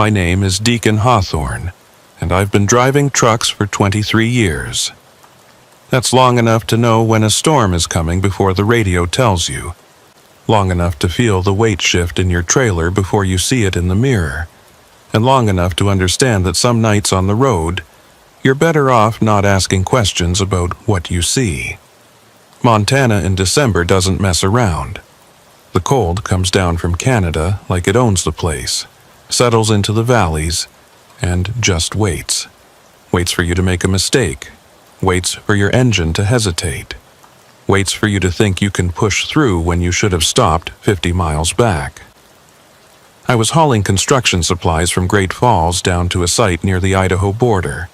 My name is Deacon Hawthorne, and I've been driving trucks for 23 years. That's long enough to know when a storm is coming before the radio tells you. Long enough to feel the weight shift in your trailer before you see it in the mirror. And long enough to understand that some nights on the road, you're better off not asking questions about what you see. Montana in December doesn't mess around. The cold comes down from Canada like it owns the place, settles into the valleys, and just waits. Waits for you to make a mistake. Waits for your engine to hesitate. Waits for you to think you can push through when you should have stopped 50 miles back. I was hauling construction supplies from Great Falls down to a site near the Idaho border.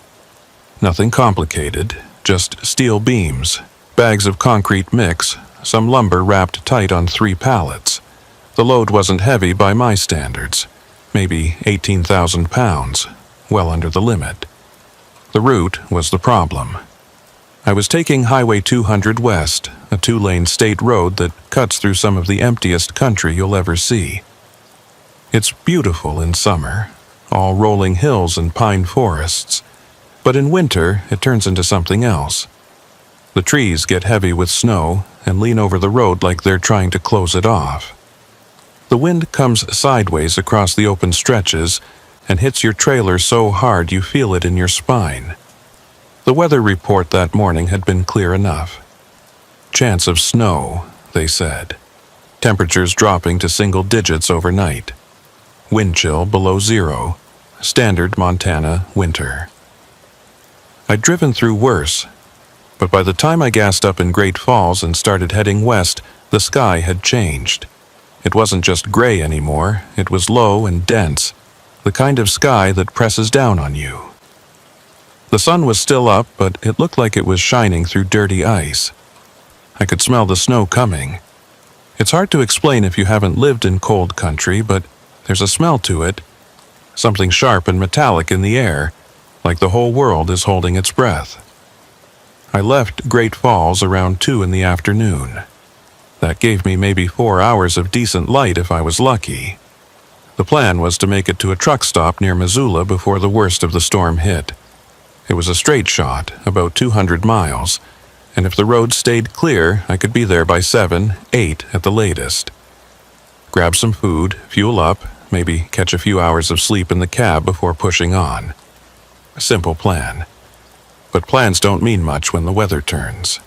Nothing complicated, just steel beams, bags of concrete mix, some lumber wrapped tight on 3 pallets. The load wasn't heavy by my standards, maybe 18,000 pounds, well under the limit. The route was the problem. I was taking Highway 200 West, a 2-lane state road that cuts through some of the emptiest country you'll ever see. It's beautiful in summer, all rolling hills and pine forests, but in winter it turns into something else. The trees get heavy with snow and lean over the road like they're trying to close it off. The wind comes sideways across the open stretches and hits your trailer so hard you feel it in your spine. The weather report that morning had been clear enough. Chance of snow, they said. Temperatures dropping to single digits overnight. Wind chill below 0. Standard Montana winter. I'd driven through worse, but by the time I gassed up in Great Falls and started heading west, the sky had changed. It wasn't just gray anymore, it was low and dense, the kind of sky that presses down on you. The sun was still up, but it looked like it was shining through dirty ice. I could smell the snow coming. It's hard to explain if you haven't lived in cold country, but there's a smell to it. Something sharp and metallic in the air, like the whole world is holding its breath. I left Great Falls around 2 in the afternoon. That gave me maybe 4 hours of decent light if I was lucky. The plan was to make it to a truck stop near Missoula before the worst of the storm hit. It was a straight shot, about 200 miles, and if the road stayed clear, I could be there by 7, 8 at the latest. Grab some food, fuel up, maybe catch a few hours of sleep in the cab before pushing on. A simple plan. But plans don't mean much when the weather turns.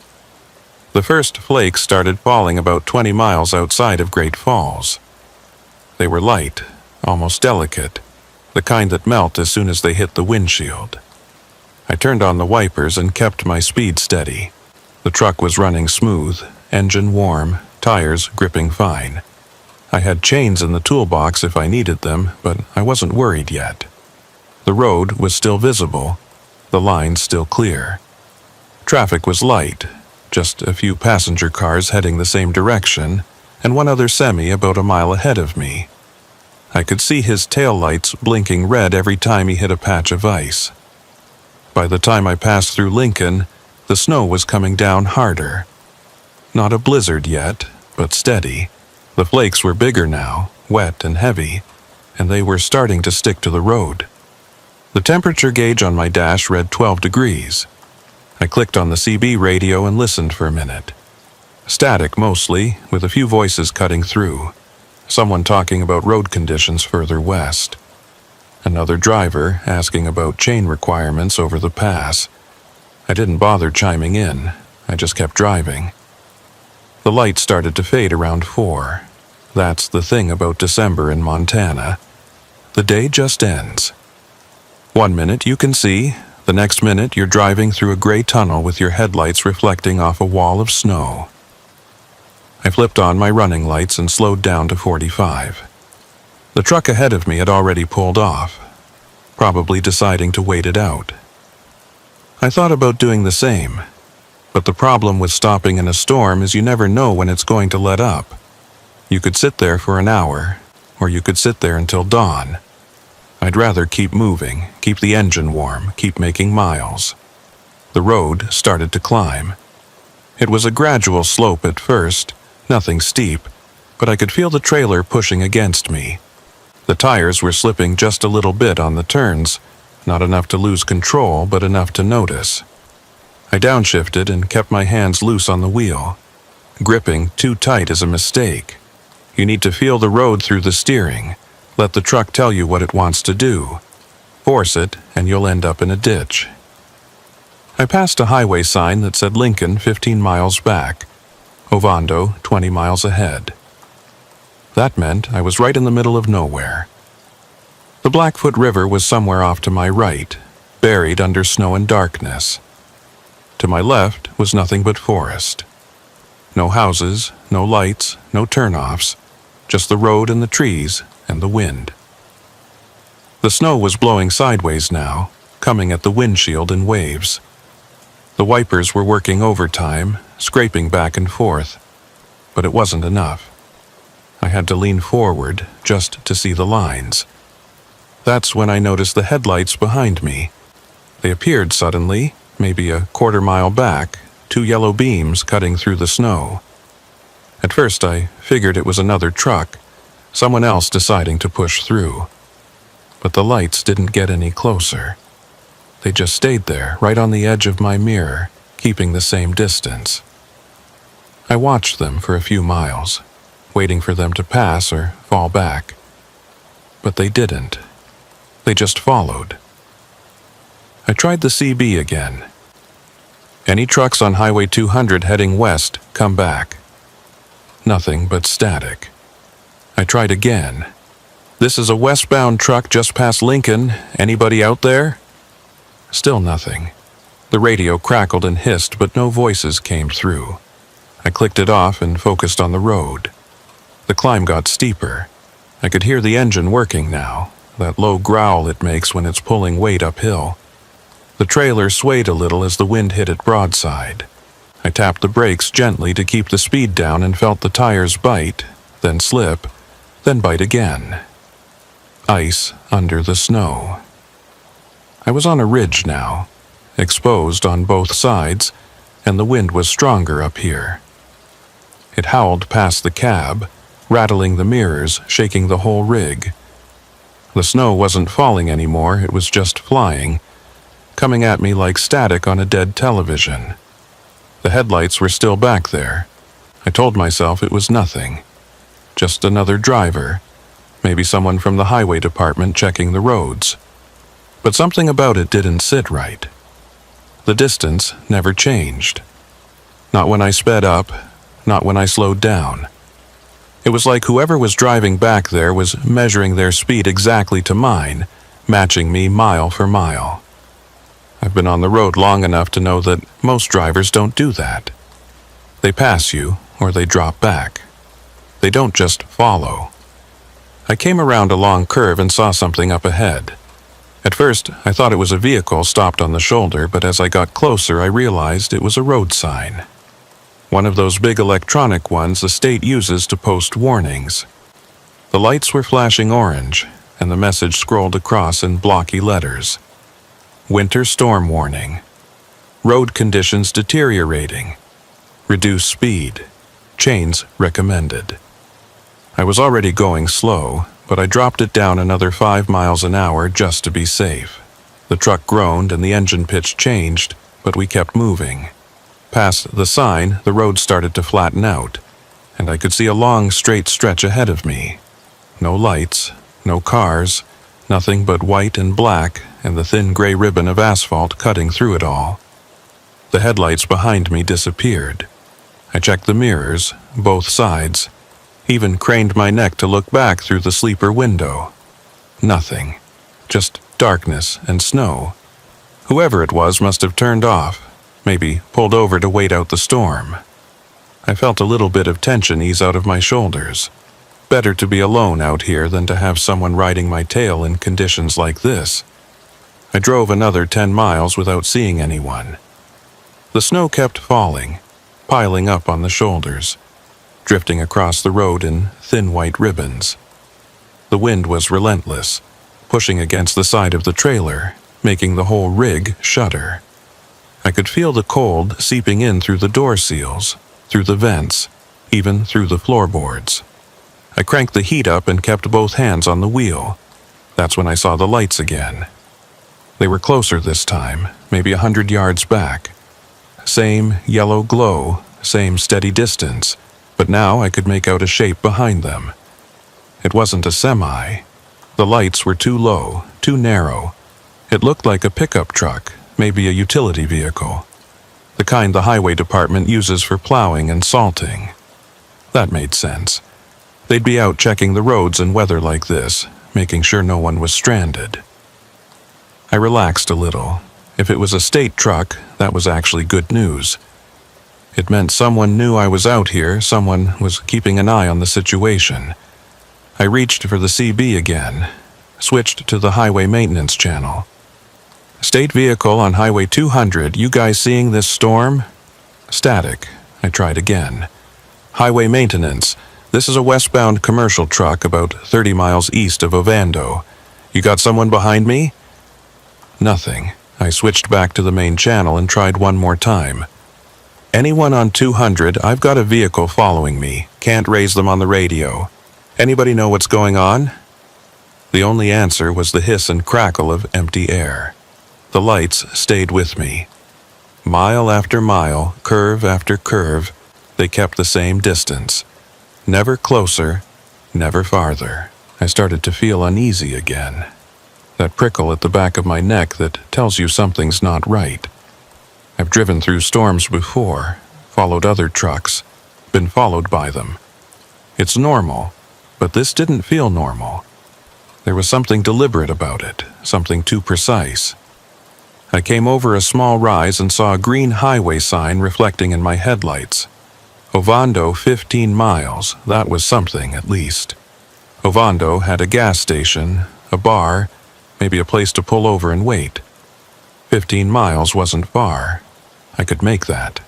The first flakes started falling about 20 miles outside of Great Falls. They were light, almost delicate, the kind that melt as soon as they hit the windshield. I turned on the wipers and kept my speed steady. The truck was running smooth, engine warm, tires gripping fine. I had chains in the toolbox if I needed them, but I wasn't worried yet. The road was still visible, the lines still clear. Traffic was light, just a few passenger cars heading the same direction, and one other semi about a mile ahead of me. I could see his taillights blinking red every time he hit a patch of ice. By the time I passed through Lincoln, the snow was coming down harder. Not a blizzard yet, but steady. The flakes were bigger now, wet and heavy, and they were starting to stick to the road. The temperature gauge on my dash read 12 degrees. I clicked on the CB radio and listened for a minute. Static mostly, with a few voices cutting through. Someone talking about road conditions further west. Another driver asking about chain requirements over the pass. I didn't bother chiming in. I just kept driving. The light started to fade around 4. That's the thing about December in Montana. The day just ends. 1 minute you can see, the next minute you're driving through a gray tunnel with your headlights reflecting off a wall of snow. I flipped on my running lights and slowed down to 45. The truck ahead of me had already pulled off, probably deciding to wait it out. I thought about doing the same, but the problem with stopping in a storm is you never know when it's going to let up. You could sit there for an hour, or you could sit there until dawn. I'd rather keep moving, keep the engine warm, keep making miles. The road started to climb. It was a gradual slope at first, nothing steep, but I could feel the trailer pushing against me. The tires were slipping just a little bit on the turns, not enough to lose control, but enough to notice. I downshifted and kept my hands loose on the wheel. Gripping too tight is a mistake. You need to feel the road through the steering. Let the truck tell you what it wants to do. Force it, and you'll end up in a ditch. I passed a highway sign that said Lincoln 15 miles back, Ovando 20 miles ahead. That meant I was right in the middle of nowhere. The Blackfoot River was somewhere off to my right, buried under snow and darkness. To my left was nothing but forest. No houses, no lights, no turnoffs, just the road and the trees and the wind. The snow was blowing sideways now, coming at the windshield in waves. The wipers were working overtime, scraping back and forth, but it wasn't enough. I had to lean forward just to see the lines. That's when I noticed the headlights behind me. They appeared suddenly, maybe a quarter-mile back, 2 yellow beams cutting through the snow. At first I figured it was another truck, someone else deciding to push through. But the lights didn't get any closer. They just stayed there, right on the edge of my mirror, keeping the same distance. I watched them for a few miles, waiting for them to pass or fall back. But they didn't. They just followed. I tried the CB again. Any trucks on Highway 200 heading west, come back. Nothing but static. I tried again. This is a westbound truck just past Lincoln. Anybody out there? Still nothing. The radio crackled and hissed, but no voices came through. I clicked it off and focused on the road. The climb got steeper. I could hear the engine working now, that low growl it makes when it's pulling weight uphill. The trailer swayed a little as the wind hit it broadside. I tapped the brakes gently to keep the speed down and felt the tires bite, then slip, then bite again. Ice under the snow. I was on a ridge now, exposed on both sides, and the wind was stronger up here. It howled past the cab, rattling the mirrors, shaking the whole rig. The snow wasn't falling anymore, it was just flying, coming at me like static on a dead television. The headlights were still back there. I told myself it was nothing. Just another driver, maybe someone from the highway department checking the roads. But something about it didn't sit right. The distance never changed. Not when I sped up, not when I slowed down. It was like whoever was driving back there was measuring their speed exactly to mine, matching me mile for mile. I've been on the road long enough to know that most drivers don't do that. They pass you, or they drop back. They don't just follow. I came around a long curve and saw something up ahead. At first, I thought it was a vehicle stopped on the shoulder, but as I got closer, I realized it was a road sign. One of those big electronic ones the state uses to post warnings. The lights were flashing orange, and the message scrolled across in blocky letters. Winter storm warning. Road conditions deteriorating. Reduce speed. Chains recommended. I was already going slow, but I dropped it down another 5 miles an hour just to be safe. The truck groaned and the engine pitch changed, but we kept moving. Past the sign, the road started to flatten out, and I could see a long, straight stretch ahead of me. No lights, no cars, nothing but white and black and the thin gray ribbon of asphalt cutting through it all. The headlights behind me disappeared. I checked the mirrors, both sides, even craned my neck to look back through the sleeper window. Nothing. Just darkness and snow. Whoever it was must have turned off, maybe pulled over to wait out the storm. I felt a little bit of tension ease out of my shoulders. Better to be alone out here than to have someone riding my tail in conditions like this. I drove another 10 miles without seeing anyone. The snow kept falling, piling up on the shoulders, drifting across the road in thin white ribbons. The wind was relentless, pushing against the side of the trailer, making the whole rig shudder. I could feel the cold seeping in through the door seals, through the vents, even through the floorboards. I cranked the heat up and kept both hands on the wheel. That's when I saw the lights again. They were closer this time, maybe 100 yards back. Same yellow glow, same steady distance, but now I could make out a shape behind them. It wasn't a semi. The lights were too low, too narrow. It looked like a pickup truck, maybe a utility vehicle. The kind the highway department uses for plowing and salting. That made sense. They'd be out checking the roads in weather like this, making sure no one was stranded. I relaxed a little. If it was a state truck, that was actually good news. It meant someone knew I was out here, someone was keeping an eye on the situation. I reached for the CB again, switched to the highway maintenance channel. State vehicle on Highway 200, you guys seeing this storm? Static. I tried again. Highway maintenance. This is a westbound commercial truck about 30 miles east of Ovando. You got someone behind me? Nothing. I switched back to the main channel and tried one more time. Anyone on 200, I've got a vehicle following me. Can't raise them on the radio. Anybody know what's going on? The only answer was the hiss and crackle of empty air. The lights stayed with me. Mile after mile, curve after curve, they kept the same distance. Never closer, never farther. I started to feel uneasy again. That prickle at the back of my neck that tells you something's not right. I've driven through storms before, followed other trucks, been followed by them. It's normal, but this didn't feel normal. There was something deliberate about it, something too precise. I came over a small rise and saw a green highway sign reflecting in my headlights. Ovando 15 miles, that was something at least. Ovando had a gas station, a bar, maybe a place to pull over and wait. 15 miles wasn't far. I could make that.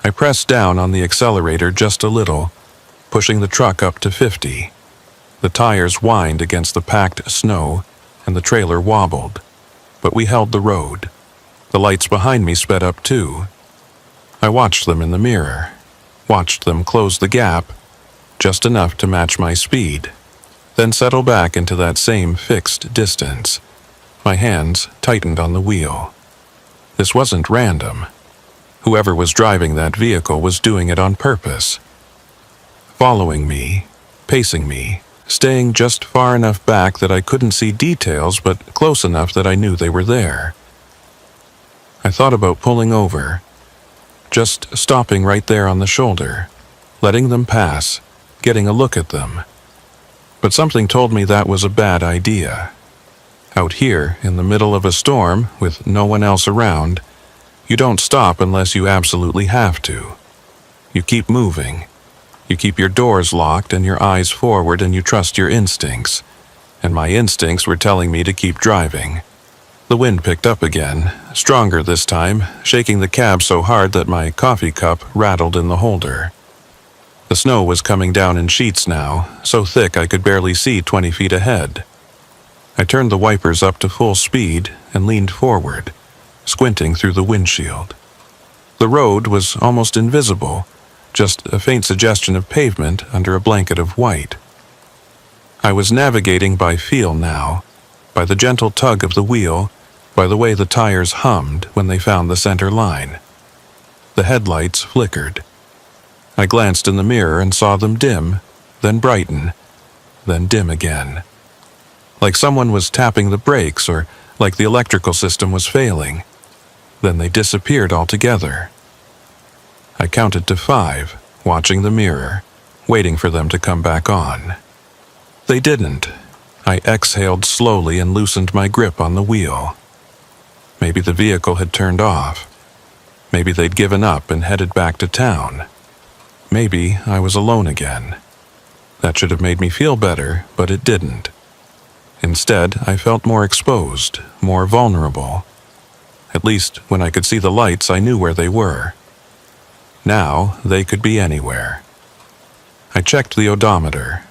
I pressed down on the accelerator just a little, pushing the truck up to 50. The tires whined against the packed snow, and the trailer wobbled. But we held the road. The lights behind me sped up too. I watched them in the mirror, watched them close the gap, just enough to match my speed, then settle back into that same fixed distance. My hands tightened on the wheel. This wasn't random. Whoever was driving that vehicle was doing it on purpose. Following me, pacing me, staying just far enough back that I couldn't see details, but close enough that I knew they were there. I thought about pulling over, just stopping right there on the shoulder, letting them pass, getting a look at them. But something told me that was a bad idea. Out here, in the middle of a storm, with no one else around, you don't stop unless you absolutely have to. You keep moving. You keep your doors locked and your eyes forward, and you trust your instincts. And my instincts were telling me to keep driving. The wind picked up again, stronger this time, shaking the cab so hard that my coffee cup rattled in the holder. The snow was coming down in sheets now, so thick I could barely see 20 feet ahead. I turned the wipers up to full speed and leaned forward, squinting through the windshield. The road was almost invisible, just a faint suggestion of pavement under a blanket of white. I was navigating by feel now, by the gentle tug of the wheel, by the way the tires hummed when they found the center line. The headlights flickered. I glanced in the mirror and saw them dim, then brighten, then dim again. Like someone was tapping the brakes, or like the electrical system was failing. Then they disappeared altogether. I counted to 5, watching the mirror, waiting for them to come back on. They didn't. I exhaled slowly and loosened my grip on the wheel. Maybe the vehicle had turned off. Maybe they'd given up and headed back to town. Maybe I was alone again. That should have made me feel better, but it didn't. Instead, I felt more exposed, more vulnerable. At least, when I could see the lights, I knew where they were. Now, they could be anywhere. I checked the odometer.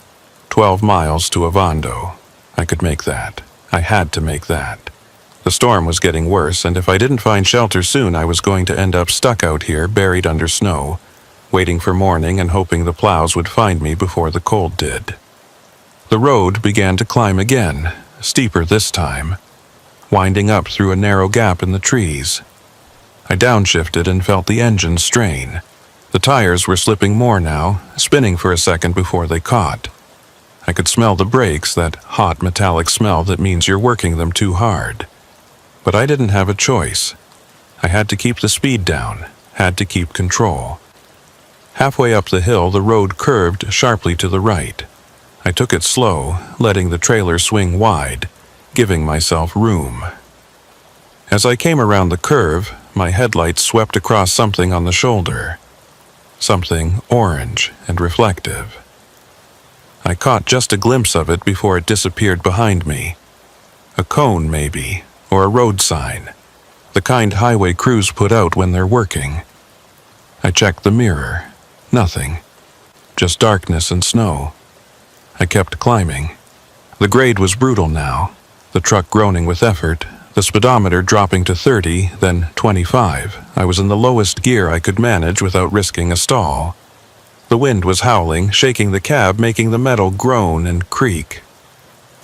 12 miles to Ovando. I could make that. I had to make that. The storm was getting worse, and if I didn't find shelter soon, I was going to end up stuck out here, buried under snow, waiting for morning and hoping the plows would find me before the cold did. The road began to climb again, steeper this time, winding up through a narrow gap in the trees. I downshifted and felt the engine strain. The tires were slipping more now, spinning for a second before they caught. I could smell the brakes, that hot metallic smell that means you're working them too hard. But I didn't have a choice. I had to keep the speed down, had to keep control. Halfway up the hill, the road curved sharply to the right. I took it slow, letting the trailer swing wide, giving myself room. As I came around the curve, my headlights swept across something on the shoulder. Something orange and reflective. I caught just a glimpse of it before it disappeared behind me. A cone, maybe, or a road sign. The kind highway crews put out when they're working. I checked the mirror. Nothing. Just darkness and snow. I kept climbing. The grade was brutal now, the truck groaning with effort, the speedometer dropping to 30, then 25. I was in the lowest gear I could manage without risking a stall. The wind was howling, shaking the cab, making the metal groan and creak.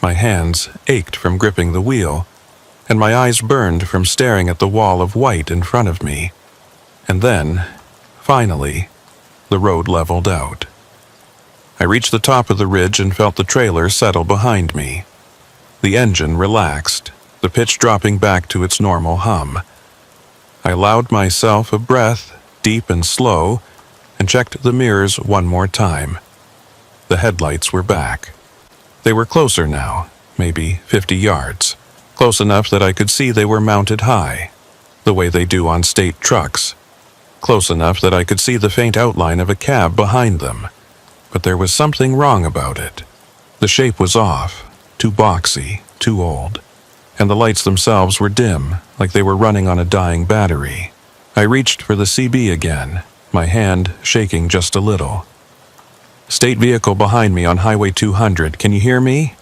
My hands ached from gripping the wheel, and my eyes burned from staring at the wall of white in front of me. And then, finally, the road leveled out. I reached the top of the ridge and felt the trailer settle behind me. The engine relaxed, the pitch dropping back to its normal hum. I allowed myself a breath, deep and slow, and checked the mirrors one more time. The headlights were back. They were closer now, maybe 50 yards, close enough that I could see they were mounted high, the way they do on state trucks, close enough that I could see the faint outline of a cab behind them. But there was something wrong about it. The shape was off, too boxy, too old, and the lights themselves were dim, like they were running on a dying battery. I reached for the CB again, my hand shaking just a little. "State vehicle behind me on Highway 200, can you hear me?"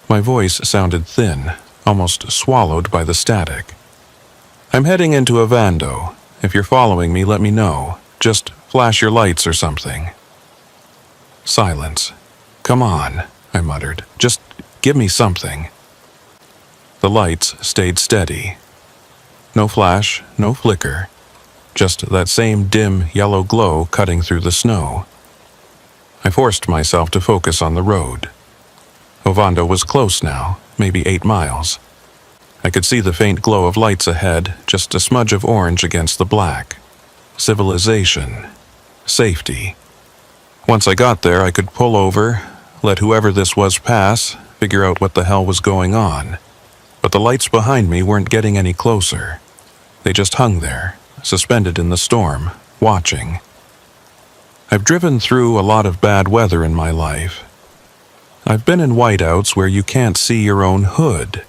My voice sounded thin, almost swallowed by the static. "I'm heading into Ovando. If you're following me, let me know. Just flash your lights or something." Silence. "Come on," I muttered. "Just give me something." The lights stayed steady. No flash, no flicker. Just that same dim yellow glow cutting through the snow. I forced myself to focus on the road. Ovando was close now, maybe 8 miles. I could see the faint glow of lights ahead, just a smudge of orange against the black. Civilization. Safety. Once I got there, I could pull over, let whoever this was pass, figure out what the hell was going on. But the lights behind me weren't getting any closer. They just hung there, suspended in the storm, watching. I've driven through a lot of bad weather in my life. I've been in whiteouts where you can't see your own hood.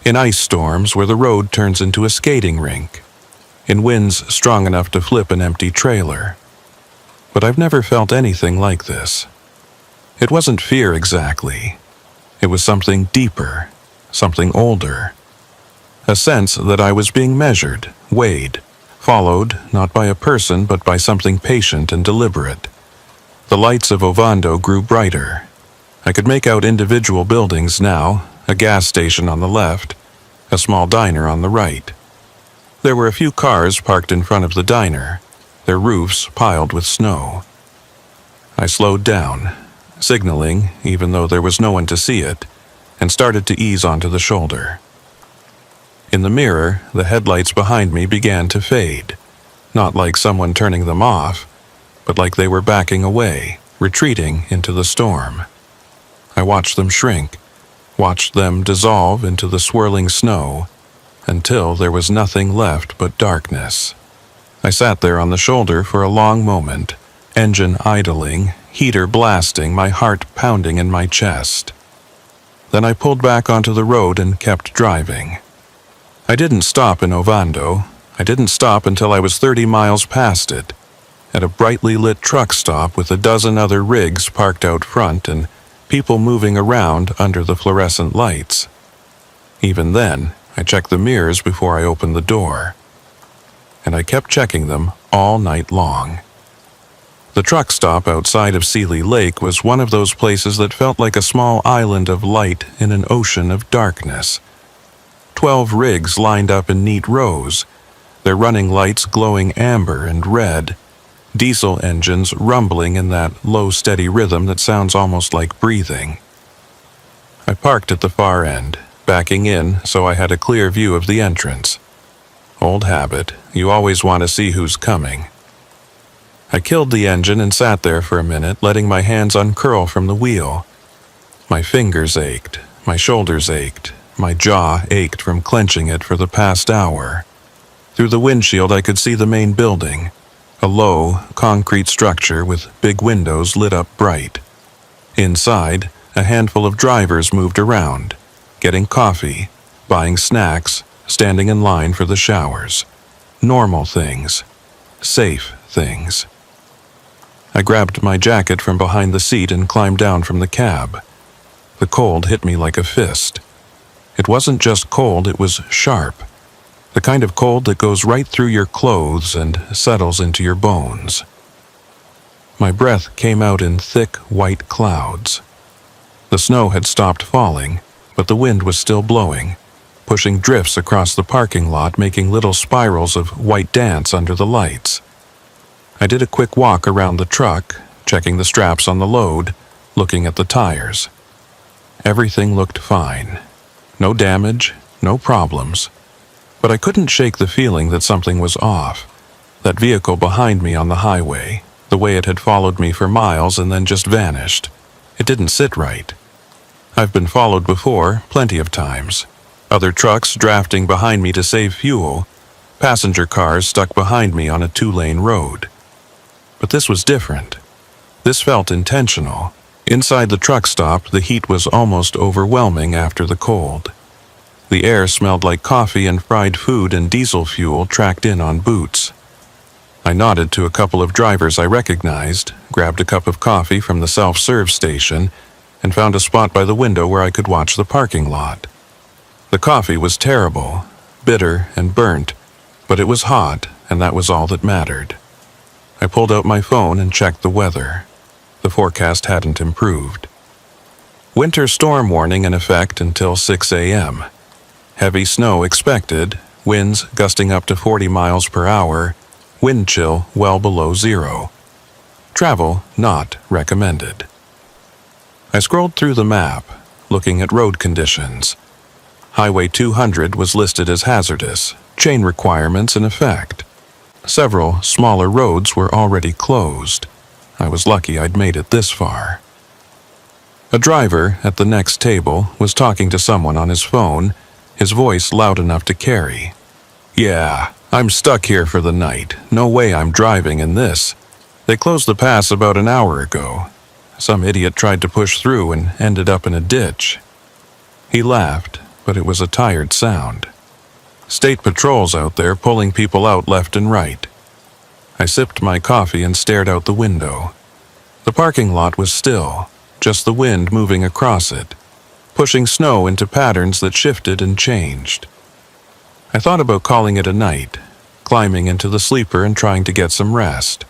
In ice storms where the road turns into a skating rink. In winds strong enough to flip an empty trailer. But I've never felt anything like this. It wasn't fear exactly. It was something deeper, something older. A sense that I was being measured, weighed, followed not by a person but by something patient and deliberate. The lights of Ovando grew brighter. I could make out individual buildings now, a gas station on the left, a small diner on the right. There were a few cars parked in front of the diner, their roofs piled with snow. I slowed down, signaling, even though there was no one to see it, and started to ease onto the shoulder. In the mirror, the headlights behind me began to fade, not like someone turning them off, but like they were backing away, retreating into the storm. I watched them shrink, watched them dissolve into the swirling snow, until there was nothing left but darkness. I sat there on the shoulder for a long moment, engine idling, heater blasting, my heart pounding in my chest. Then I pulled back onto the road and kept driving. I didn't stop in Ovando. I didn't stop until I was 30 miles past it, at a brightly lit truck stop with a dozen other rigs parked out front and people moving around under the fluorescent lights. Even then, I checked the mirrors before I opened the door. And I kept checking them all night long. The truck stop outside of Sealy Lake was one of those places that felt like a small island of light in an ocean of darkness. 12 rigs lined up in neat rows, their running lights glowing amber and red, diesel engines rumbling in that low, steady rhythm that sounds almost like breathing. I parked at the far end, backing in so I had a clear view of the entrance. Old habit, you always want to see who's coming. I killed the engine and sat there for a minute, letting my hands uncurl from the wheel. My fingers ached, my shoulders ached, my jaw ached from clenching it for the past hour. Through the windshield I could see the main building, a low, concrete structure with big windows lit up bright. Inside, a handful of drivers moved around, getting coffee, buying snacks, standing in line for the showers. Normal things. Safe things. I grabbed my jacket from behind the seat and climbed down from the cab. The cold hit me like a fist. It wasn't just cold, it was sharp. The kind of cold that goes right through your clothes and settles into your bones. My breath came out in thick, white clouds. The snow had stopped falling, but the wind was still blowing, pushing drifts across the parking lot, making little spirals of white dance under the lights. I did a quick walk around the truck, checking the straps on the load, looking at the tires. Everything looked fine. No damage, no problems. But I couldn't shake the feeling that something was off. That vehicle behind me on the highway, the way it had followed me for miles and then just vanished. It didn't sit right. I've been followed before, plenty of times. Other trucks drafting behind me to save fuel, passenger cars stuck behind me on a 2-lane road. But this was different. This felt intentional. Inside the truck stop, the heat was almost overwhelming after the cold. The air smelled like coffee and fried food, and diesel fuel tracked in on boots. I nodded to a couple of drivers I recognized, grabbed a cup of coffee from the self-serve station, and found a spot by the window where I could watch the parking lot. The coffee was terrible, bitter and burnt, but it was hot, and that was all that mattered. I pulled out my phone and checked the weather. The forecast hadn't improved. Winter storm warning in effect until 6 a.m. Heavy snow expected, winds gusting up to 40 miles per hour, wind chill well below zero. Travel not recommended. I scrolled through the map, looking at road conditions. Highway 200 was listed as hazardous, chain requirements in effect. Several smaller roads were already closed. I was lucky I'd made it this far. A driver at the next table was talking to someone on his phone, his voice loud enough to carry. "Yeah, I'm stuck here for the night. No way I'm driving in this. They closed the pass about an hour ago. Some idiot tried to push through and ended up in a ditch." He laughed, but it was a tired sound. State patrols out there pulling people out left and right. I sipped my coffee and stared out the window. The parking lot was still, just the wind moving across it, pushing snow into patterns that shifted and changed. I thought about calling it a night, climbing into the sleeper and trying to get some rest.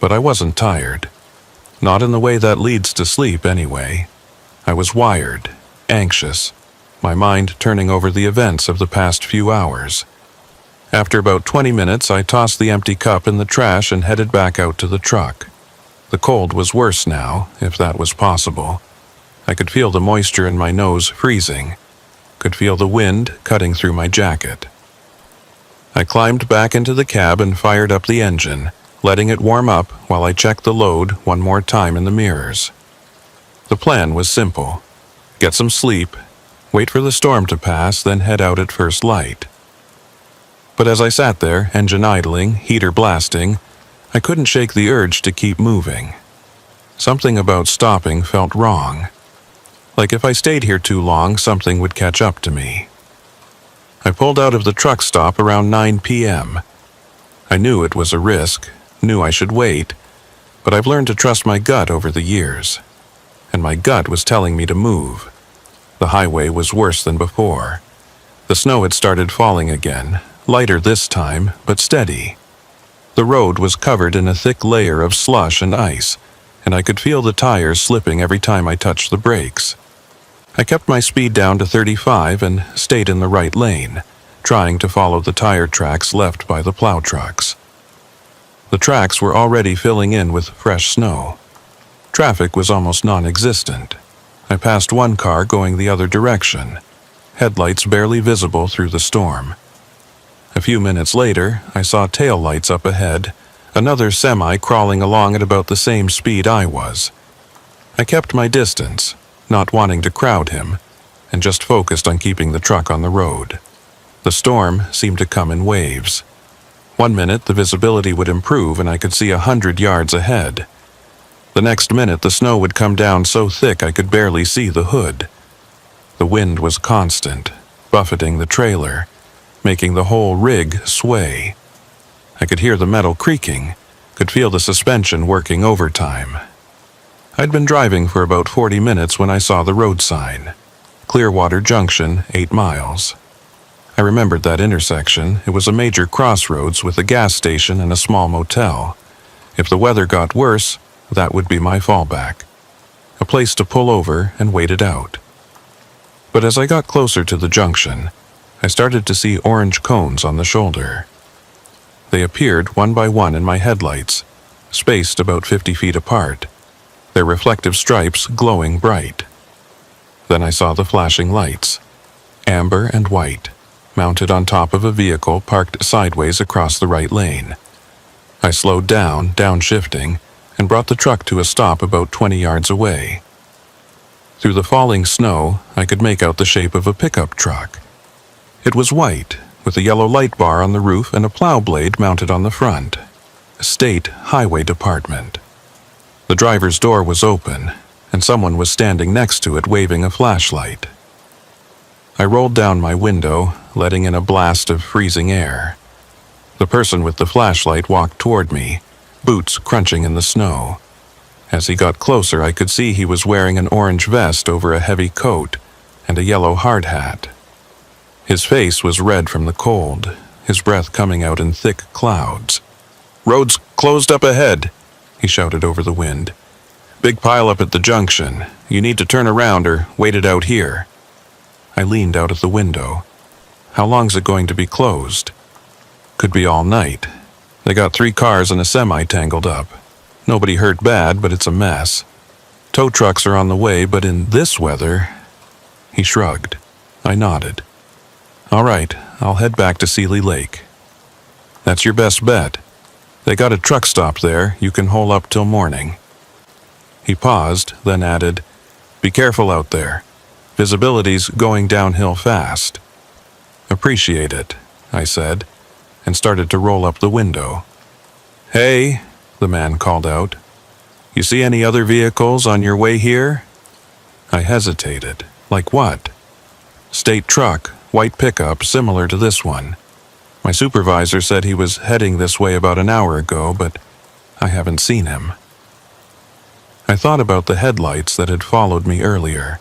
But I wasn't tired. Not in the way that leads to sleep, anyway. I was wired, anxious, my mind turning over the events of the past few hours. After about 20 minutes, I tossed the empty cup in the trash and headed back out to the truck. The cold was worse now, if that was possible. I could feel the moisture in my nose freezing, could feel the wind cutting through my jacket. I climbed back into the cab and fired up the engine, letting it warm up while I checked the load one more time in the mirrors. The plan was simple. Get some sleep, wait for the storm to pass, then head out at first light. But as I sat there, engine idling, heater blasting, I couldn't shake the urge to keep moving. Something about stopping felt wrong. Like if I stayed here too long, something would catch up to me. I pulled out of the truck stop around 9 p.m. I knew it was a risk, knew I should wait, but I've learned to trust my gut over the years. And my gut was telling me to move. The highway was worse than before. The snow had started falling again, lighter this time, but steady. The road was covered in a thick layer of slush and ice, and I could feel the tires slipping every time I touched the brakes. I kept my speed down to 35 and stayed in the right lane, trying to follow the tire tracks left by the plow trucks. The tracks were already filling in with fresh snow. Traffic was almost non-existent. I passed one car going the other direction, headlights barely visible through the storm. A few minutes later, I saw taillights up ahead, another semi crawling along at about the same speed I was. I kept my distance, not wanting to crowd him, and just focused on keeping the truck on the road. The storm seemed to come in waves. 1 minute, the visibility would improve and I could see 100 yards ahead. The next minute, the snow would come down so thick I could barely see the hood. The wind was constant, buffeting the trailer, making the whole rig sway. I could hear the metal creaking, could feel the suspension working overtime. I'd been driving for about 40 minutes when I saw the road sign. Clearwater Junction, 8 miles. I remembered that intersection. It was a major crossroads with a gas station and a small motel. If the weather got worse, that would be my fallback. A place to pull over and wait it out. But as I got closer to the junction, I started to see orange cones on the shoulder. They appeared one by one in my headlights, spaced about 50 feet apart, their reflective stripes glowing bright. Then I saw the flashing lights, amber and white, mounted on top of a vehicle parked sideways across the right lane. I slowed down, downshifting, and brought the truck to a stop about 20 yards away. Through the falling snow, I could make out the shape of a pickup truck. It was white, with a yellow light bar on the roof and a plow blade mounted on the front. State Highway Department. The driver's door was open, and someone was standing next to it waving a flashlight. I rolled down my window, letting in a blast of freezing air. The person with the flashlight walked toward me, boots crunching in the snow. As he got closer, I could see he was wearing an orange vest over a heavy coat and a yellow hard hat. His face was red from the cold, his breath coming out in thick clouds. "Road's closed up ahead," he shouted over the wind. "Big pile up at the junction. You need to turn around or wait it out here." I leaned out of the window. How long's it going to be closed? Could be all night. They got 3 cars and a semi tangled up. Nobody hurt bad, but it's a mess. Tow trucks are on the way, but in this weather... He shrugged. I nodded. "All right, I'll head back to Seeley Lake." "That's your best bet. They got a truck stop there. You can hole up till morning." He paused, then added, "Be careful out there. Visibility's going downhill fast." "Appreciate it," I said, and started to roll up the window. "Hey," the man called out. "You see any other vehicles on your way here?" I hesitated. "Like what?" "State truck, white pickup, similar to this one. My supervisor said he was heading this way about an hour ago, but I haven't seen him." I thought about the headlights that had followed me earlier,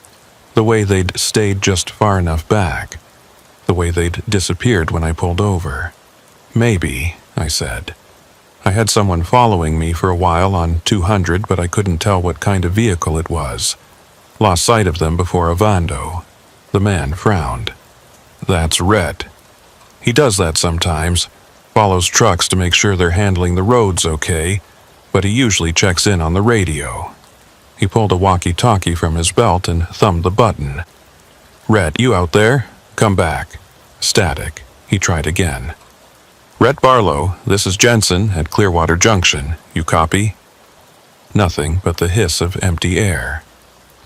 the way they'd stayed just far enough back, the way they'd disappeared when I pulled over. "Maybe," I said. "I had someone following me for a while on 200, but I couldn't tell what kind of vehicle it was. Lost sight of them before Ovando." The man frowned. "That's Rhett. He does that sometimes, follows trucks to make sure they're handling the roads okay, but he usually checks in on the radio." He pulled a walkie-talkie from his belt and thumbed the button. "Rhett, you out there? Come back." Static. He tried again. "Rhett Barlow, this is Jensen at Clearwater Junction. You copy?" Nothing but the hiss of empty air.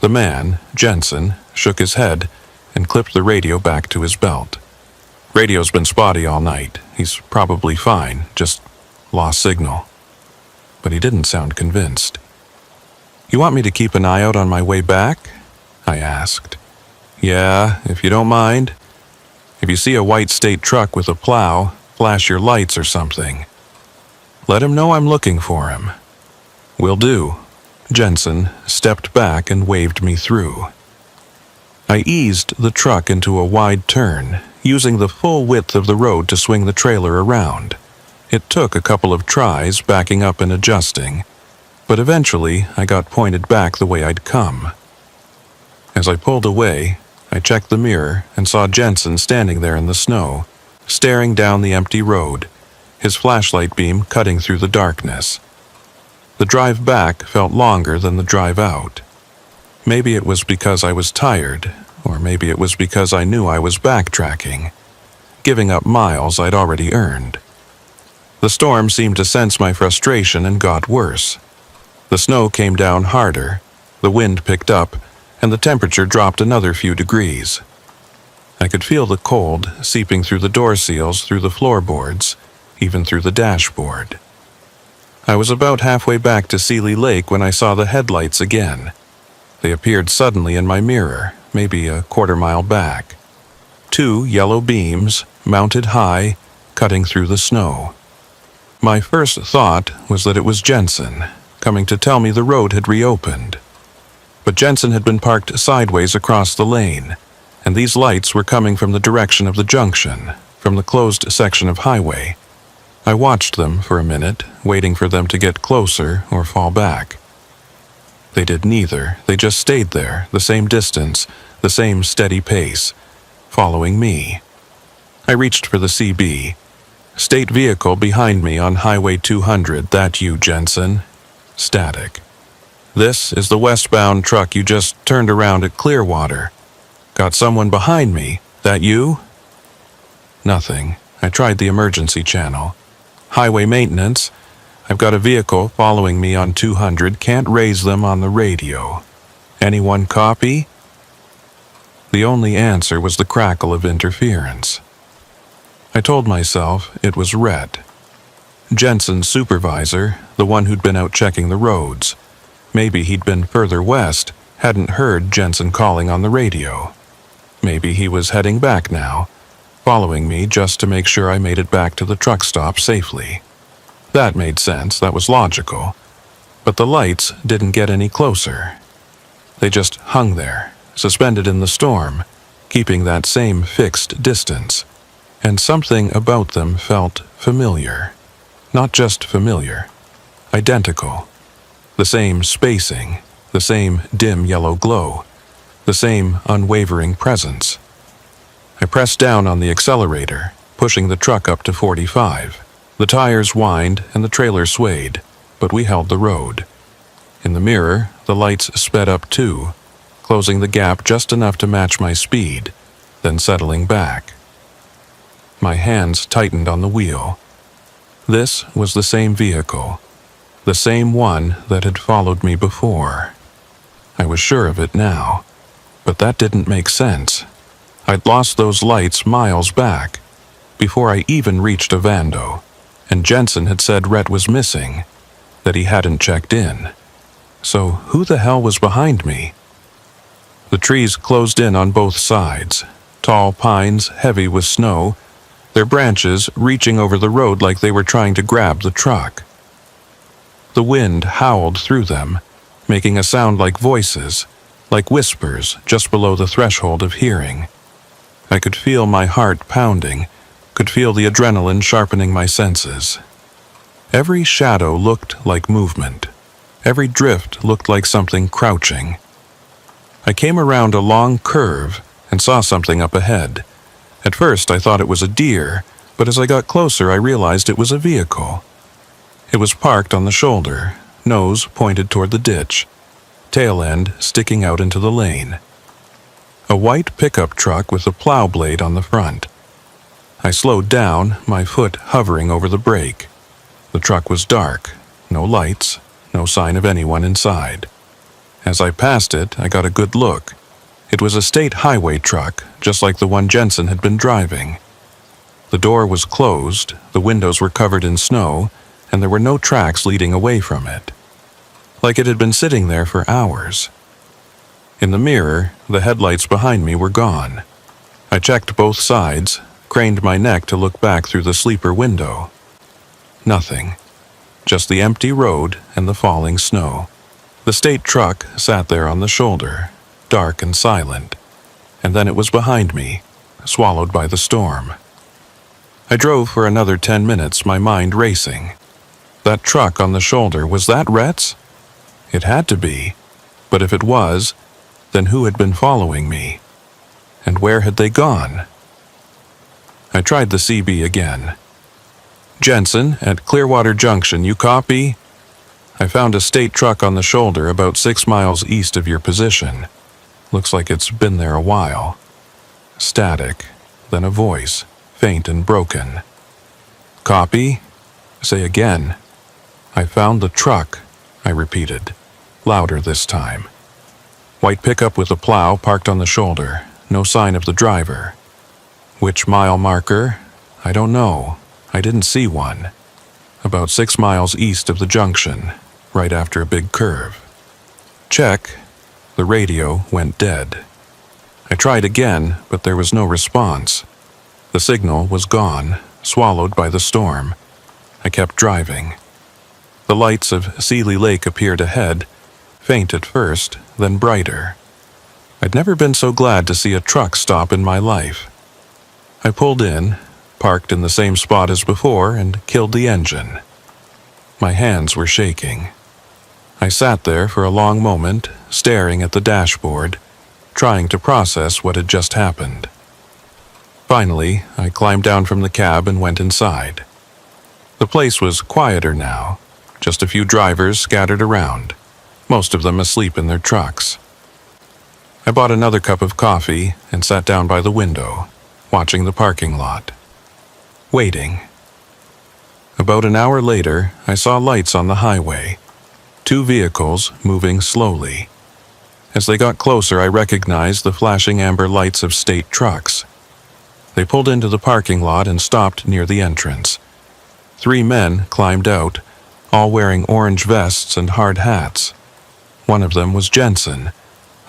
The man, Jensen, shook his head and clipped the radio back to his belt. "Radio's been spotty all night. He's probably fine, just lost signal." But he didn't sound convinced. "You want me to keep an eye out on my way back?" I asked. "Yeah, if you don't mind. If you see a white state truck with a plow, flash your lights or something. Let him know I'm looking for him." "Will do." Jensen stepped back and waved me through. I eased the truck into a wide turn, using the full width of the road to swing the trailer around. It took a couple of tries backing up and adjusting, but eventually I got pointed back the way I'd come. As I pulled away, I checked the mirror and saw Jensen standing there in the snow, staring down the empty road, his flashlight beam cutting through the darkness. The drive back felt longer than the drive out. Maybe it was because I was tired, or maybe it was because I knew I was backtracking, giving up miles I'd already earned. The storm seemed to sense my frustration and got worse. The snow came down harder, the wind picked up, and the temperature dropped another few degrees. I could feel the cold seeping through the door seals, through the floorboards, even through the dashboard. I was about halfway back to Seeley Lake when I saw the headlights again. They appeared suddenly in my mirror, maybe a quarter-mile back. 2 yellow beams, mounted high, cutting through the snow. My first thought was that it was Jensen, coming to tell me the road had reopened. But Jensen had been parked sideways across the lane, and these lights were coming from the direction of the junction, from the closed section of highway. I watched them for a minute, waiting for them to get closer or fall back. They did neither. They just stayed there, the same distance, the same steady pace, following me. I reached for the CB. State vehicle behind me on Highway 200, that you, Jensen? Static. This is the westbound truck you just turned around at Clearwater. Got someone behind me, that you? Nothing. I tried the emergency channel. Highway maintenance. I've got a vehicle following me on 200, can't raise them on the radio. Anyone copy? The only answer was the crackle of interference. I told myself it was Rhett. Jensen's supervisor, the one who'd been out checking the roads. Maybe he'd been further west, hadn't heard Jensen calling on the radio. Maybe he was heading back now, following me just to make sure I made it back to the truck stop safely. That made sense, that was logical. But the lights didn't get any closer. They just hung there, suspended in the storm, keeping that same fixed distance. And something about them felt familiar. Not just familiar, identical. The same spacing, the same dim yellow glow, the same unwavering presence. I pressed down on the accelerator, pushing the truck up to 45. The tires whined and the trailer swayed, but we held the road. In the mirror, the lights sped up too, closing the gap just enough to match my speed, then settling back. My hands tightened on the wheel. This was the same vehicle, the same one that had followed me before. I was sure of it now, but that didn't make sense. I'd lost those lights miles back, before I even reached Ovando, and Jensen had said Rhett was missing, that he hadn't checked in. So who the hell was behind me? The trees closed in on both sides, tall pines heavy with snow, their branches reaching over the road like they were trying to grab the truck. The wind howled through them, making a sound like voices, like whispers just below the threshold of hearing. I could feel my heart pounding, could feel the adrenaline sharpening my senses. Every shadow looked like movement. Every drift looked like something crouching. I came around a long curve and saw something up ahead. At first I thought it was a deer, but as I got closer I realized it was a vehicle. It was parked on the shoulder, nose pointed toward the ditch, tail end sticking out into the lane. A white pickup truck with a plow blade on the front. I slowed down, my foot hovering over the brake. The truck was dark, no lights, no sign of anyone inside. As I passed it, I got a good look. It was a state highway truck, just like the one Jensen had been driving. The door was closed, the windows were covered in snow, and there were no tracks leading away from it. Like it had been sitting there for hours. In the mirror, the headlights behind me were gone. I checked both sides, craned my neck to look back through the sleeper window. Nothing. Just the empty road and the falling snow. The state truck sat there on the shoulder, dark and silent, and then it was behind me, swallowed by the storm. I drove for another 10 minutes, my mind racing. That truck on the shoulder, was that Rhett's? It had to be. But if it was, then who had been following me? And where had they gone? I tried the CB again. Jensen, at Clearwater Junction, you copy? I found a state truck on the shoulder about 6 miles east of your position. Looks like it's been there a while. Static, then a voice, faint and broken. Copy? Say again. I found the truck, I repeated, louder this time. White pickup with a plow parked on the shoulder, no sign of the driver. Which mile marker? I don't know. I didn't see one. About 6 miles east of the junction, right after a big curve. Check. The radio went dead. I tried again, but there was no response. The signal was gone, swallowed by the storm. I kept driving. The lights of Seeley Lake appeared ahead, faint at first, then brighter. I'd never been so glad to see a truck stop in my life. I pulled in, parked in the same spot as before, and killed the engine. My hands were shaking. I sat there for a long moment, staring at the dashboard, trying to process what had just happened. Finally, I climbed down from the cab and went inside. The place was quieter now, just a few drivers scattered around, most of them asleep in their trucks. I bought another cup of coffee and sat down by the window, watching the parking lot. Waiting. About an hour later, I saw lights on the highway. 2 vehicles moving slowly. As they got closer, I recognized the flashing amber lights of state trucks. They pulled into the parking lot and stopped near the entrance. 3 men climbed out, all wearing orange vests and hard hats. One of them was Jensen.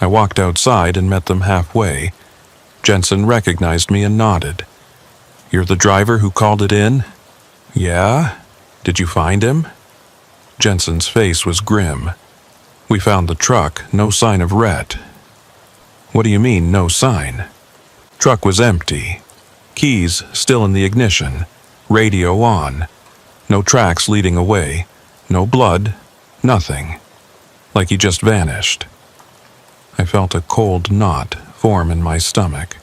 I walked outside and met them halfway. Jensen recognized me and nodded. You're the driver who called it in? Yeah? Did you find him? Jensen's face was grim. We found the truck, no sign of Rhett. What do you mean, no sign? Truck was empty. Keys still in the ignition. Radio on. No tracks leading away. No blood. Nothing. Like he just vanished. I felt a cold knot form in my stomach.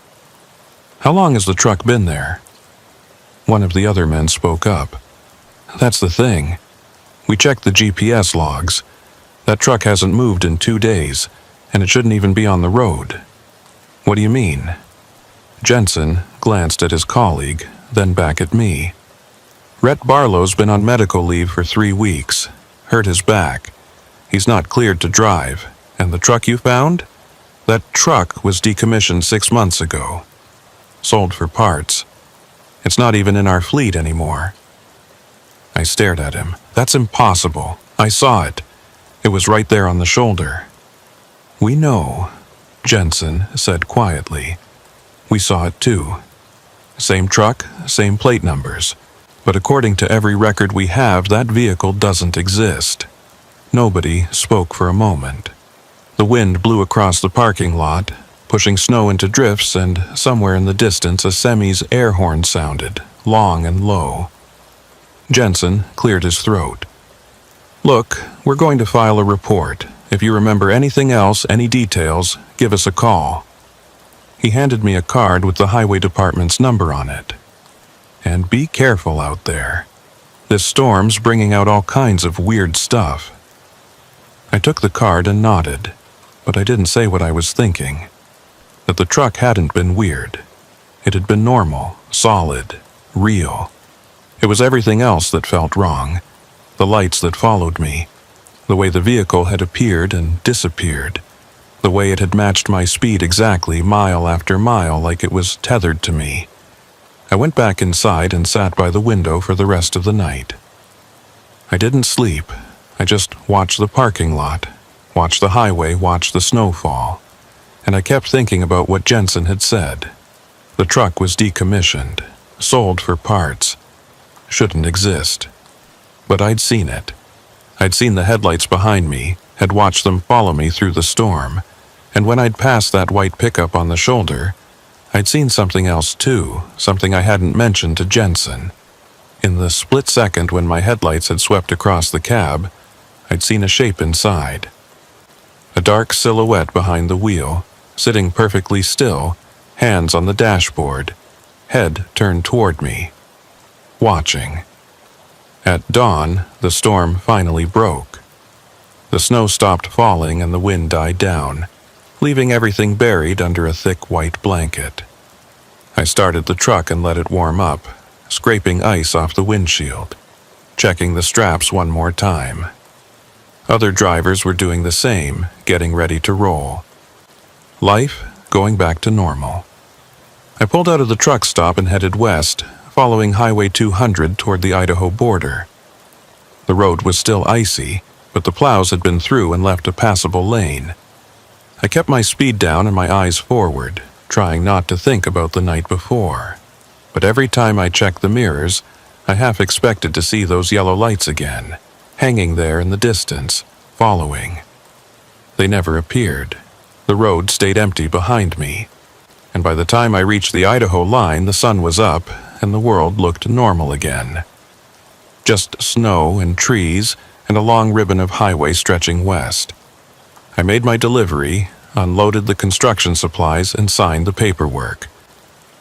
How long has the truck been there? One of the other men spoke up. That's the thing. We checked the GPS logs. That truck hasn't moved in 2 days, and it shouldn't even be on the road. What do you mean? Jensen glanced at his colleague, then back at me. Rhett Barlow's been on medical leave for 3 weeks. Hurt his back. He's not cleared to drive. And the truck you found? That truck was decommissioned 6 months ago. Sold for parts. It's not even in our fleet anymore. I stared at him. That's impossible. I saw it. It was right there on the shoulder. We know, Jensen said quietly. We saw it too. Same truck, same plate numbers. But according to every record we have, that vehicle doesn't exist. Nobody spoke for a moment. The wind blew across the parking lot, pushing snow into drifts, and somewhere in the distance a semi's air horn sounded, long and low. Jensen cleared his throat. Look, we're going to file a report. If you remember anything else, any details, give us a call. He handed me a card with the highway department's number on it. And be careful out there. This storm's bringing out all kinds of weird stuff. I took the card and nodded, but I didn't say what I was thinking. That the truck hadn't been weird. It had been normal, solid, real. It was everything else that felt wrong. The lights that followed me. The way the vehicle had appeared and disappeared. The way it had matched my speed exactly, mile after mile, like it was tethered to me. I went back inside and sat by the window for the rest of the night. I didn't sleep. I just watched the parking lot, watched the highway, watched the snowfall. And I kept thinking about what Jensen had said. The truck was decommissioned, sold for parts. Shouldn't exist. But I'd seen it. I'd seen the headlights behind me, had watched them follow me through the storm, and when I'd passed that white pickup on the shoulder, I'd seen something else too, something I hadn't mentioned to Jensen. In the split second when my headlights had swept across the cab, I'd seen a shape inside. A dark silhouette behind the wheel, sitting perfectly still, hands on the dashboard, head turned toward me, watching. At dawn, the storm finally broke. The snow stopped falling and the wind died down, leaving everything buried under a thick white blanket. I started the truck and let it warm up, scraping ice off the windshield, checking the straps one more time. Other drivers were doing the same, getting ready to roll. Life going back to normal. I pulled out of the truck stop and headed west, following Highway 200 toward the Idaho border. The road was still icy, but the plows had been through and left a passable lane. I kept my speed down and my eyes forward, trying not to think about the night before. But every time I checked the mirrors, I half expected to see those yellow lights again, hanging there in the distance, following. They never appeared. The road stayed empty behind me, and by the time I reached the Idaho line, the sun was up and the world looked normal again. Just snow and trees and a long ribbon of highway stretching west. I made my delivery, unloaded the construction supplies, and signed the paperwork.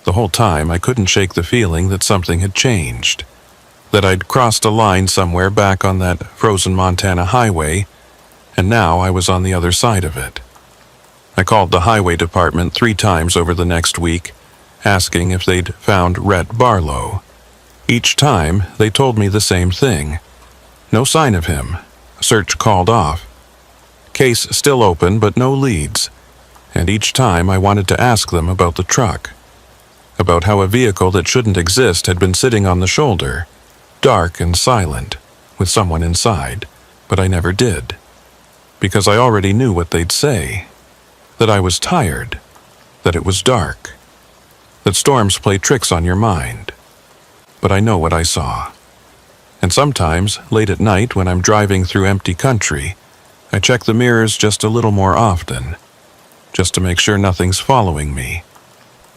The whole time I couldn't shake the feeling that something had changed, that I'd crossed a line somewhere back on that frozen Montana highway, and now I was on the other side of it. I called the highway department 3 times over the next week, asking if they'd found Rhett Barlow. Each time, they told me the same thing. No sign of him. Search called off. Case still open, but no leads. And each time I wanted to ask them about the truck. About how a vehicle that shouldn't exist had been sitting on the shoulder, dark and silent, with someone inside, but I never did. Because I already knew what they'd say. That I was tired. That it was dark. That storms play tricks on your mind. But I know what I saw. And sometimes, late at night when I'm driving through empty country, I check the mirrors just a little more often, just to make sure nothing's following me.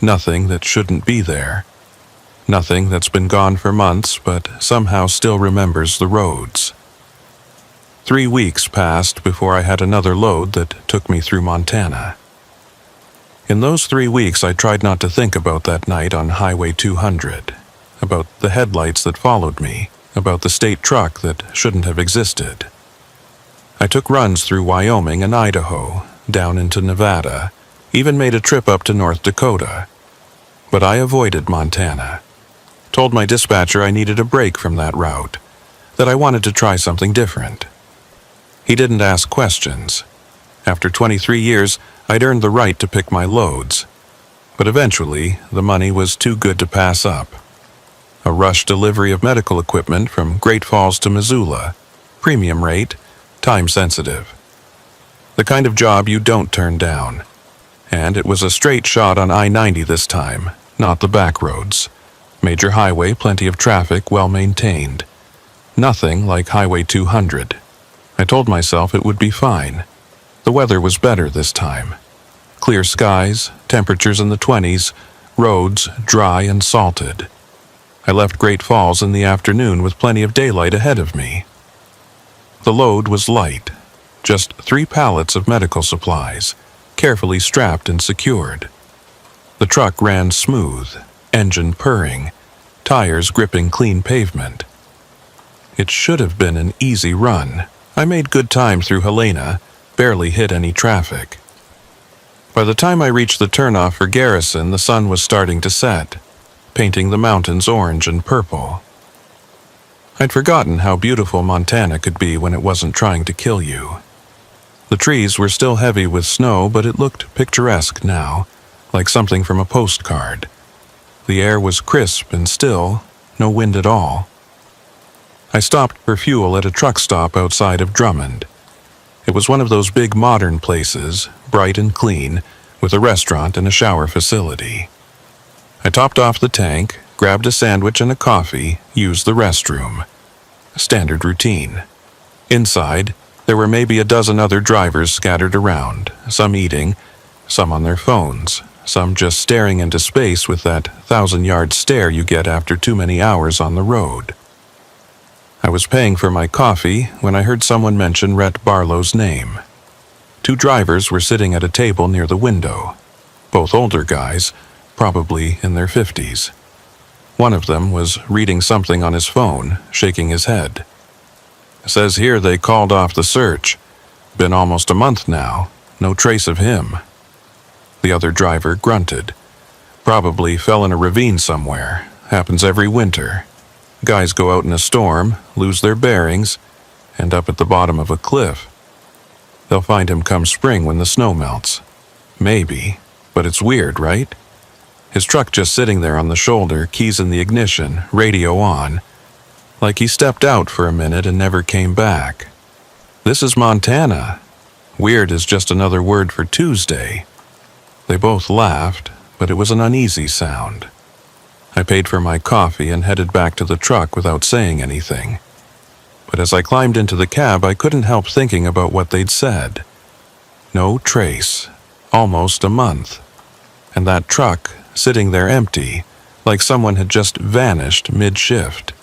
Nothing that shouldn't be there. Nothing that's been gone for months but somehow still remembers the roads. 3 weeks passed before I had another load that took me through Montana. In those 3 weeks, I tried not to think about that night on Highway 200, about the headlights that followed me, about the state truck that shouldn't have existed. I took runs through Wyoming and Idaho, down into Nevada, even made a trip up to North Dakota. But I avoided Montana. Told my dispatcher I needed a break from that route, that I wanted to try something different. He didn't ask questions. After 23 years, I'd earned the right to pick my loads. But eventually, the money was too good to pass up. A rush delivery of medical equipment from Great Falls to Missoula, premium rate, time sensitive. The kind of job you don't turn down. And it was a straight shot on I-90 this time, not the back roads. Major highway, plenty of traffic, well maintained. Nothing like Highway 200. I told myself it would be fine. The weather was better this time. Clear skies, temperatures in the 20s, roads dry and salted. I left Great Falls in the afternoon with plenty of daylight ahead of me. The load was light, just 3 pallets of medical supplies, carefully strapped and secured. The truck ran smooth, engine purring, tires gripping clean pavement. It should have been an easy run. I made good time through Helena, barely hit any traffic. By the time I reached the turnoff for Garrison, the sun was starting to set, painting the mountains orange and purple. I'd forgotten how beautiful Montana could be when it wasn't trying to kill you. The trees were still heavy with snow, but it looked picturesque now, like something from a postcard. The air was crisp and still, no wind at all. I stopped for fuel at a truck stop outside of Drummond. It was one of those big modern places, bright and clean, with a restaurant and a shower facility. I topped off the tank, grabbed a sandwich and a coffee, used the restroom. Standard routine. Inside, there were maybe a dozen other drivers scattered around, some eating, some on their phones, some just staring into space with that 1,000-yard stare you get after too many hours on the road. I was paying for my coffee when I heard someone mention Rhett Barlow's name. 2 drivers were sitting at a table near the window, both older guys, probably in their 50s. One of them was reading something on his phone, shaking his head. It says here they called off the search. Been almost a month now, no trace of him. The other driver grunted. Probably fell in a ravine somewhere. Happens every winter. Guys go out in a storm, lose their bearings, end up at the bottom of a cliff. They'll find him come spring when the snow melts. Maybe, but it's weird, right? His truck just sitting there on the shoulder, keys in the ignition, radio on. Like he stepped out for a minute and never came back. This is Montana. Weird is just another word for Tuesday. They both laughed, but it was an uneasy sound. I paid for my coffee and headed back to the truck without saying anything. But as I climbed into the cab, I couldn't help thinking about what they'd said. No trace. Almost a month. And that truck sitting there empty, like someone had just vanished mid-shift.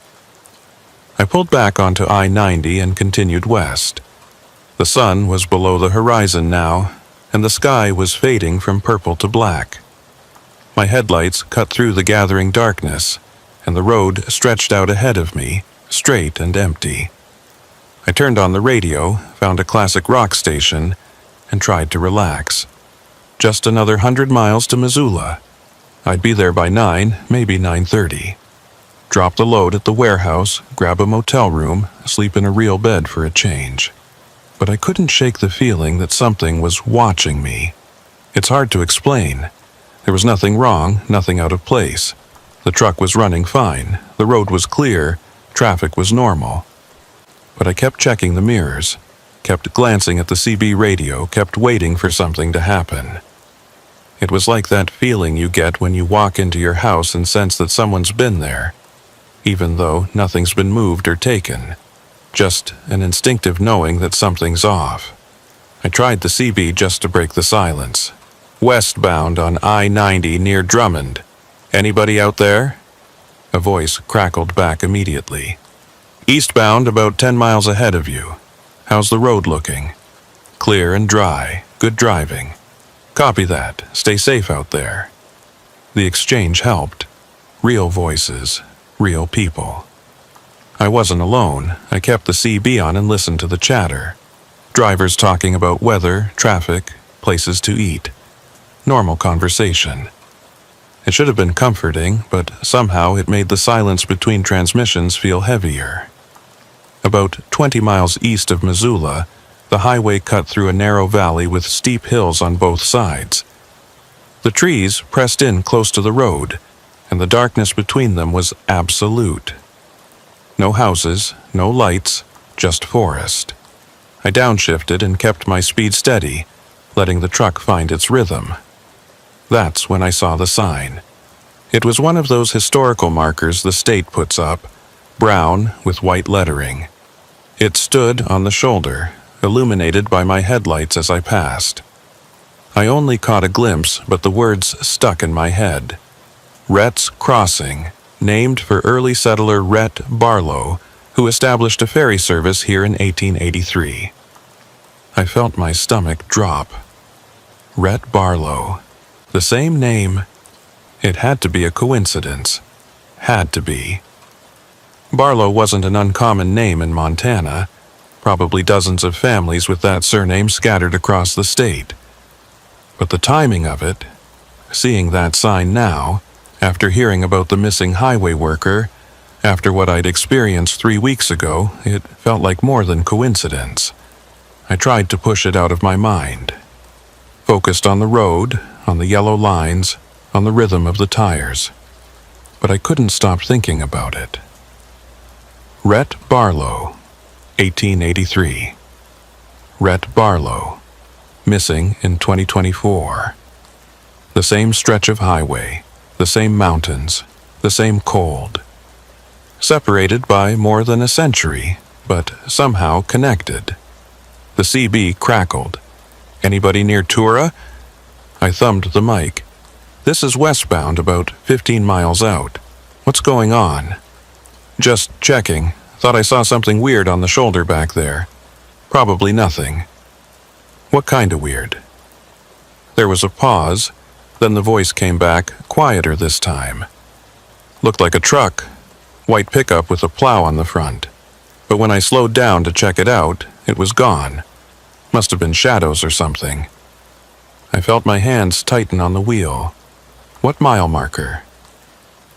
I pulled back onto I-90 and continued west. The sun was below the horizon now, and the sky was fading from purple to black. My headlights cut through the gathering darkness, and the road stretched out ahead of me, straight and empty. I turned on the radio, found a classic rock station, and tried to relax. Just another 100 miles to Missoula. I'd be there by 9, maybe 9:30. Drop the load at the warehouse, grab a motel room, sleep in a real bed for a change. But I couldn't shake the feeling that something was watching me. It's hard to explain. There was nothing wrong, nothing out of place. The truck was running fine, the road was clear, traffic was normal. But I kept checking the mirrors, kept glancing at the CB radio, kept waiting for something to happen. It was like that feeling you get when you walk into your house and sense that someone's been there, even though nothing's been moved or taken. Just an instinctive knowing that something's off. I tried the CB just to break the silence. Westbound on I-90 near Drummond. Anybody out there? A voice crackled back immediately. Eastbound about 10 miles ahead of you. How's the road looking? Clear and dry. Good driving. Copy that. Stay safe out there. The exchange helped. Real voices. Real people. I wasn't alone. I kept the CB on and listened to the chatter. Drivers talking about weather, traffic, places to eat. Normal conversation. It should have been comforting, but somehow it made the silence between transmissions feel heavier. About 20 miles east of Missoula, the highway cut through a narrow valley with steep hills on both sides. The trees pressed in close to the road, and the darkness between them was absolute. No houses, no lights, just forest. I downshifted and kept my speed steady, letting the truck find its rhythm. That's when I saw the sign. It was one of those historical markers the state puts up, brown with white lettering. It stood on the shoulder, illuminated by my headlights as I passed. I only caught a glimpse, but the words stuck in my head. Rhett's Crossing, named for early settler Rhett Barlow, who established a ferry service here in 1883. I felt my stomach drop. Rhett Barlow. The same name. It had to be a coincidence. Had to be. Barlow wasn't an uncommon name in Montana. Probably dozens of families with that surname scattered across the state. But the timing of it, seeing that sign now, after hearing about the missing highway worker, after what I'd experienced 3 weeks ago, it felt like more than coincidence. I tried to push it out of my mind. Focused on the road, on the yellow lines, on the rhythm of the tires. But I couldn't stop thinking about it. Rhett Barlow, 1883. Rhett Barlow, missing in 2024. The same stretch of highway, the same mountains, the same cold. Separated by more than a century, but somehow connected. The CB crackled. Anybody near Tura? I thumbed the mic. This is westbound, about 15 miles out. What's going on? Just checking. Thought I saw something weird on the shoulder back there. Probably nothing. What kind of weird? There was a pause, then the voice came back, quieter this time. Looked like a truck. White pickup with a plow on the front. But when I slowed down to check it out, it was gone. Must have been shadows or something. I felt my hands tighten on the wheel. What mile marker?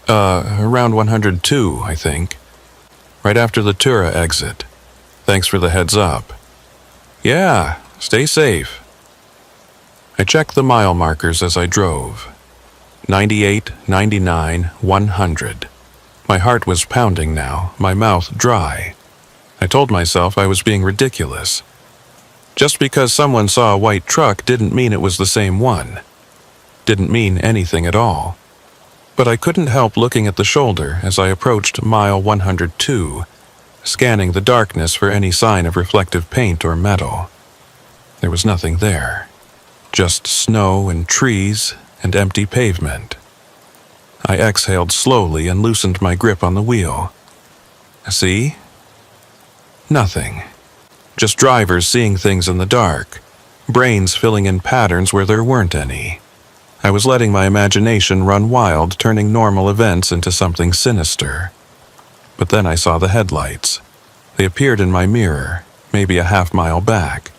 Around 102, I think. Right after the Tura exit. Thanks for the heads up. Yeah, stay safe. I checked the mile markers as I drove. 98, 99, 100. My heart was pounding now, my mouth dry. I told myself I was being ridiculous. Just because someone saw a white truck didn't mean it was the same one. Didn't mean anything at all. But I couldn't help looking at the shoulder as I approached mile 102, scanning the darkness for any sign of reflective paint or metal. There was nothing there. Just snow and trees and empty pavement. I exhaled slowly and loosened my grip on the wheel. See? Nothing. Just drivers seeing things in the dark, brains filling in patterns where there weren't any. I was letting my imagination run wild, turning normal events into something sinister. But then I saw the headlights. They appeared in my mirror, maybe a half-mile back.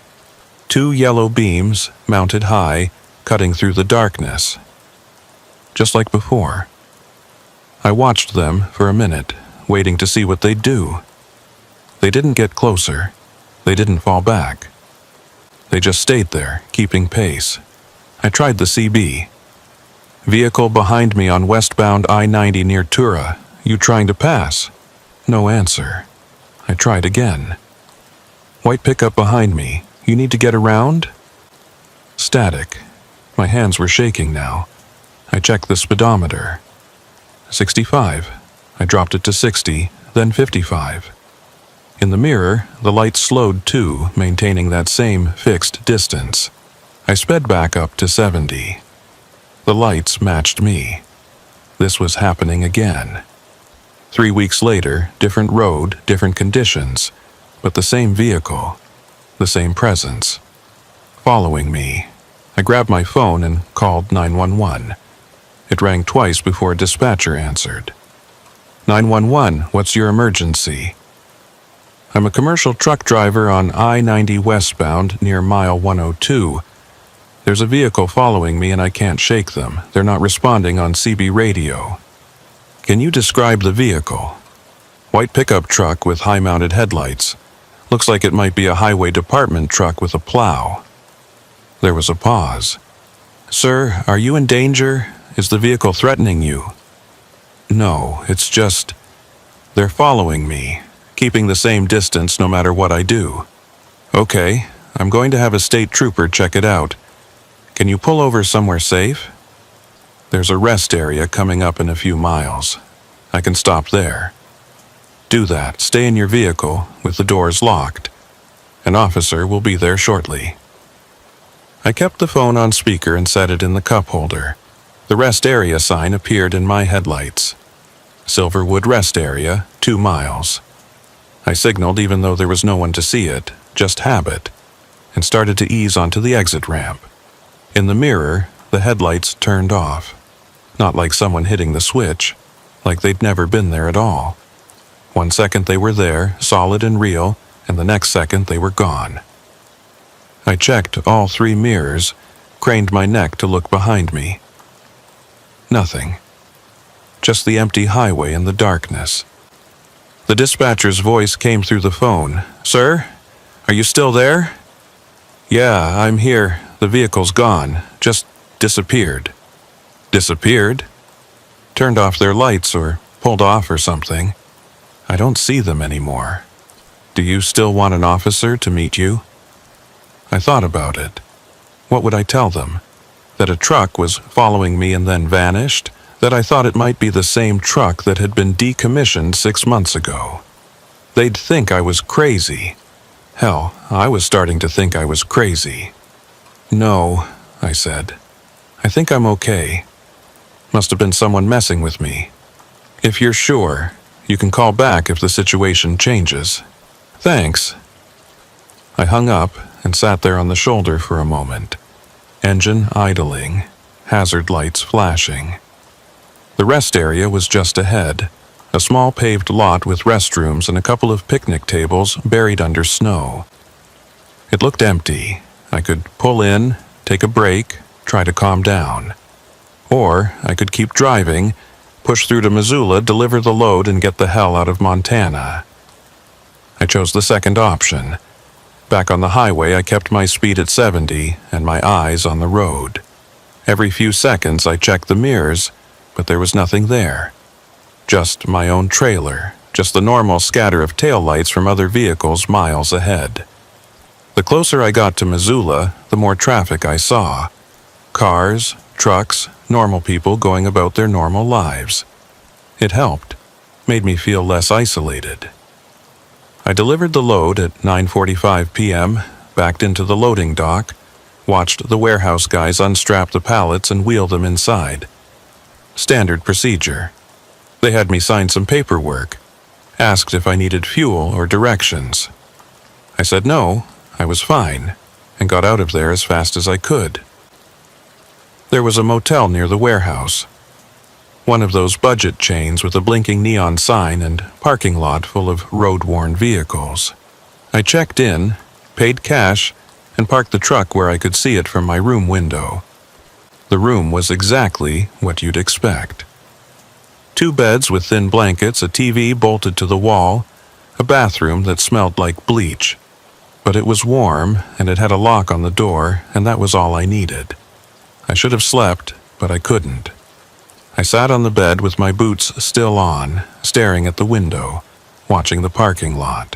2 yellow beams, mounted high, cutting through the darkness. Just like before. I watched them for a minute, waiting to see what they'd do. They didn't get closer. They didn't fall back. They just stayed there, keeping pace. I tried the CB. Vehicle behind me on westbound I-90 near Tura. You trying to pass? No answer. I tried again. White pickup behind me. You need to get around? Static. My hands were shaking now. I checked the speedometer. 65. I dropped it to 60, then 55. In the mirror, the light slowed too, maintaining that same fixed distance. I sped back up to 70. The lights matched me. This was happening again. 3 weeks later, different road, different conditions, but the same vehicle, the same presence. Following me. I grabbed my phone and called 911. It rang twice before a dispatcher answered. 911, what's your emergency? I'm a commercial truck driver on I-90 westbound near mile 102. There's a vehicle following me and I can't shake them. They're not responding on CB radio. Can you describe the vehicle? White pickup truck with high-mounted headlights. Looks like it might be a highway department truck with a plow. There was a pause. Sir, are you in danger? Is the vehicle threatening you? No, it's just... They're following me, keeping the same distance no matter what I do. Okay, I'm going to have a state trooper check it out. Can you pull over somewhere safe? There's a rest area coming up in a few miles. I can stop there. Do that. Stay in your vehicle with the doors locked. An officer will be there shortly. I kept the phone on speaker and set it in the cup holder. The rest area sign appeared in my headlights. Silverwood Rest Area, 2 miles. I signaled even though there was no one to see it, just habit, and started to ease onto the exit ramp. In the mirror, the headlights turned off. Not like someone hitting the switch, like they'd never been there at all. 1 second they were there, solid and real, and the next second they were gone. I checked all 3 mirrors, craned my neck to look behind me. Nothing. Just the empty highway and the darkness. The dispatcher's voice came through the phone. Sir, are you still there? Yeah, I'm here. The vehicle's gone. Just disappeared. Disappeared? Turned off their lights or pulled off or something. I don't see them anymore. Do you still want an officer to meet you? I thought about it. What would I tell them? That a truck was following me and then vanished? That I thought it might be the same truck that had been decommissioned 6 months ago? They'd think I was crazy. Hell, I was starting to think I was crazy. No, I said. I think I'm okay. Must have been someone messing with me. If you're sure, you can call back if the situation changes. Thanks. I hung up and sat there on the shoulder for a moment. Engine idling, hazard lights flashing. The rest area was just ahead, a small paved lot with restrooms and a couple of picnic tables buried under snow. It looked empty. I could pull in, take a break, try to calm down. Or I could keep driving, push through to Missoula, deliver the load, and get the hell out of Montana. I chose the second option. Back on the highway, I kept my speed at 70 and my eyes on the road. Every few seconds, I checked the mirrors, but there was nothing there. Just my own trailer, just the normal scatter of taillights from other vehicles miles ahead. The closer I got to Missoula, the more traffic I saw. Cars, trucks, normal people going about their normal lives. It helped, made me feel less isolated. I delivered the load at 9:45 p.m., backed into the loading dock, watched the warehouse guys unstrap the pallets and wheel them inside. Standard procedure. They had me sign some paperwork, asked if I needed fuel or directions. I said no, I was fine, and got out of there as fast as I could. There was a motel near the warehouse. One of those budget chains with a blinking neon sign and parking lot full of road-worn vehicles. I checked in, paid cash, and parked the truck where I could see it from my room window. The room was exactly what you'd expect. 2 beds with thin blankets, a TV bolted to the wall, a bathroom that smelled like bleach. But it was warm, and it had a lock on the door, and that was all I needed. I should have slept, but I couldn't. I sat on the bed with my boots still on, staring at the window, watching the parking lot.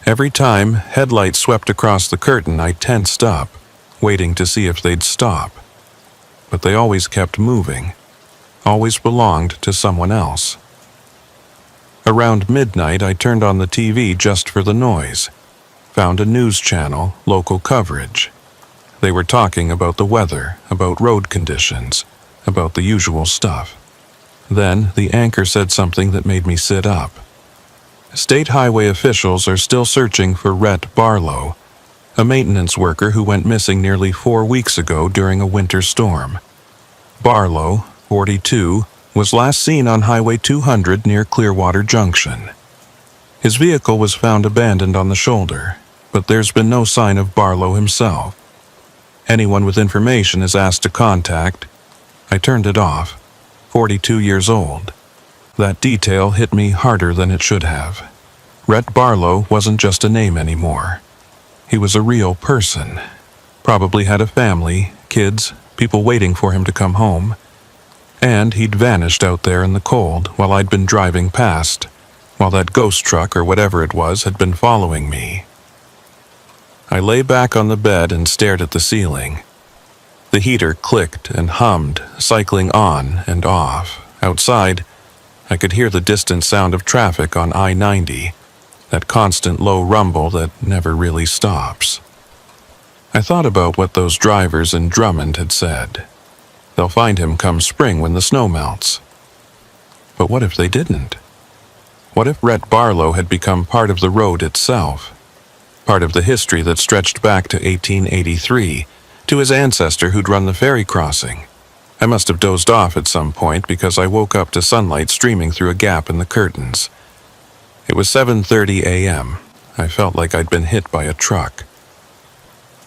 Every time headlights swept across the curtain, I tensed up, waiting to see if they'd stop. But they always kept moving, always belonged to someone else. Around midnight, I turned on the TV just for the noise, found a news channel, local coverage. They were talking about the weather, about road conditions, about the usual stuff. Then the anchor said something that made me sit up. State highway officials are still searching for Rhett Barlow, a maintenance worker who went missing nearly 4 weeks ago during a winter storm. Barlow, 42, was last seen on Highway 200 near Clearwater Junction. His vehicle was found abandoned on the shoulder, but there's been no sign of Barlow himself. Anyone with information is asked to contact. I turned it off. 42 years old. That detail hit me harder than it should have. Rhett Barlow wasn't just a name anymore. He was a real person. Probably had a family, kids, people waiting for him to come home. And he'd vanished out there in the cold while I'd been driving past, while that ghost truck or whatever it was had been following me. I lay back on the bed and stared at the ceiling. The heater clicked and hummed, cycling on and off. Outside, I could hear the distant sound of traffic on I-90, that constant low rumble that never really stops. I thought about what those drivers in Drummond had said. They'll find him come spring when the snow melts. But what if they didn't? What if Rhett Barlow had become part of the road itself? Part of the history that stretched back to 1883, to his ancestor who'd run the ferry crossing. I must have dozed off at some point because I woke up to sunlight streaming through a gap in the curtains. It was 7:30 a.m. I felt like I'd been hit by a truck.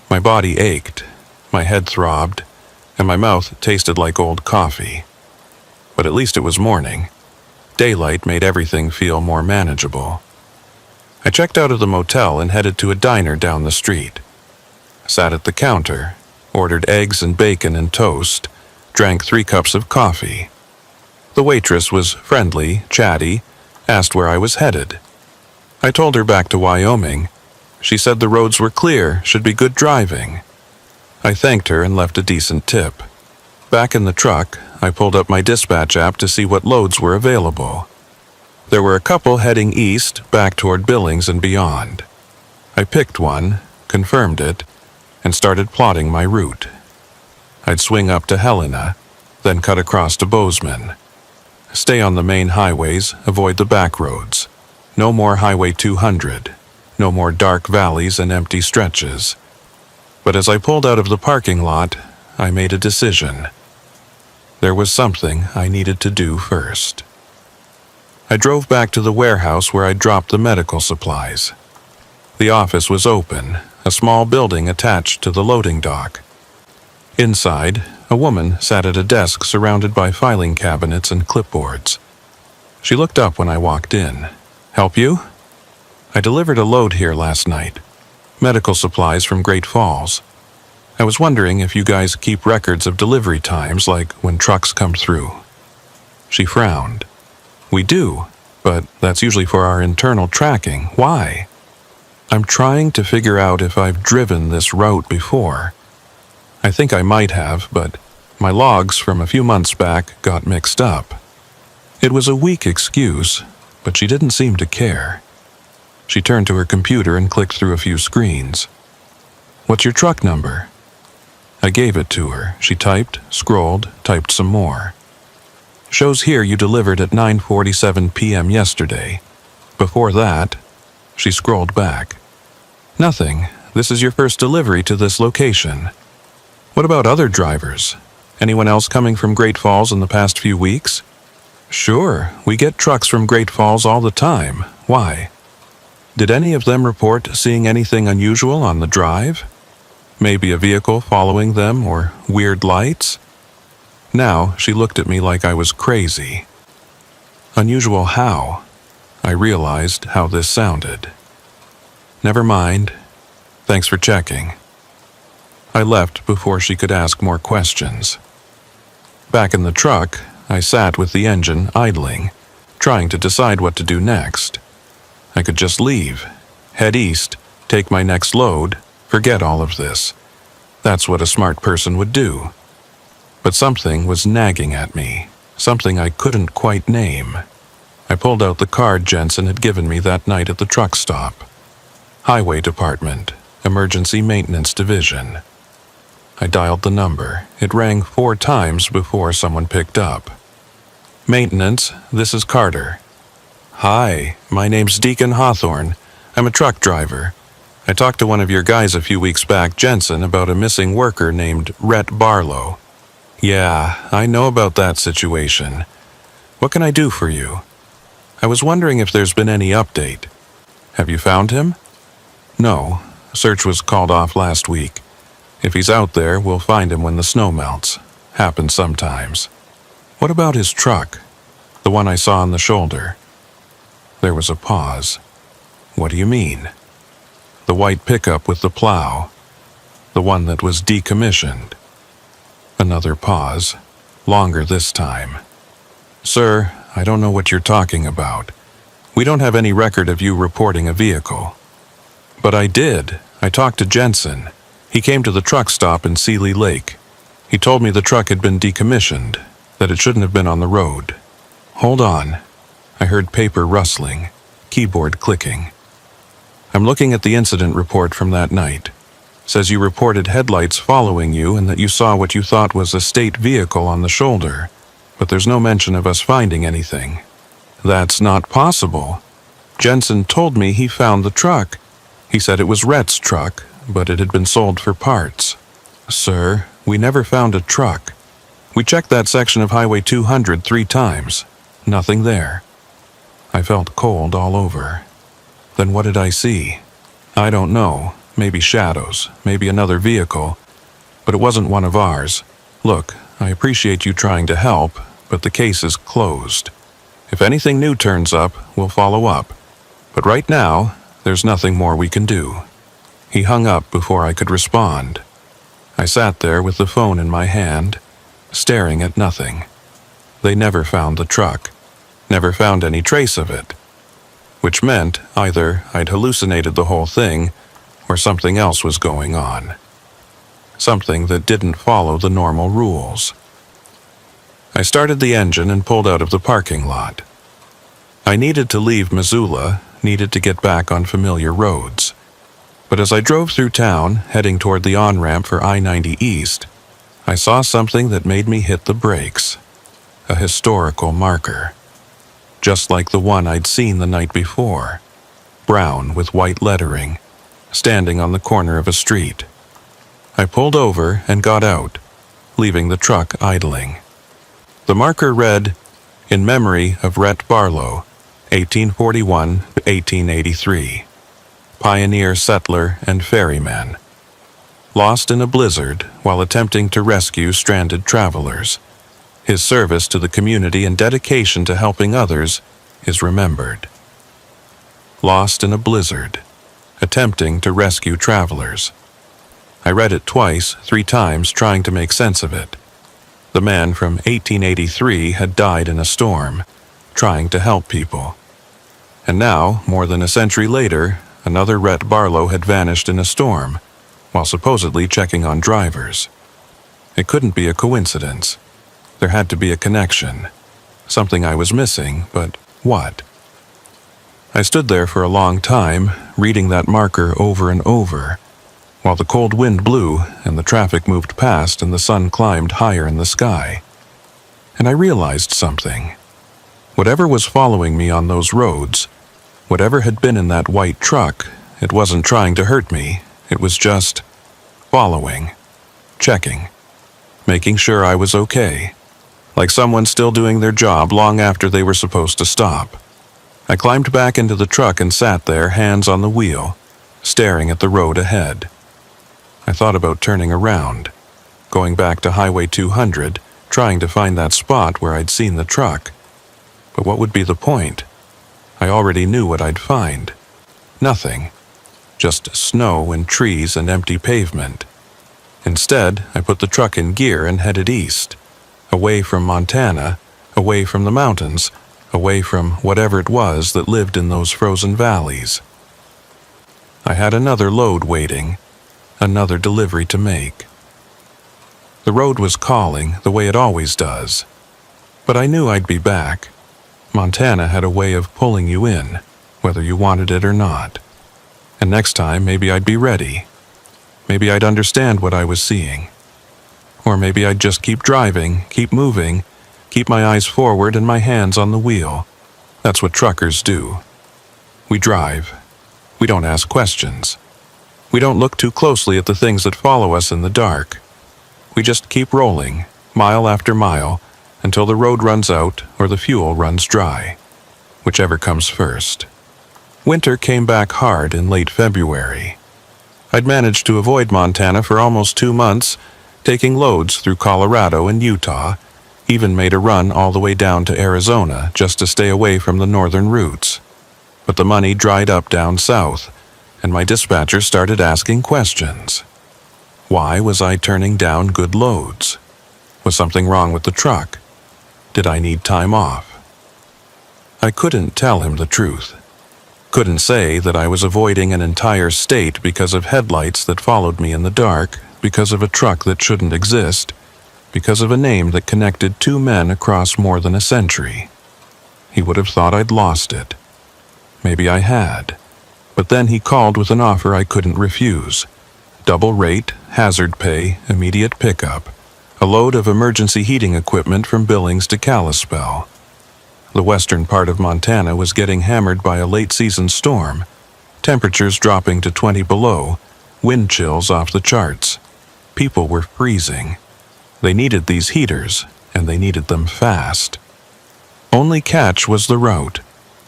My body ached, my head throbbed, and my mouth tasted like old coffee. But at least it was morning. Daylight made everything feel more manageable. I checked out of the motel and headed to a diner down the street. Sat at the counter, ordered eggs and bacon and toast, drank 3 cups of coffee. The waitress was friendly, chatty, asked where I was headed. I told her back to Wyoming. She said the roads were clear, should be good driving. I thanked her and left a decent tip. Back in the truck, I pulled up my dispatch app to see what loads were available. There were a couple heading east, back toward Billings and beyond. I picked one, confirmed it, and started plotting my route. I'd swing up to Helena, then cut across to Bozeman. Stay on the main highways, avoid the back roads. No more Highway 200. No more dark valleys and empty stretches. But as I pulled out of the parking lot, I made a decision. There was something I needed to do first. I drove back to the warehouse where I'd dropped the medical supplies. The office was open, a small building attached to the loading dock. Inside, a woman sat at a desk surrounded by filing cabinets and clipboards. She looked up when I walked in. "Help you?" "I delivered a load here last night. Medical supplies from Great Falls. I was wondering if you guys keep records of delivery times, like when trucks come through." She frowned. "We do, but that's usually for our internal tracking. Why?" "I'm trying to figure out if I've driven this route before. I think I might have, but my logs from a few months back got mixed up." It was a weak excuse, but she didn't seem to care. She turned to her computer and clicked through a few screens. "What's your truck number?" I gave it to her. She typed, scrolled, typed some more. "Shows here you delivered at 9:47 p.m. yesterday. Before that..." She scrolled back. "Nothing. This is your first delivery to this location. What about other drivers? Anyone else coming from Great Falls in the past few weeks?" "Sure, we get trucks from Great Falls all the time. Why?" "Did any of them report seeing anything unusual on the drive? Maybe a vehicle following them or weird lights?" Now she looked at me like I was crazy. Unusual how? I realized how this sounded. "Never mind. Thanks for checking." I left before she could ask more questions. Back in the truck, I sat with the engine idling, trying to decide what to do next. I could just leave, head east, take my next load, forget all of this. That's what a smart person would do. But something was nagging at me, something I couldn't quite name. I pulled out the card Jensen had given me that night at the truck stop. Highway Department, Emergency Maintenance Division. I dialed the number. It rang 4 times before someone picked up. "Maintenance, this is Carter." "Hi, my name's Deacon Hawthorne. I'm a truck driver. I talked to one of your guys a few weeks back, Jensen, about a missing worker named Rhett Barlow." "Yeah, I know about that situation. What can I do for you?" "I was wondering if there's been any update." "Have you found him?" "No. Search was called off last week. If he's out there, we'll find him when the snow melts. Happens sometimes." "What about his truck? The one I saw on the shoulder?" There was a pause. "What do you mean?" "The white pickup with the plow. The one that was decommissioned." Another pause. Longer this time. "Sir, I don't know what you're talking about. We don't have any record of you reporting a vehicle." "But I did. I talked to Jensen. He came to the truck stop in Seeley Lake. He told me the truck had been decommissioned, that it shouldn't have been on the road." "Hold on." I heard paper rustling, keyboard clicking. "I'm looking at the incident report from that night. Says you reported headlights following you and that you saw what you thought was a state vehicle on the shoulder, but there's no mention of us finding anything." "That's not possible. Jensen told me he found the truck. He said it was Rhett's truck, but it had been sold for parts." "Sir, we never found a truck. We checked that section of Highway 200 3 times. Nothing there." I felt cold all over. Then what did I see? I don't know. Maybe shadows, maybe another vehicle. But it wasn't one of ours. Look, I appreciate you trying to help, but the case is closed. If anything new turns up, we'll follow up. But right now, there's nothing more we can do." He hung up before I could respond. I sat there with the phone in my hand, staring at nothing. They never found the truck. Never found any trace of it. Which meant either I'd hallucinated the whole thing, or something else was going on. Something that didn't follow the normal rules. I started the engine and pulled out of the parking lot. I needed to leave Missoula, needed to get back on familiar roads. But as I drove through town, heading toward the on-ramp for I-90 East, I saw something that made me hit the brakes. A historical marker. Just like the one I'd seen the night before. Brown with white lettering, standing on the corner of a street. I pulled over and got out, leaving the truck idling. The marker read, "In memory of Rhett Barlow, 1841 to 1883. Pioneer settler and ferryman. Lost in a blizzard while attempting to rescue stranded travelers. His service to the community and dedication to helping others is remembered." Lost in a blizzard, attempting to rescue travelers. I read it twice, 3 times, trying to make sense of it. The man from 1883 had died in a storm, trying to help people. And now, more than a century later, another Rhett Barlow had vanished in a storm, while supposedly checking on drivers. It couldn't be a coincidence. There had to be a connection. Something I was missing, but what? I stood there for a long time, reading that marker over and over, while the cold wind blew and the traffic moved past and the sun climbed higher in the sky. And I realized something. Whatever was following me on those roads, whatever had been in that white truck, it wasn't trying to hurt me. It was just following, checking, making sure I was okay, like someone still doing their job long after they were supposed to stop. I climbed back into the truck and sat there, hands on the wheel, staring at the road ahead. I thought about turning around, going back to Highway 200, trying to find that spot where I'd seen the truck. But what would be the point? I already knew what I'd find. Nothing. Just snow and trees and empty pavement. Instead, I put the truck in gear and headed east, away from Montana, away from the mountains, away from whatever it was that lived in those frozen valleys. I had another load waiting, another delivery to make. The road was calling the way it always does, but I knew I'd be back. Montana had a way of pulling you in, whether you wanted it or not. And next time, maybe I'd be ready. Maybe I'd understand what I was seeing. Or maybe I'd just keep driving, keep moving, keep my eyes forward and my hands on the wheel. That's what truckers do. We drive. We don't ask questions. We don't look too closely at the things that follow us in the dark. We just keep rolling, mile after mile, until the road runs out or the fuel runs dry, whichever comes first. Winter came back hard in late February. I'd managed to avoid Montana for almost 2 months, taking loads through Colorado and Utah, even made a run all the way down to Arizona just to stay away from the northern routes. But the money dried up down south, and my dispatcher started asking questions. Why was I turning down good loads? Was something wrong with the truck? Did I need time off? I couldn't tell him the truth. Couldn't say that I was avoiding an entire state because of headlights that followed me in the dark, because of a truck that shouldn't exist, because of a name that connected 2 men across more than a century. He would have thought I'd lost it. Maybe I had. But then he called with an offer I couldn't refuse. Double rate, hazard pay, immediate pickup, a load of emergency heating equipment from Billings to Kalispell. The western part of Montana was getting hammered by a late-season storm, temperatures dropping to 20 below, wind chills off the charts. People were freezing. They needed these heaters, and they needed them fast. Only catch was the route.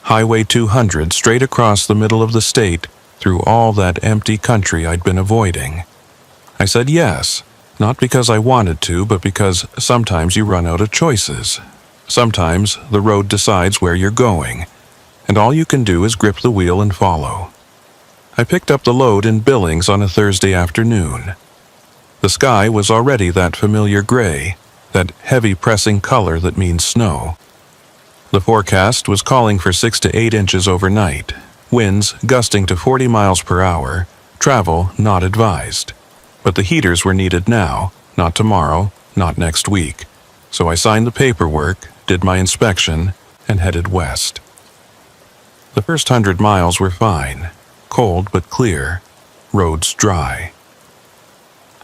Highway 200 straight across the middle of the state through all that empty country I'd been avoiding. I said yes, not because I wanted to, but because sometimes you run out of choices. Sometimes the road decides where you're going, and all you can do is grip the wheel and follow. I picked up the load in Billings on a Thursday afternoon. The sky was already that familiar gray, that heavy pressing color that means snow. The forecast was calling for 6 to 8 inches overnight, winds gusting to 40 miles per hour, travel not advised. But the heaters were needed now, not tomorrow, not next week. So I signed the paperwork, did my inspection, and headed west. The first 100 miles were fine, cold but clear, roads dry.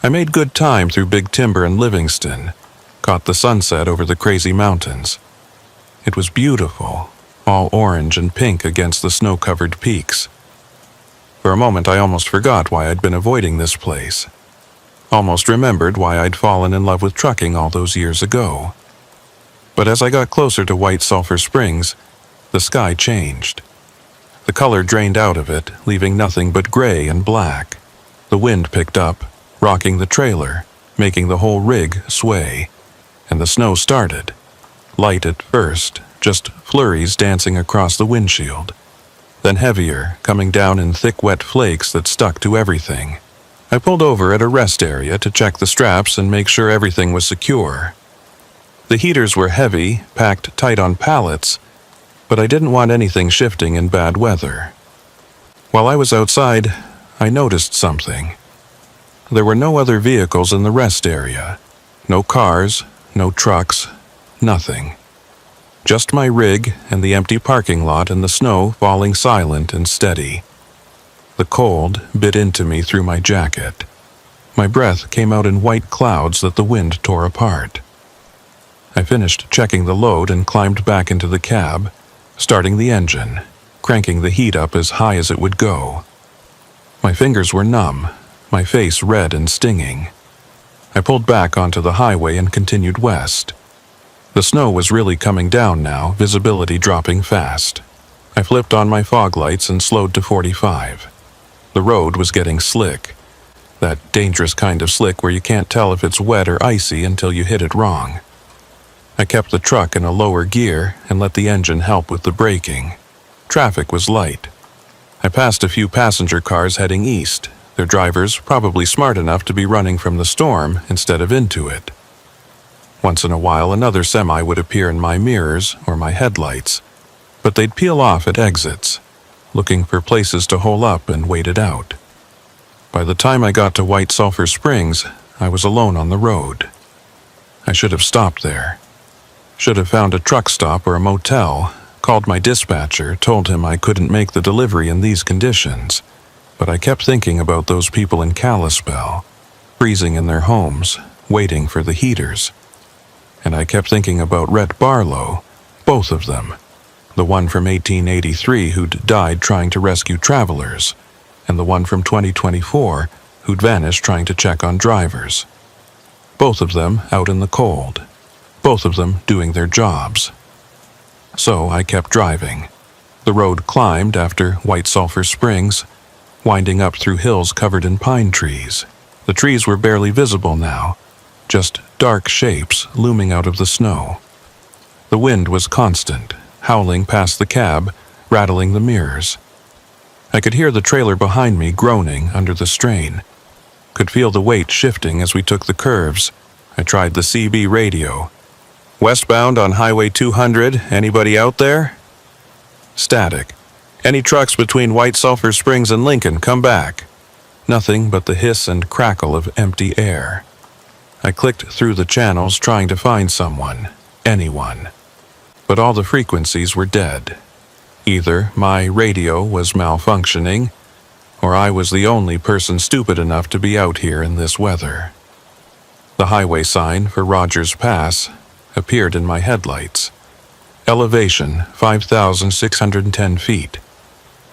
I made good time through Big Timber and Livingston, caught the sunset over the crazy mountains. It was beautiful, all orange and pink against the snow-covered peaks. For a moment I almost forgot why I'd been avoiding this place. Almost remembered why I'd fallen in love with trucking all those years ago. But as I got closer to White Sulphur Springs, the sky changed. The color drained out of it, leaving nothing but gray and black. The wind picked up, rocking the trailer, making the whole rig sway. And the snow started. Light at first, just flurries dancing across the windshield. Then heavier, coming down in thick wet flakes that stuck to everything. I pulled over at a rest area to check the straps and make sure everything was secure. The heaters were heavy, packed tight on pallets, but I didn't want anything shifting in bad weather. While I was outside, I noticed something. There were no other vehicles in the rest area. No cars, no trucks, nothing. Just my rig and the empty parking lot and the snow falling silent and steady. The cold bit into me through my jacket. My breath came out in white clouds that the wind tore apart. I finished checking the load and climbed back into the cab, starting the engine, cranking the heat up as high as it would go. My fingers were numb, my face red and stinging. I pulled back onto the highway and continued west. The snow was really coming down now, visibility dropping fast. I flipped on my fog lights and slowed to 45. The road was getting slick. That dangerous kind of slick where you can't tell if it's wet or icy until you hit it wrong. I kept the truck in a lower gear and let the engine help with the braking. Traffic was light. I passed a few passenger cars heading east, their drivers probably smart enough to be running from the storm instead of into it. Once in a while another semi would appear in my mirrors or my headlights, but they'd peel off at exits, looking for places to hole up and wait it out. By the time I got to White Sulphur Springs, I was alone on the road. I should have stopped there. Should have found a truck stop or a motel, called my dispatcher, told him I couldn't make the delivery in these conditions. But I kept thinking about those people in Kalispell, freezing in their homes, waiting for the heaters. And I kept thinking about Rhett Barlow, both of them. The one from 1883 who'd died trying to rescue travelers, and the one from 2024 who'd vanished trying to check on drivers. Both of them out in the cold. Both of them doing their jobs. So I kept driving. The road climbed after White Sulphur Springs, winding up through hills covered in pine trees. The trees were barely visible now, just dark shapes looming out of the snow. The wind was constant, howling past the cab, rattling the mirrors. I could hear the trailer behind me groaning under the strain. Could feel the weight shifting as we took the curves. I tried the CB radio. "Westbound on Highway 200, anybody out there?" Static. "Any trucks between White Sulphur Springs and Lincoln, come back." Nothing but the hiss and crackle of empty air. I clicked through the channels trying to find someone, anyone. But all the frequencies were dead. Either my radio was malfunctioning, or I was the only person stupid enough to be out here in this weather. The highway sign for Rogers Pass appeared in my headlights. Elevation 5,610 feet.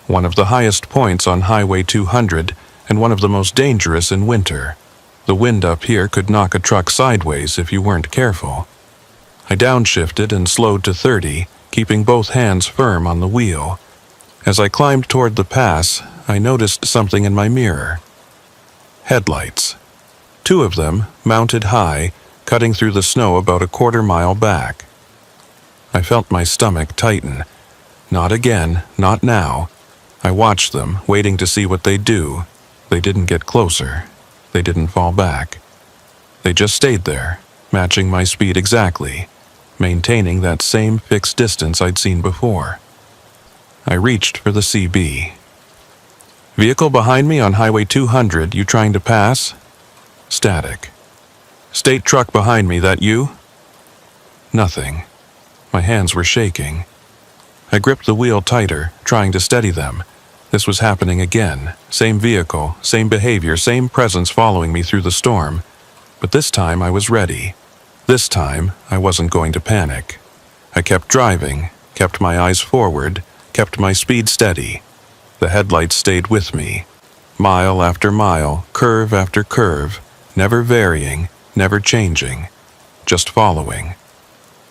One of the highest points on Highway 200 and one of the most dangerous in winter. The wind up here could knock a truck sideways if you weren't careful. I downshifted and slowed to 30, keeping both hands firm on the wheel. As I climbed toward the pass, I noticed something in my mirror. Headlights. Two of them, mounted high, cutting through the snow about a quarter-mile back. I felt my stomach tighten. Not again, not now. I watched them, waiting to see what they'd do. They didn't get closer. They didn't fall back. They just stayed there, matching my speed exactly, maintaining that same fixed distance I'd seen before. I reached for the CB. "Vehicle behind me on Highway 200, you trying to pass?" Static. "State truck behind me, that you?" Nothing. My hands were shaking. I gripped the wheel tighter, trying to steady them, This was happening again. Same vehicle, same behavior, same presence following me through the storm. But this time I was ready. This time I wasn't going to panic. I kept driving, kept my eyes forward, kept my speed steady. The headlights stayed with me. Mile after mile, curve after curve, never varying, never changing, just following.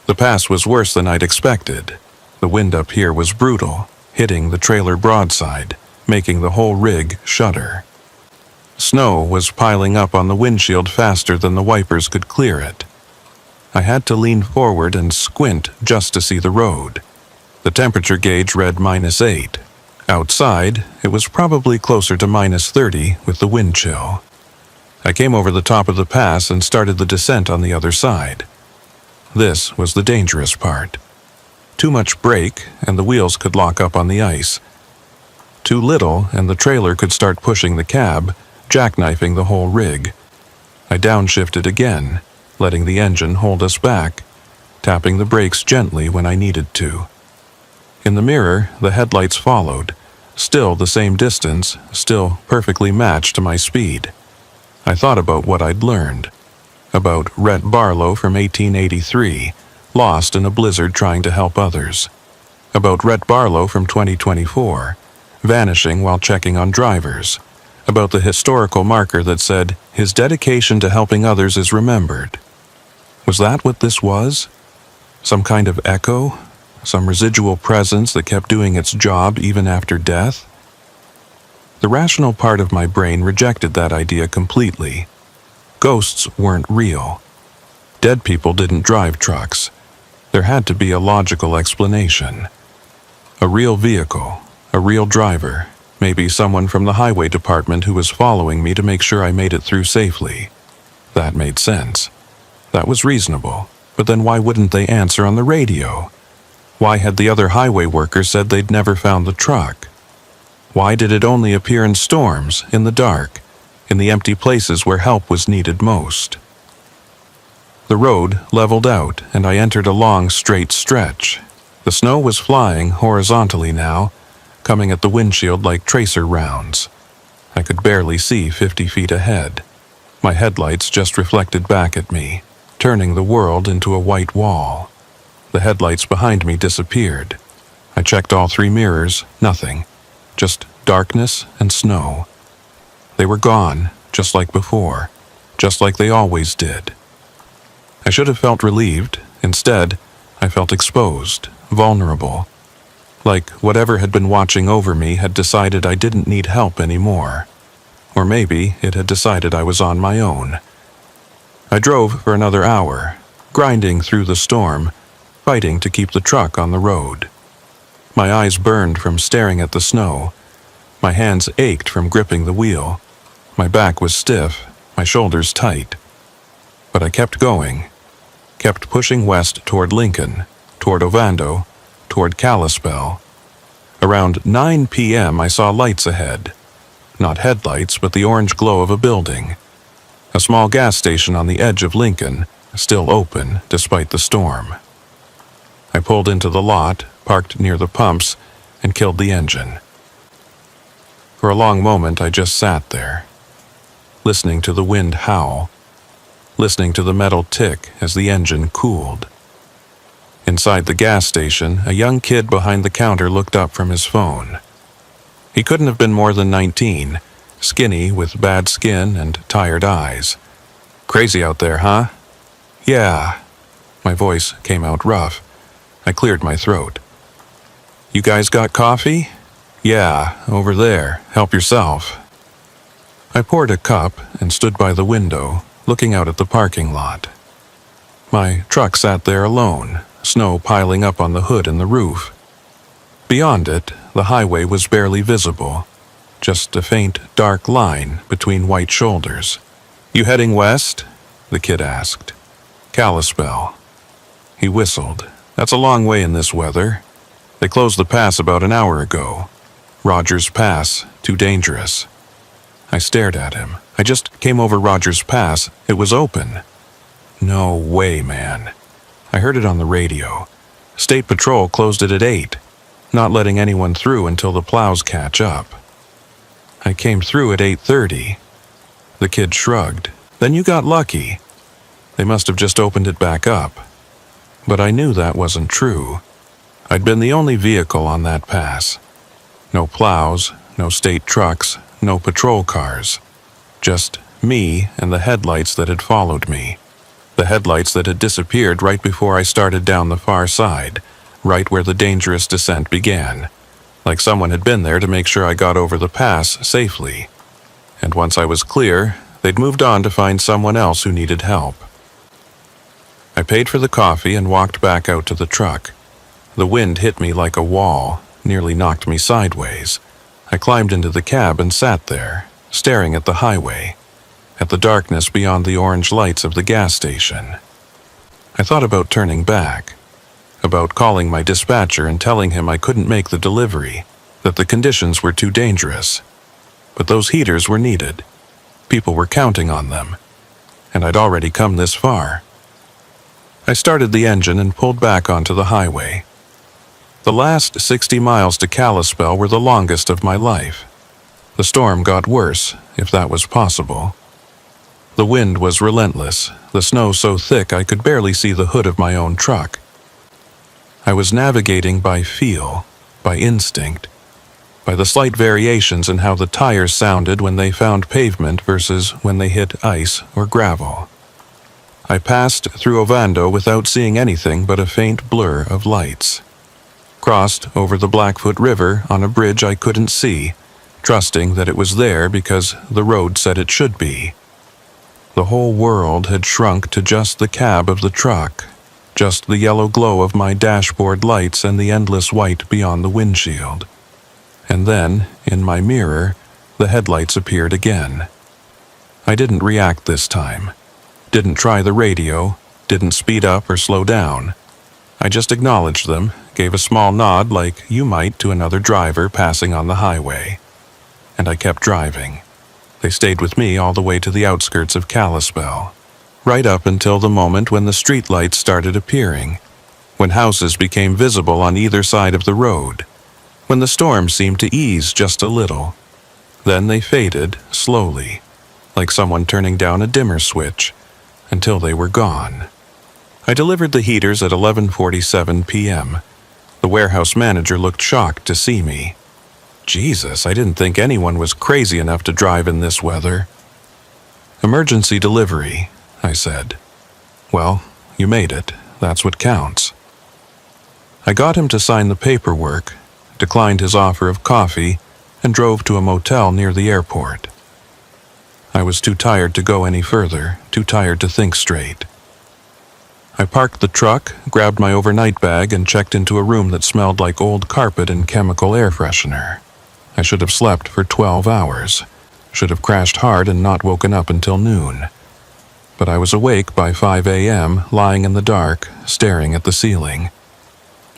The pass was worse than I'd expected. The wind up here was brutal, hitting the trailer broadside, making the whole rig shudder. Snow was piling up on the windshield faster than the wipers could clear it. I had to lean forward and squint just to see the road. The temperature gauge read -8. Outside, it was probably closer to -30 with the wind chill. I came over the top of the pass and started the descent on the other side. This was the dangerous part. Too much brake and the wheels could lock up on the ice. Too little and the trailer could start pushing the cab, jackknifing the whole rig. I downshifted again, letting the engine hold us back, tapping the brakes gently when I needed to. In the mirror, the headlights followed, still the same distance, still perfectly matched to my speed. I thought about what I'd learned. About Rhett Barlow from 1883, lost in a blizzard trying to help others. About Rhett Barlow from 2024, vanishing while checking on drivers. About the historical marker that said, his dedication to helping others is remembered. Was that what this was? Some kind of echo? Some residual presence that kept doing its job even after death? The rational part of my brain rejected that idea completely. Ghosts weren't real. Dead people didn't drive trucks. There had to be a logical explanation. A real vehicle, a real driver, maybe someone from the highway department who was following me to make sure I made it through safely. That made sense. That was reasonable. But then why wouldn't they answer on the radio? Why had the other highway workers said they'd never found the truck? Why did it only appear in storms, in the dark, in the empty places where help was needed most? The road leveled out, and I entered a long, straight stretch. The snow was flying horizontally now, coming at the windshield like tracer rounds. I could barely see 50 feet ahead. My headlights just reflected back at me, turning the world into a white wall. The headlights behind me disappeared. I checked all 3 mirrors, nothing. Just darkness and snow. They were gone, just like before, just like they always did. I should have felt relieved. Instead, I felt exposed, vulnerable. Like whatever had been watching over me had decided I didn't need help anymore. Or maybe it had decided I was on my own. I drove for another hour, grinding through the storm, fighting to keep the truck on the road. My eyes burned from staring at the snow. My hands ached from gripping the wheel. My back was stiff, my shoulders tight. But I kept going, kept pushing west toward Lincoln, toward Ovando, toward Kalispell. Around 9 p.m. I saw lights ahead. Not headlights, but the orange glow of a building. A small gas station on the edge of Lincoln, still open despite the storm. I pulled into the lot, parked near the pumps, and killed the engine. For a long moment I just sat there, listening to the wind howl, listening to the metal tick as the engine cooled. Inside the gas station, a young kid behind the counter looked up from his phone. He couldn't have been more than 19, skinny with bad skin and tired eyes. "Crazy out there, huh?" "Yeah." My voice came out rough. I cleared my throat. "You guys got coffee?" "Yeah, over there. Help yourself." I poured a cup and stood by the window, looking out at the parking lot. My truck sat there alone, snow piling up on the hood and the roof. Beyond it, the highway was barely visible, just a faint, dark line between white shoulders. "You heading west?" the kid asked. "Kalispell." He whistled. "That's a long way in this weather. They closed the pass about an hour ago. Rogers Pass, too dangerous." I stared at him. "I just came over Rogers Pass. It was open." "No way, man." I heard it on the radio. State Patrol closed it at 8. not letting anyone through until the plows catch up. I came through at 8:30. The kid shrugged. Then you got lucky. They must have just opened it back up. But I knew that wasn't true. I'd been the only vehicle on that pass. No plows, no state trucks, no patrol cars. Just me and the headlights that had followed me. The headlights that had disappeared right before I started down the far side, right where the dangerous descent began. Like someone had been there to make sure I got over the pass safely. And once I was clear, they'd moved on to find someone else who needed help. I paid for the coffee and walked back out to the truck. The wind hit me like a wall, nearly knocked me sideways. I climbed into the cab and sat there, staring at the highway, at the darkness beyond the orange lights of the gas station. I thought about turning back, about calling my dispatcher and telling him I couldn't make the delivery, that the conditions were too dangerous. But those heaters were needed. People were counting on them, and I'd already come this far. I started the engine and pulled back onto the highway. The last 60 miles to Kalispell were the longest of my life. The storm got worse, if that was possible. The wind was relentless, the snow so thick I could barely see the hood of my own truck. I was navigating by feel, by instinct, by the slight variations in how the tires sounded when they found pavement versus when they hit ice or gravel. I passed through Ovando without seeing anything but a faint blur of lights. Crossed over the Blackfoot River on a bridge I couldn't see, trusting that it was there because the road said it should be. The whole world had shrunk to just the cab of the truck, just the yellow glow of my dashboard lights and the endless white beyond the windshield. And then, in my mirror, the headlights appeared again. I didn't react this time. Didn't try the radio, didn't speed up or slow down. I just acknowledged them, gave a small nod like you might to another driver passing on the highway. And I kept driving. They stayed with me all the way to the outskirts of Kalispell, right up until the moment when the streetlights started appearing, when houses became visible on either side of the road, when the storm seemed to ease just a little. Then they faded, slowly, like someone turning down a dimmer switch, until they were gone. I delivered the heaters at 11:47 p.m. The warehouse manager looked shocked to see me. Jesus, I didn't think anyone was crazy enough to drive in this weather. Emergency delivery, I said. Well, you made it. That's what counts. I got him to sign the paperwork, declined his offer of coffee, and drove to a motel near the airport. I was too tired to go any further, too tired to think straight. I parked the truck, grabbed my overnight bag, and checked into a room that smelled like old carpet and chemical air freshener. I should have slept for 12 hours, should have crashed hard and not woken up until noon. But I was awake by 5 a.m., lying in the dark, staring at the ceiling.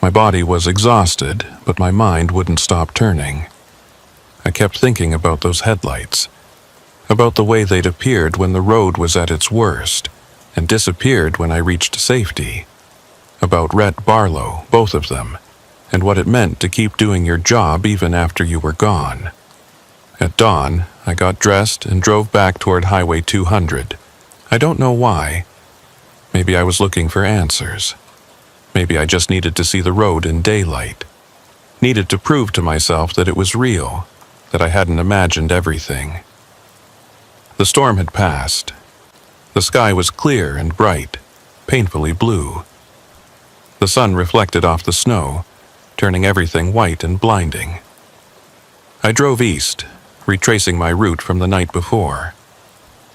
My body was exhausted, but my mind wouldn't stop turning. I kept thinking about those headlights, about the way they'd appeared when the road was at its worst, and disappeared when I reached safety. About Rhett Barlow, both of them, and what it meant to keep doing your job even after you were gone. At dawn, I got dressed and drove back toward Highway 200. I don't know why. Maybe I was looking for answers. Maybe I just needed to see the road in daylight. Needed to prove to myself that it was real, that I hadn't imagined everything. The storm had passed. The sky was clear and bright, painfully blue. The sun reflected off the snow, turning everything white and blinding. I drove east, retracing my route from the night before.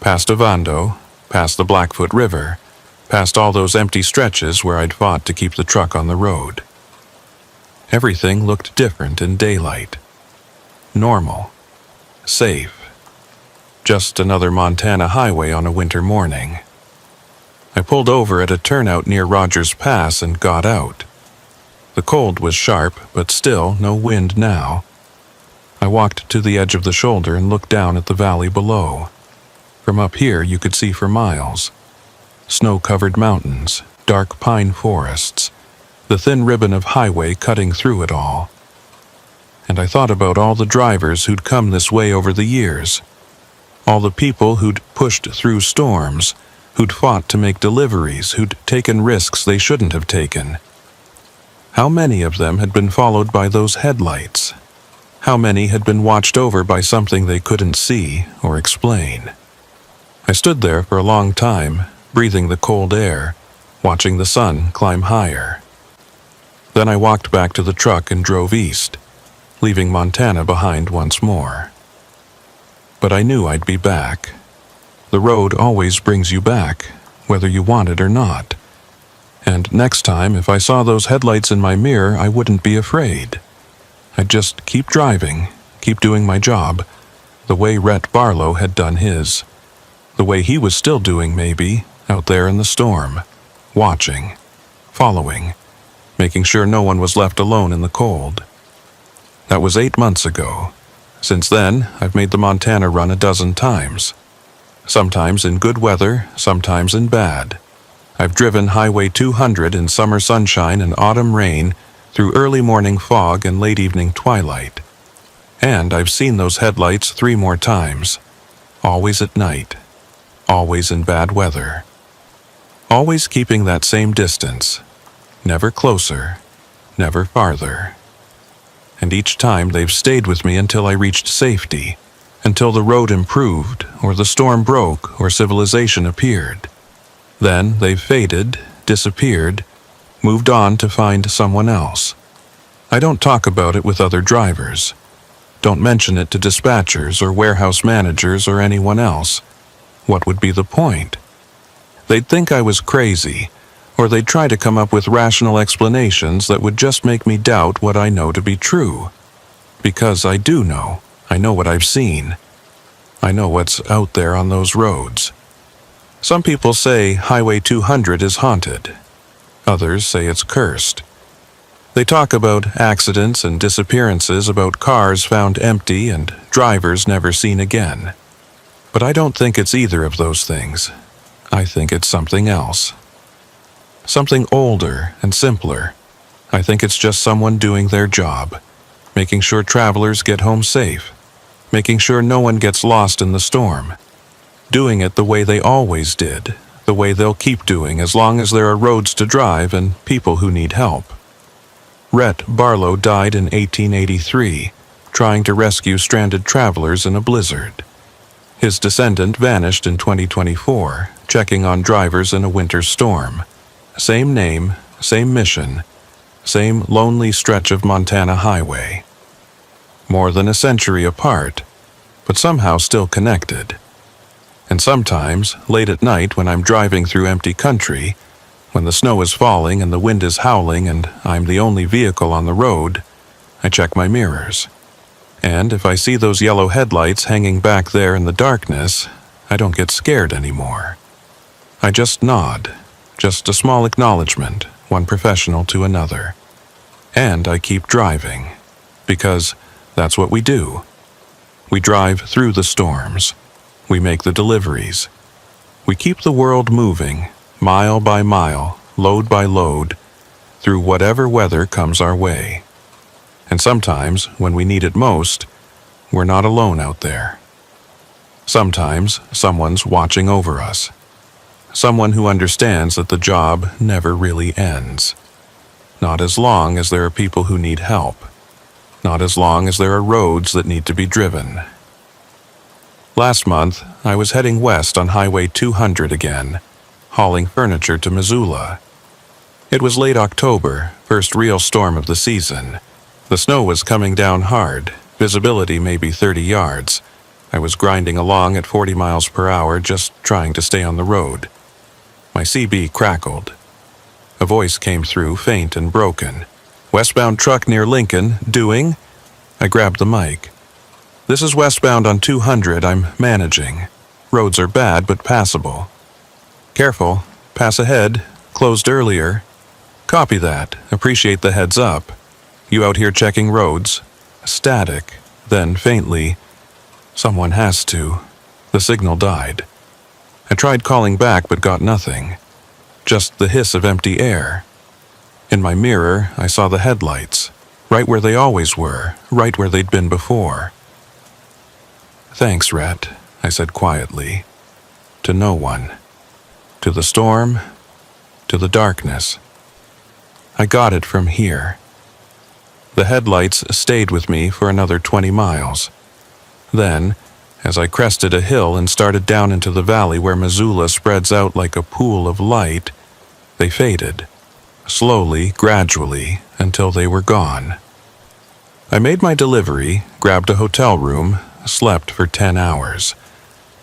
Past Ovando, past the Blackfoot River, past all those empty stretches where I'd fought to keep the truck on the road. Everything looked different in daylight. Normal. Safe. Just another Montana highway on a winter morning. I pulled over at a turnout near Rogers Pass and got out. The cold was sharp, but still no wind now. I walked to the edge of the shoulder and looked down at the valley below. From up here you could see for miles. Snow-covered mountains, dark pine forests, the thin ribbon of highway cutting through it all. and I thought about all the drivers who'd come this way over the years. All the people who'd pushed through storms, who'd fought to make deliveries, who'd taken risks they shouldn't have taken. How many of them had been followed by those headlights? How many had been watched over by something they couldn't see or explain? I stood there for a long time, breathing the cold air, watching the sun climb higher. Then I walked back to the truck and drove east, leaving Montana behind once more. But I knew I'd be back. The road always brings you back, whether you want it or not. And next time, if I saw those headlights in my mirror, I wouldn't be afraid. I'd just keep driving, keep doing my job, the way Rhett Barlow had done his. The way he was still doing, maybe, out there in the storm, watching, following, making sure no one was left alone in the cold. That was 8 months ago. Since then, I've made the Montana run a dozen times. Sometimes in good weather, sometimes in bad. I've driven Highway 200 in summer sunshine and autumn rain, through early morning fog and late evening twilight. And I've seen those headlights 3 more times. Always at night. Always in bad weather. Always keeping that same distance. Never closer. Never farther. And each time they've stayed with me until I reached safety, until the road improved, or the storm broke, or civilization appeared. Then they've faded, disappeared, moved on to find someone else. I don't talk about it with other drivers. Don't mention it to dispatchers or warehouse managers or anyone else. What would be the point? They'd think I was crazy, or they'd try to come up with rational explanations that would just make me doubt what I know to be true. Because I do know. I know what I've seen. I know what's out there on those roads. Some people say Highway 200 is haunted. Others say it's cursed. They talk about accidents and disappearances, about cars found empty and drivers never seen again. But I don't think it's either of those things. I think it's something else. Something older and simpler. I think it's just someone doing their job, making sure travelers get home safe, making sure no one gets lost in the storm, doing it the way they always did, the way they'll keep doing as long as there are roads to drive and people who need help. Rhett Barlow died in 1883, trying to rescue stranded travelers in a blizzard. His descendant vanished in 2024, checking on drivers in a winter storm. Same name, same mission, same lonely stretch of Montana highway. More than a century apart, but somehow still connected. And sometimes, late at night when I'm driving through empty country, when the snow is falling and the wind is howling and I'm the only vehicle on the road, I check my mirrors. And if I see those yellow headlights hanging back there in the darkness, I don't get scared anymore. I just nod. Just a small acknowledgement, one professional to another. And I keep driving, because that's what we do. We drive through the storms. We make the deliveries. We keep the world moving, mile by mile, load by load, through whatever weather comes our way. And sometimes, when we need it most, we're not alone out there. Sometimes, someone's watching over us. Someone who understands that the job never really ends. Not as long as there are people who need help. Not as long as there are roads that need to be driven. Last month, I was heading west on Highway 200 again, hauling furniture to Missoula. It was late October, first real storm of the season. The snow was coming down hard, visibility maybe 30 yards. I was grinding along at 40 miles per hour, just trying to stay on the road. My CB crackled. A voice came through, faint and broken. "Westbound truck near Lincoln, doing?" I grabbed the mic. "This is westbound on 200, I'm managing. Roads are bad but passable." "Careful, pass ahead, closed earlier." "Copy that, appreciate the heads up. You out here checking roads?" Static, then faintly, "Someone has to." The signal died. I tried calling back but got nothing. Just the hiss of empty air. In my mirror, I saw the headlights. right where they always were, right where they'd been before. "Thanks, Rhett," I said quietly. To no one. To the storm. To the darkness. I got it from here. The headlights stayed with me for another 20 miles. Then, as I crested a hill and started down into the valley where Missoula spreads out like a pool of light, they faded, slowly, gradually, until they were gone. I made my delivery, grabbed a hotel room, slept for 10 hours.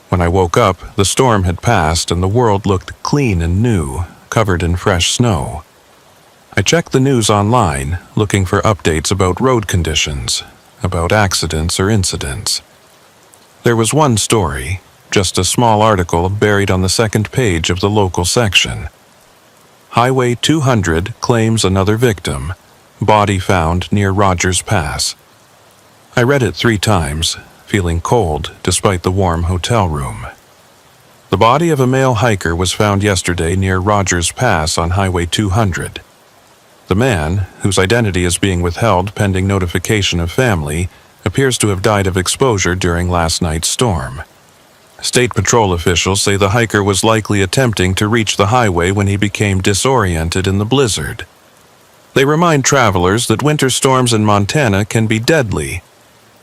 When I woke up, the storm had passed and the world looked clean and new, covered in fresh snow. I checked the news online, looking for updates about road conditions, about accidents or incidents. There was one story, just a small article buried on the second page of the local section. Highway 200 claims another victim, body found near Rogers Pass. I read it 3 times, feeling cold despite the warm hotel room. The body of a male hiker was found yesterday near Rogers Pass on Highway 200. The man, whose identity is being withheld pending notification of family, appears to have died of exposure during last night's storm. State Patrol officials say the hiker was likely attempting to reach the highway when he became disoriented in the blizzard. They remind travelers that winter storms in Montana can be deadly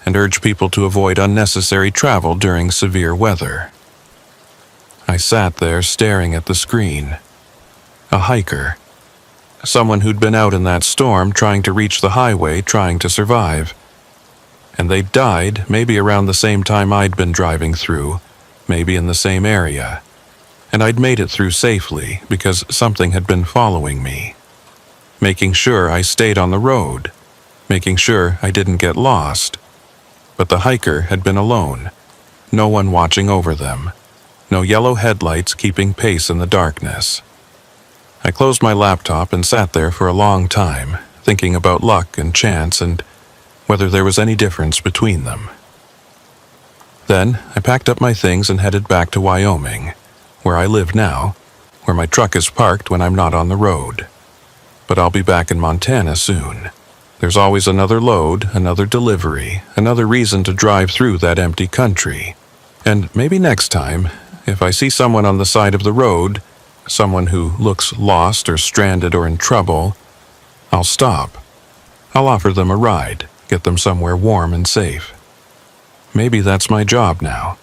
and urge people to avoid unnecessary travel during severe weather. I sat there staring at the screen. A hiker. Someone who'd been out in that storm trying to reach the highway, trying to survive. And they died maybe around the same time I'd been driving through, maybe in the same area. And I'd made it through safely because something had been following me. Making sure I stayed on the road. Making sure I didn't get lost. But the hiker had been alone. No one watching over them. No yellow headlights keeping pace in the darkness. I closed my laptop and sat there for a long time, thinking about luck and chance and whether there was any difference between them. Then I packed up my things and headed back to Wyoming, where I live now, where my truck is parked when I'm not on the road. But I'll be back in Montana soon. There's always another load, another delivery, another reason to drive through that empty country. And maybe next time, if I see someone on the side of the road, someone who looks lost or stranded or in trouble, I'll stop. I'll offer them a ride, get them somewhere warm and safe. Maybe that's my job now.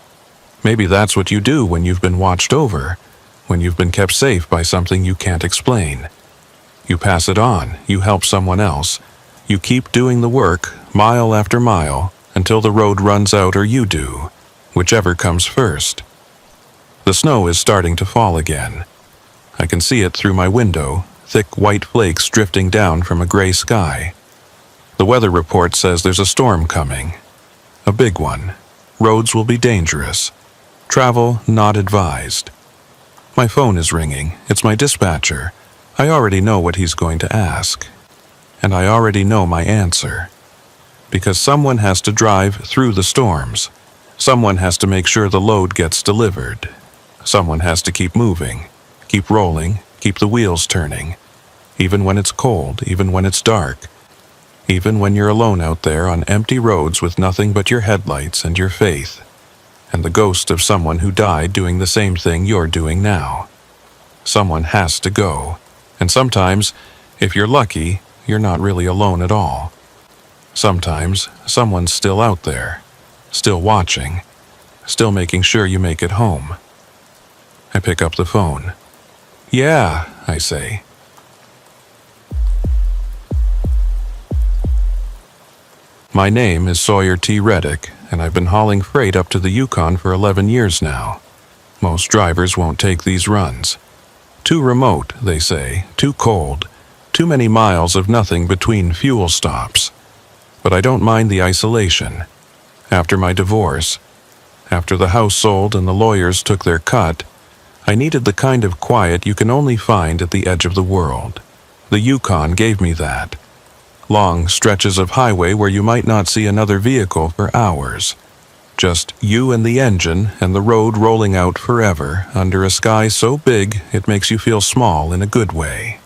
Maybe that's what you do when you've been watched over, when you've been kept safe by something you can't explain. You pass it on, you help someone else. You keep doing the work, mile after mile, until the road runs out or you do, whichever comes first. The snow is starting to fall again. I can see it through my window, thick white flakes drifting down from a gray sky. The weather report says there's a storm coming. A big one. Roads will be dangerous. Travel not advised. My phone is ringing. It's my dispatcher. I already know what he's going to ask. And I already know my answer. Because someone has to drive through the storms. Someone has to make sure the load gets delivered. Someone has to keep moving, keep rolling, keep the wheels turning. Even when it's cold, even when it's dark. Even when you're alone out there on empty roads with nothing but your headlights and your faith. And the ghost of someone who died doing the same thing you're doing now. Someone has to go. And sometimes, if you're lucky, you're not really alone at all. Sometimes, someone's still out there, still watching, still making sure you make it home. I pick up the phone. "Yeah," I say. My name is Sawyer T. Reddick, and I've been hauling freight up to the Yukon for 11 years now. Most drivers won't take these runs. Too remote, they say, too cold, too many miles of nothing between fuel stops. But I don't mind the isolation. After my divorce, after the house sold and the lawyers took their cut, I needed the kind of quiet you can only find at the edge of the world. The Yukon gave me that. Long stretches of highway where you might not see another vehicle for hours. Just you and the engine and the road rolling out forever under a sky so big it makes you feel small in a good way.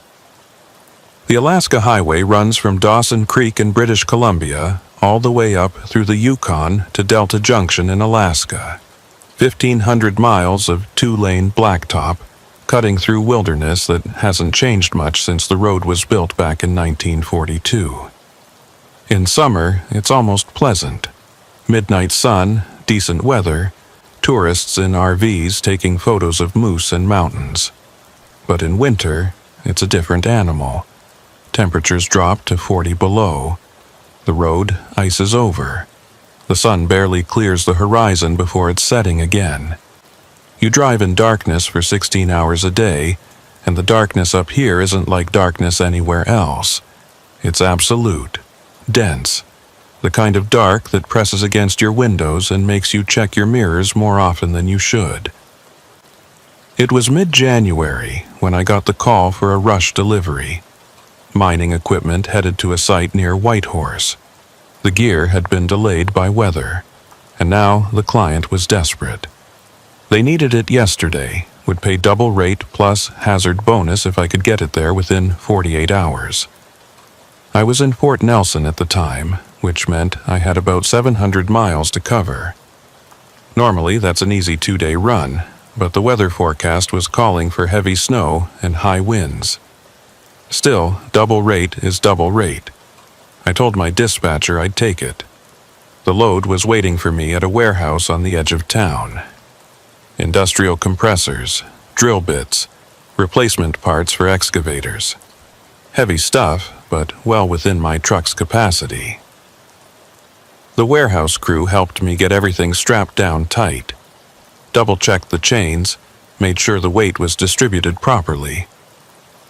The Alaska Highway runs from Dawson Creek in British Columbia all the way up through the Yukon to Delta Junction in Alaska. 1,500 miles of two-lane blacktop, cutting through wilderness that hasn't changed much since the road was built back in 1942. In summer, it's almost pleasant. Midnight sun, decent weather, tourists in RVs taking photos of moose and mountains. But in winter, it's a different animal. Temperatures drop to 40 below. The road ices over. The sun barely clears the horizon before it's setting again. You drive in darkness for 16 hours a day, and the darkness up here isn't like darkness anywhere else. It's absolute, dense, the kind of dark that presses against your windows and makes you check your mirrors more often than you should. It was mid-January when I got the call for a rush delivery. Mining equipment headed to a site near Whitehorse. The gear had been delayed by weather, and now the client was desperate. They needed it yesterday, would pay double rate plus hazard bonus if I could get it there within 48 hours. I was in Fort Nelson at the time, which meant I had about 700 miles to cover. Normally, that's an easy 2-day run, but the weather forecast was calling for heavy snow and high winds. Still, double rate is double rate. I told my dispatcher I'd take it. The load was waiting for me at a warehouse on the edge of town. Industrial compressors, drill bits, replacement parts for excavators. Heavy stuff, but well within my truck's capacity. The warehouse crew helped me get everything strapped down tight. Double-checked the chains, made sure the weight was distributed properly.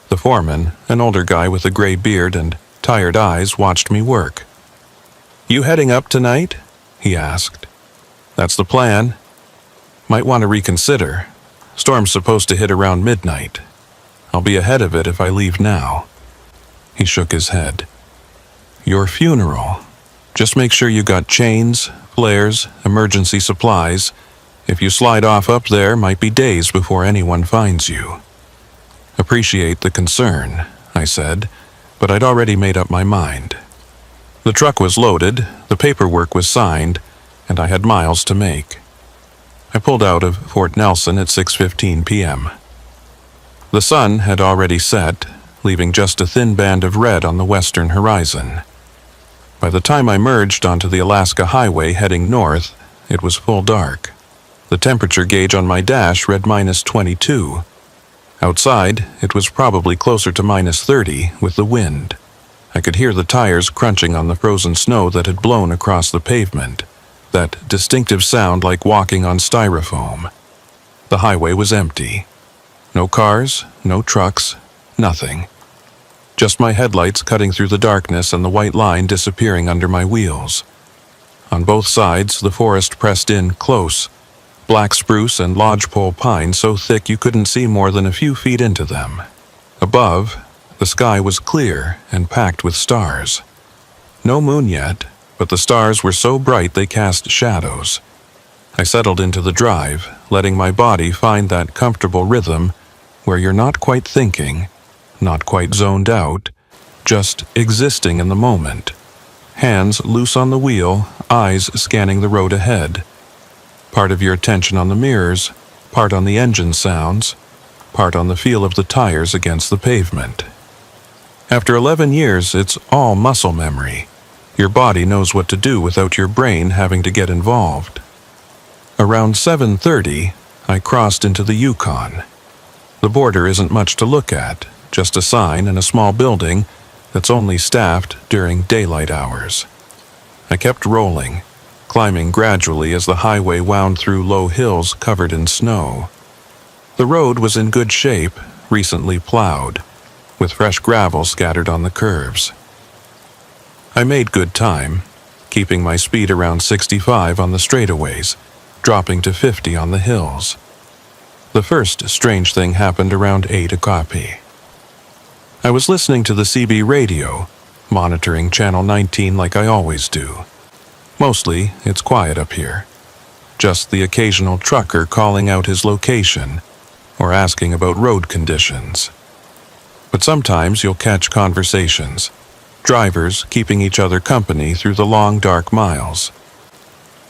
The foreman, an older guy with a gray beard and tired eyes, watched me work. "You heading up tonight?" he asked. "That's the plan. Might want to reconsider. Storm's supposed to hit around midnight. I'll be ahead of it if I leave now." He shook his head. "Your funeral. Just make sure you got chains, flares, emergency supplies. If you slide off up there, might be days before anyone finds you." "Appreciate the concern," I said, but I'd already made up my mind. The truck was loaded, the paperwork was signed, and I had miles to make. I pulled out of Fort Nelson at 6:15 p.m. The sun had already set, leaving just a thin band of red on the western horizon. By the time I merged onto the Alaska Highway heading north, it was full dark. The temperature gauge on my dash read -22. Outside, it was probably closer to -30 with the wind. I could hear the tires crunching on the frozen snow that had blown across the pavement, that distinctive sound like walking on styrofoam. The highway was empty. No cars, no trucks, nothing. Just my headlights cutting through the darkness and the white line disappearing under my wheels. On both sides, the forest pressed in close, black spruce and lodgepole pine so thick you couldn't see more than a few feet into them. Above, the sky was clear and packed with stars. No moon yet, but the stars were so bright they cast shadows. I settled into the drive, letting my body find that comfortable rhythm where you're not quite thinking, not quite zoned out, just existing in the moment. Hands loose on the wheel, eyes scanning the road ahead. Part of your attention on the mirrors, part on the engine sounds, part on the feel of the tires against the pavement. After 11 years, it's all muscle memory. Your body knows what to do without your brain having to get involved. Around 7:30, I crossed into the Yukon. The border isn't much to look at, just a sign and a small building that's only staffed during daylight hours. I kept rolling, climbing gradually as the highway wound through low hills covered in snow. The road was in good shape, recently plowed, with fresh gravel scattered on the curves. I made good time, keeping my speed around 65 on the straightaways, dropping to 50 on the hills. The first strange thing happened around 8 o'clock. I was listening to the CB radio, monitoring Channel 19 like I always do. Mostly, it's quiet up here. Just the occasional trucker calling out his location or asking about road conditions. But sometimes you'll catch conversations, drivers keeping each other company through the long, dark miles.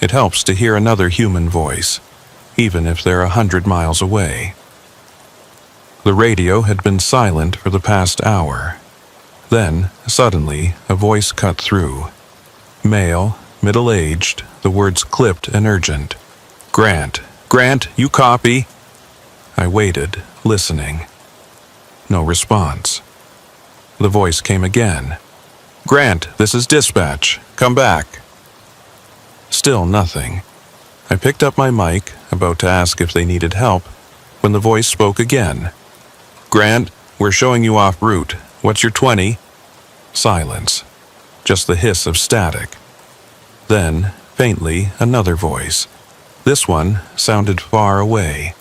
It helps to hear another human voice, even if they're 100 miles away. The radio had been silent for the past hour. Then, suddenly, a voice cut through. Male, middle-aged, the words clipped and urgent. "Grant, Grant, you copy?" I waited, listening. No response. The voice came again. "Grant, this is dispatch. Come back." Still nothing. I picked up my mic, about to ask if they needed help, when the voice spoke again. "Grant, we're showing you off route. What's your 20? Silence. Just the hiss of static. Then, faintly, another voice. This one sounded far away,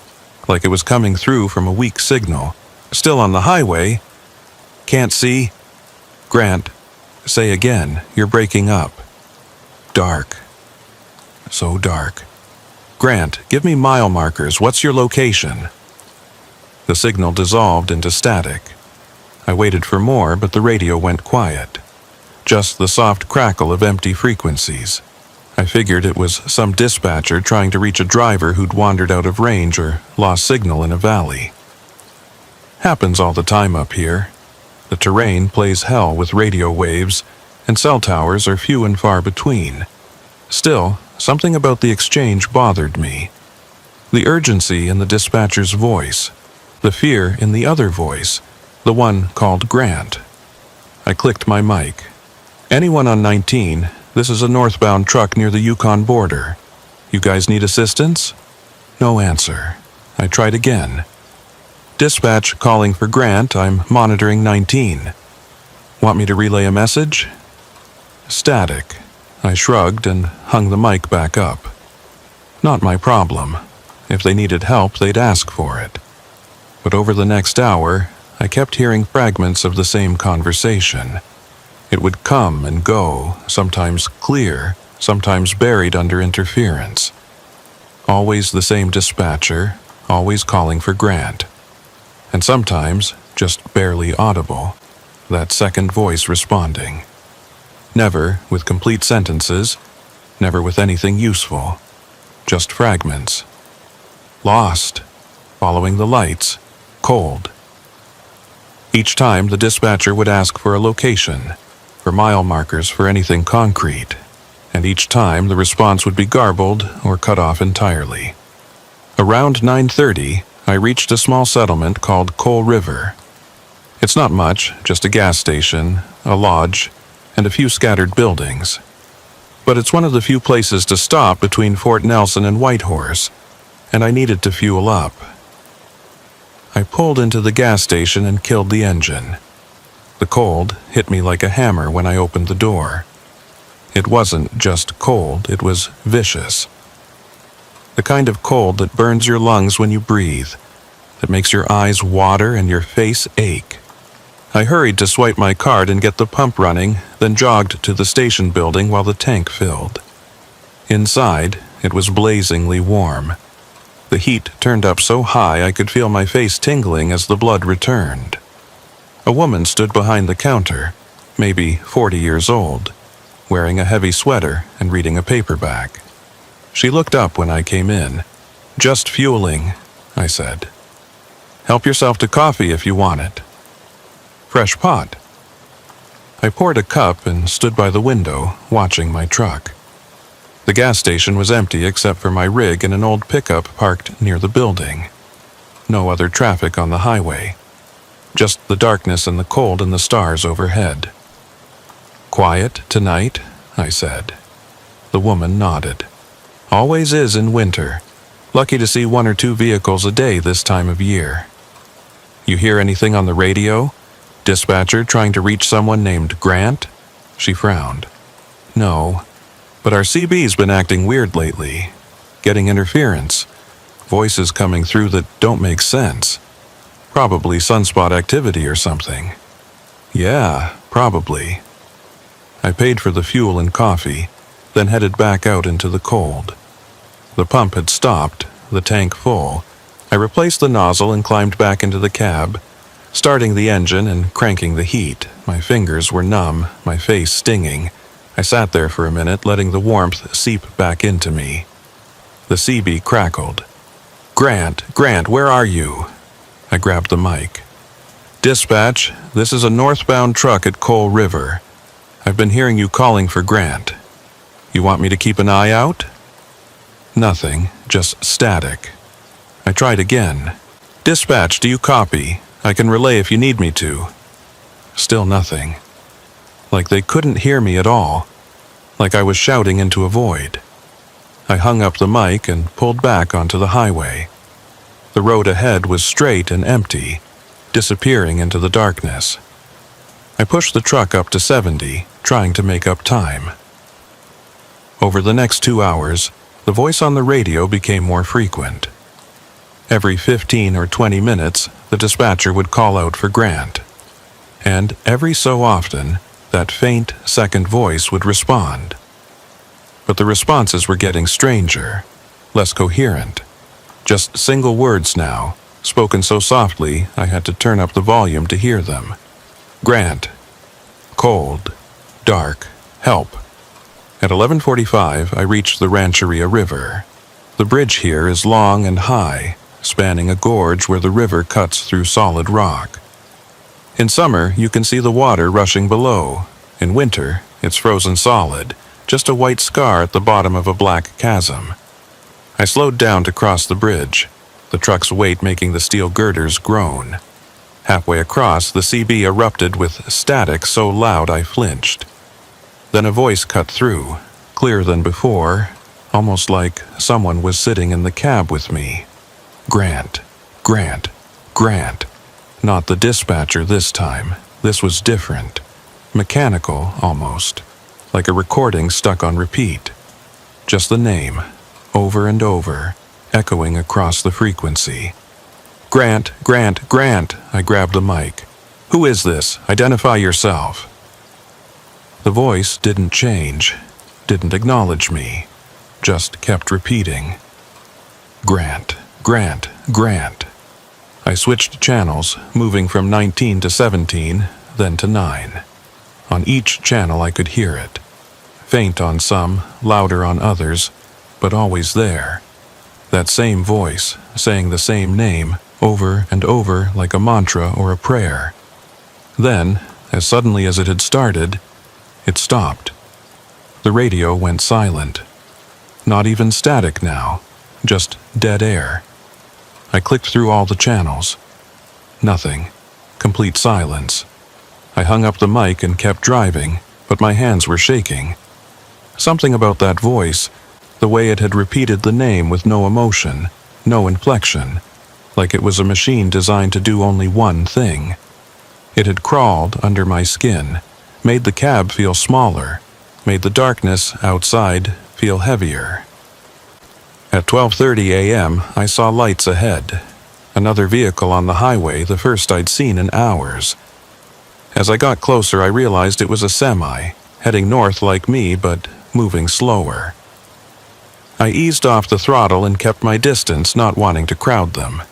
like it was coming through from a weak signal. "Still on the highway? Can't see?" "Grant, say again. You're breaking up." Dark. So dark. "Grant, give me mile markers. What's your location?" The signal dissolved into static. I waited for more, but the radio went quiet. Just the soft crackle of empty frequencies. I figured it was some dispatcher trying to reach a driver who'd wandered out of range or lost signal in a valley. Happens all the time up here. The terrain plays hell with radio waves, and cell towers are few and far between. Still, something about the exchange bothered me. The urgency in the dispatcher's voice, the fear in the other voice, the one called Grant. I clicked my mic. "Anyone on 19, this is a northbound truck near the Yukon border. You guys need assistance?" No answer. I tried again. "Dispatch calling for Grant, I'm monitoring 19. Want me to relay a message?" Static. I shrugged and hung the mic back up. Not my problem. If they needed help, they'd ask for it. But over the next hour, I kept hearing fragments of the same conversation. It would come and go, sometimes clear, sometimes buried under interference. Always the same dispatcher, always calling for Grant. And sometimes just barely audible, that second voice responding. Never with complete sentences, never with anything useful. Just fragments. Lost, following the lights, cold. Each time the dispatcher would ask for a location, for mile markers for anything concrete, and each time the response would be garbled or cut off entirely. Around 9:30, I reached a small settlement called Coal River. It's not much, just a gas station, a lodge, and a few scattered buildings. But it's one of the few places to stop between Fort Nelson and Whitehorse, and I needed to fuel up. I pulled into the gas station and killed the engine. The cold hit me like a hammer when I opened the door. It wasn't just cold, it was vicious. The kind of cold that burns your lungs when you breathe, that makes your eyes water and your face ache. I hurried to swipe my card and get the pump running, then jogged to the station building while the tank filled. Inside, it was blazingly warm. The heat turned up so high I could feel my face tingling as the blood returned. A woman stood behind the counter, maybe 40 years old, wearing a heavy sweater and reading a paperback. She looked up when I came in. "Just fueling," I said. "Help yourself to coffee if you want it." "Fresh pot." I poured a cup and stood by the window, watching my truck. The gas station was empty except for my rig and an old pickup parked near the building. No other traffic on the highway. Just the darkness and the cold and the stars overhead. "Quiet tonight?" I said. The woman nodded. "Always is in winter. Lucky to see 1 or 2 vehicles a day this time of year." "You hear anything on the radio? Dispatcher trying to reach someone named Grant?" She frowned. "No, but our CB's been acting weird lately. Getting interference. Voices coming through that don't make sense. Probably sunspot activity or something." "Yeah, probably." I paid for the fuel and coffee, then headed back out into the cold. The pump had stopped, the tank full. I replaced the nozzle and climbed back into the cab, Starting the engine and cranking the heat, my fingers were numb, my face stinging. I sat there for a minute, letting the warmth seep back into me. The CB crackled. Grant, where are you?" I grabbed the mic. "Dispatch, this is a northbound truck at Coal River. I've been hearing you calling for Grant. You want me to keep an eye out?" Nothing, just static. I tried again. "Dispatch, do you copy? I can relay if you need me to." Still nothing. Like they couldn't hear me at all. Like I was shouting into a void. I hung up the mic and pulled back onto the highway. The road ahead was straight and empty, disappearing into the darkness. I pushed the truck up to 70, trying to make up time. Over the next 2 hours, the voice on the radio became more frequent. Every 15 or 20 minutes, the dispatcher would call out for Grant. And every so often, that faint second voice would respond. But the responses were getting stranger, less coherent. Just single words now, spoken so softly I had to turn up the volume to hear them. Grant. Cold. Dark. Help. At 11:45, I reached the Rancheria River. The bridge here is long and high, spanning a gorge where the river cuts through solid rock. In summer, you can see the water rushing below. In winter, it's frozen solid, just a white scar at the bottom of a black chasm. I slowed down to cross the bridge, the truck's weight making the steel girders groan. Halfway across, the CB erupted with static so loud I flinched. Then a voice cut through, clearer than before, almost like someone was sitting in the cab with me. Grant. Not the dispatcher this time. This was different. Mechanical, almost. Like a recording stuck on repeat. Just the name, over and over, echoing across the frequency. Grant. I grabbed the mic. "Who is this? Identify yourself." The voice didn't change, didn't acknowledge me, just kept repeating. Grant. I switched channels, moving from 19 to 17, then to 9. On each channel I could hear it. Faint on some, louder on others, but always there. That same voice, saying the same name, over and over like a mantra or a prayer. Then, as suddenly as it had started, it stopped. The radio went silent. Not even static now, just dead air. I clicked through all the channels. Nothing. Complete silence. I hung up the mic and kept driving, but my hands were shaking. Something about that voice, the way it had repeated the name with no emotion, no inflection, like it was a machine designed to do only one thing. It had crawled under my skin, made the cab feel smaller, made the darkness outside feel heavier. At 12:30 a.m., I saw lights ahead. Another vehicle on the highway, the first I'd seen in hours. As I got closer, I realized it was a semi, heading north like me, but moving slower. I eased off the throttle and kept my distance, not wanting to crowd them.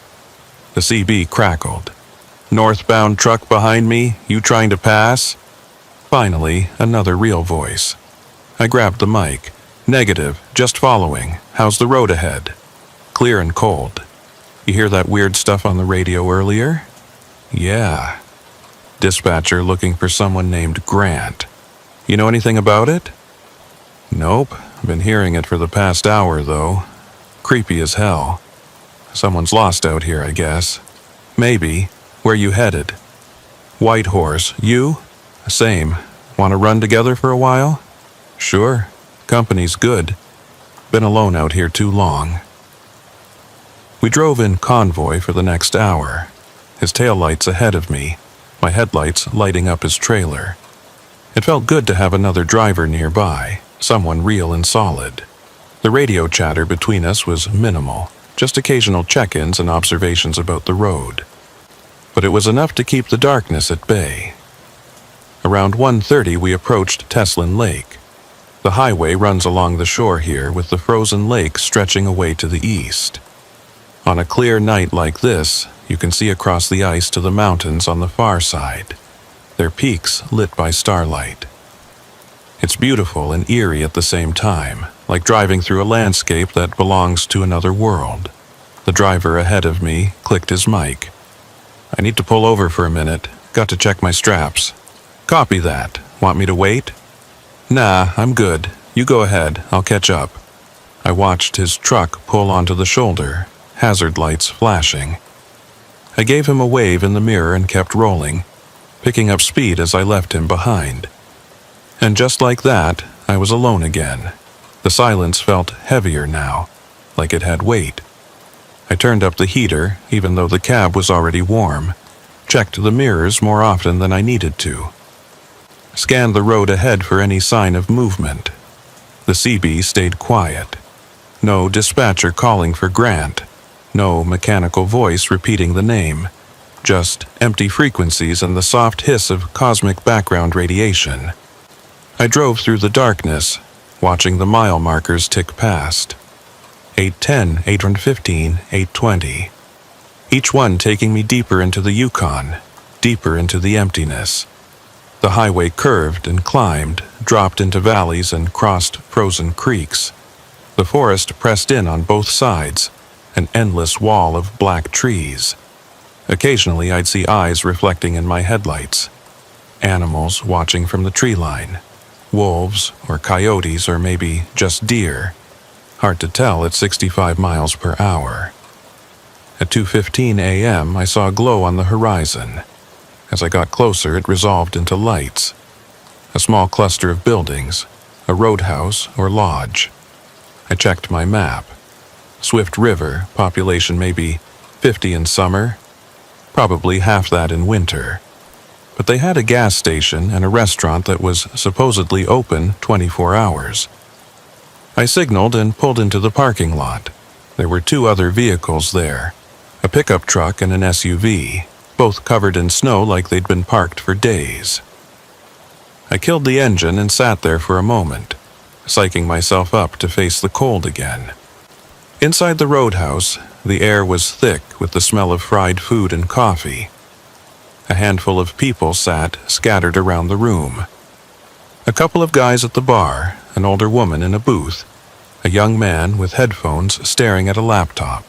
The CB crackled. "Northbound truck behind me, you trying to pass?" Finally, another real voice. I grabbed the mic. "Negative, just following. How's the road ahead?" "Clear and cold." "You hear that weird stuff on the radio earlier?" "Yeah." "Dispatcher looking for someone named Grant. You know anything about it?" "Nope. Been hearing it for the past hour, though. Creepy as hell. Someone's lost out here, I guess." "Maybe. Where you headed?" "White Horse. You?" "Same. Want to run together for a while?" "Sure. Company's good. Been alone out here too long." We drove in convoy for the next hour. His taillights ahead of me, my headlights lighting up his trailer. It felt good to have another driver nearby, someone real and solid. The radio chatter between us was minimal, just occasional check-ins and observations about the road. But it was enough to keep the darkness at bay. Around 1:30 we approached Teslin Lake. The highway runs along the shore here with the frozen lake stretching away to the east. On a clear night like this, you can see across the ice to the mountains on the far side, their peaks lit by starlight. It's beautiful and eerie at the same time, like driving through a landscape that belongs to another world. The driver ahead of me clicked his mic. "I need to pull over for a minute. Got to check my straps." "Copy that. Want me to wait?" "Nah, I'm good. You go ahead. I'll catch up." I watched his truck pull onto the shoulder, hazard lights flashing. I gave him a wave in the mirror and kept rolling, picking up speed as I left him behind. And just like that, I was alone again. The silence felt heavier now, like it had weight. I turned up the heater, even though the cab was already warm, checked the mirrors more often than I needed to. Scanned the road ahead for any sign of movement. The CB stayed quiet. No dispatcher calling for Grant. No mechanical voice repeating the name. Just empty frequencies and the soft hiss of cosmic background radiation. I drove through the darkness, watching the mile markers tick past. 8:10, 8:15, 8:20. Each one taking me deeper into the Yukon, deeper into the emptiness. The highway curved and climbed, dropped into valleys and crossed frozen creeks. The forest pressed in on both sides, an endless wall of black trees. Occasionally I'd see eyes reflecting in my headlights. Animals watching from the tree line. Wolves or coyotes or maybe just deer. Hard to tell at 65 miles per hour. At 2:15 a.m. I saw a glow on the horizon. As I got closer, it resolved into lights. A small cluster of buildings, a roadhouse or lodge. I checked my map. Swift River, population maybe 50 in summer, probably half that in winter. But they had a gas station and a restaurant that was supposedly open 24 hours. I signaled and pulled into the parking lot. There were two other vehicles there, a pickup truck and an SUV, both covered in snow like they'd been parked for days. I killed the engine and sat there for a moment, psyching myself up to face the cold again. Inside the roadhouse, the air was thick with the smell of fried food and coffee. A handful of people sat scattered around the room. A couple of guys at the bar, an older woman in a booth, a young man with headphones staring at a laptop.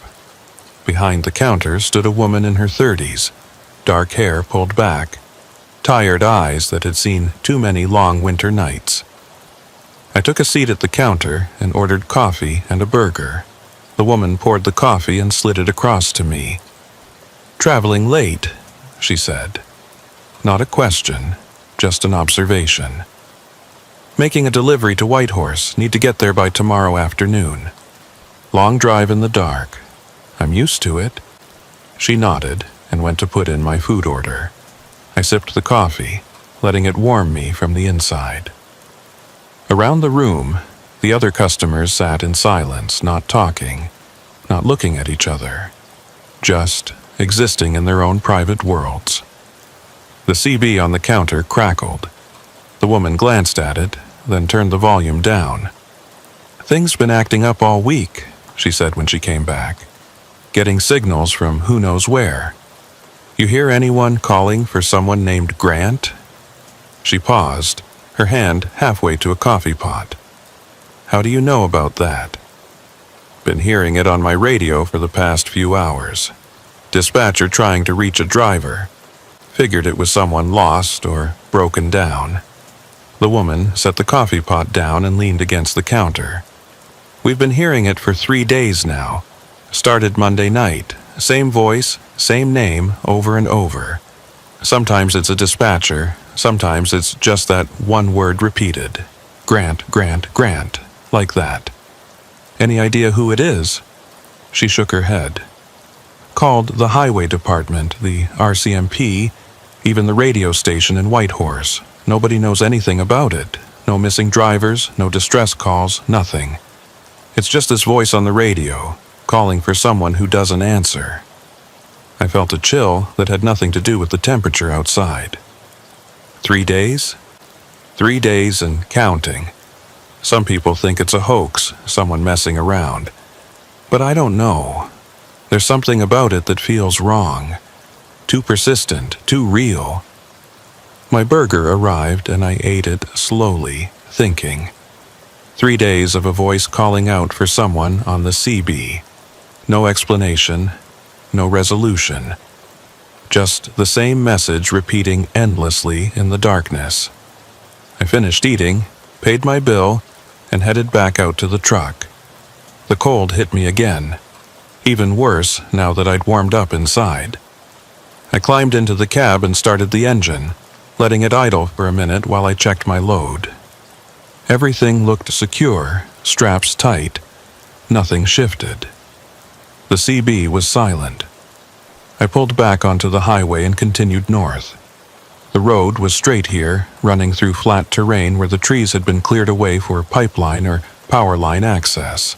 Behind the counter stood a woman in her 30s, dark hair pulled back, tired eyes that had seen too many long winter nights. I took a seat at the counter and ordered coffee and a burger. The woman poured the coffee and slid it across to me. "Traveling late," she said. Not a question, just an observation. "Making a delivery to Whitehorse. Need to get there by tomorrow afternoon. Long drive in the dark. I'm used to it." She nodded and went to put in my food order. I sipped the coffee, letting it warm me from the inside. Around the room, the other customers sat in silence, not talking, not looking at each other, just existing in their own private worlds. The CB on the counter crackled. The woman glanced at it, then turned the volume down. "Things been acting up all week," she said when she came back. "Getting signals from who knows where. You hear anyone calling for someone named Grant?" She paused, her hand halfway to a coffee pot. "How do you know about that?" "Been hearing it on my radio for the past few hours. Dispatcher trying to reach a driver. Figured it was someone lost or broken down." The woman set the coffee pot down and leaned against the counter. "We've been hearing it for 3 days now. Started Monday night. Same voice, same name, over and over. Sometimes it's a dispatcher, sometimes it's just that one word repeated. Grant, Grant, Grant, like that." "Any idea who it is?" She shook her head. "Called the highway department, the RCMP, even the radio station in Whitehorse. Nobody knows anything about it. No missing drivers, no distress calls, nothing. It's just this voice on the radio, calling for someone who doesn't answer." I felt a chill that had nothing to do with the temperature outside. 3 days? 3 days and counting. Some people think it's a hoax, someone messing around. But I don't know. There's something about it that feels wrong. Too persistent, too real. My burger arrived and I ate it slowly, thinking. 3 days of a voice calling out for someone on the CB. No explanation, no resolution. Just the same message repeating endlessly in the darkness. I finished eating, paid my bill, and headed back out to the truck. The cold hit me again. Even worse now that I'd warmed up inside. I climbed into the cab and started the engine, letting it idle for a minute while I checked my load. Everything looked secure, straps tight. Nothing shifted. The CB was silent. I pulled back onto the highway and continued north. The road was straight here, running through flat terrain where the trees had been cleared away for pipeline or power line access.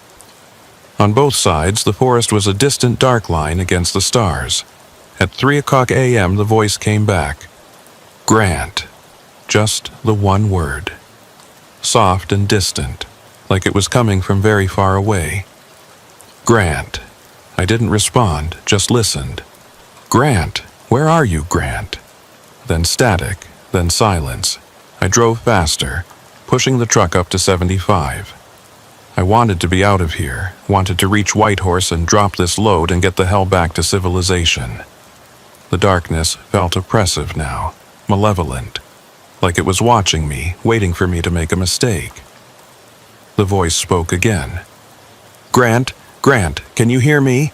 On both sides, the forest was a distant dark line against the stars. At 3:00 a.m., the voice came back. Grant. Just the one word. Soft and distant, like it was coming from very far away. Grant. I didn't respond, just listened. Grant, where are you, Grant? Then static, then silence. I drove faster, pushing the truck up to 75. I wanted to be out of here, wanted to reach Whitehorse and drop this load and get the hell back to civilization. The darkness felt oppressive now, malevolent, like it was watching me, waiting for me to make a mistake. The voice spoke again. Grant, can you hear me?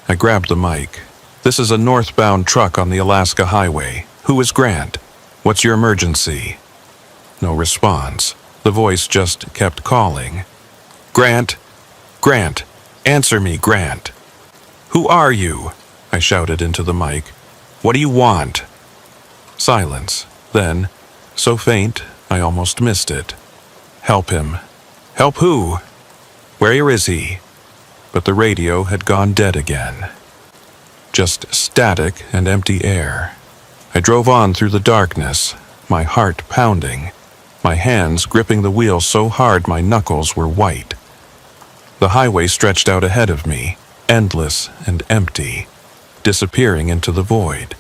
I grabbed the mic. This is a northbound truck on the Alaska Highway. Who is Grant? What's your emergency? No response. The voice just kept calling. Grant, answer me, Grant. Who are you? I shouted into the mic. What do you want? Silence. Then, so faint, I almost missed it. Help him. Help who? Where is he? But the radio had gone dead again. Just static and empty air. I drove on through the darkness, my heart pounding, my hands gripping the wheel so hard my knuckles were white. The highway stretched out ahead of me, endless and empty, disappearing into the void.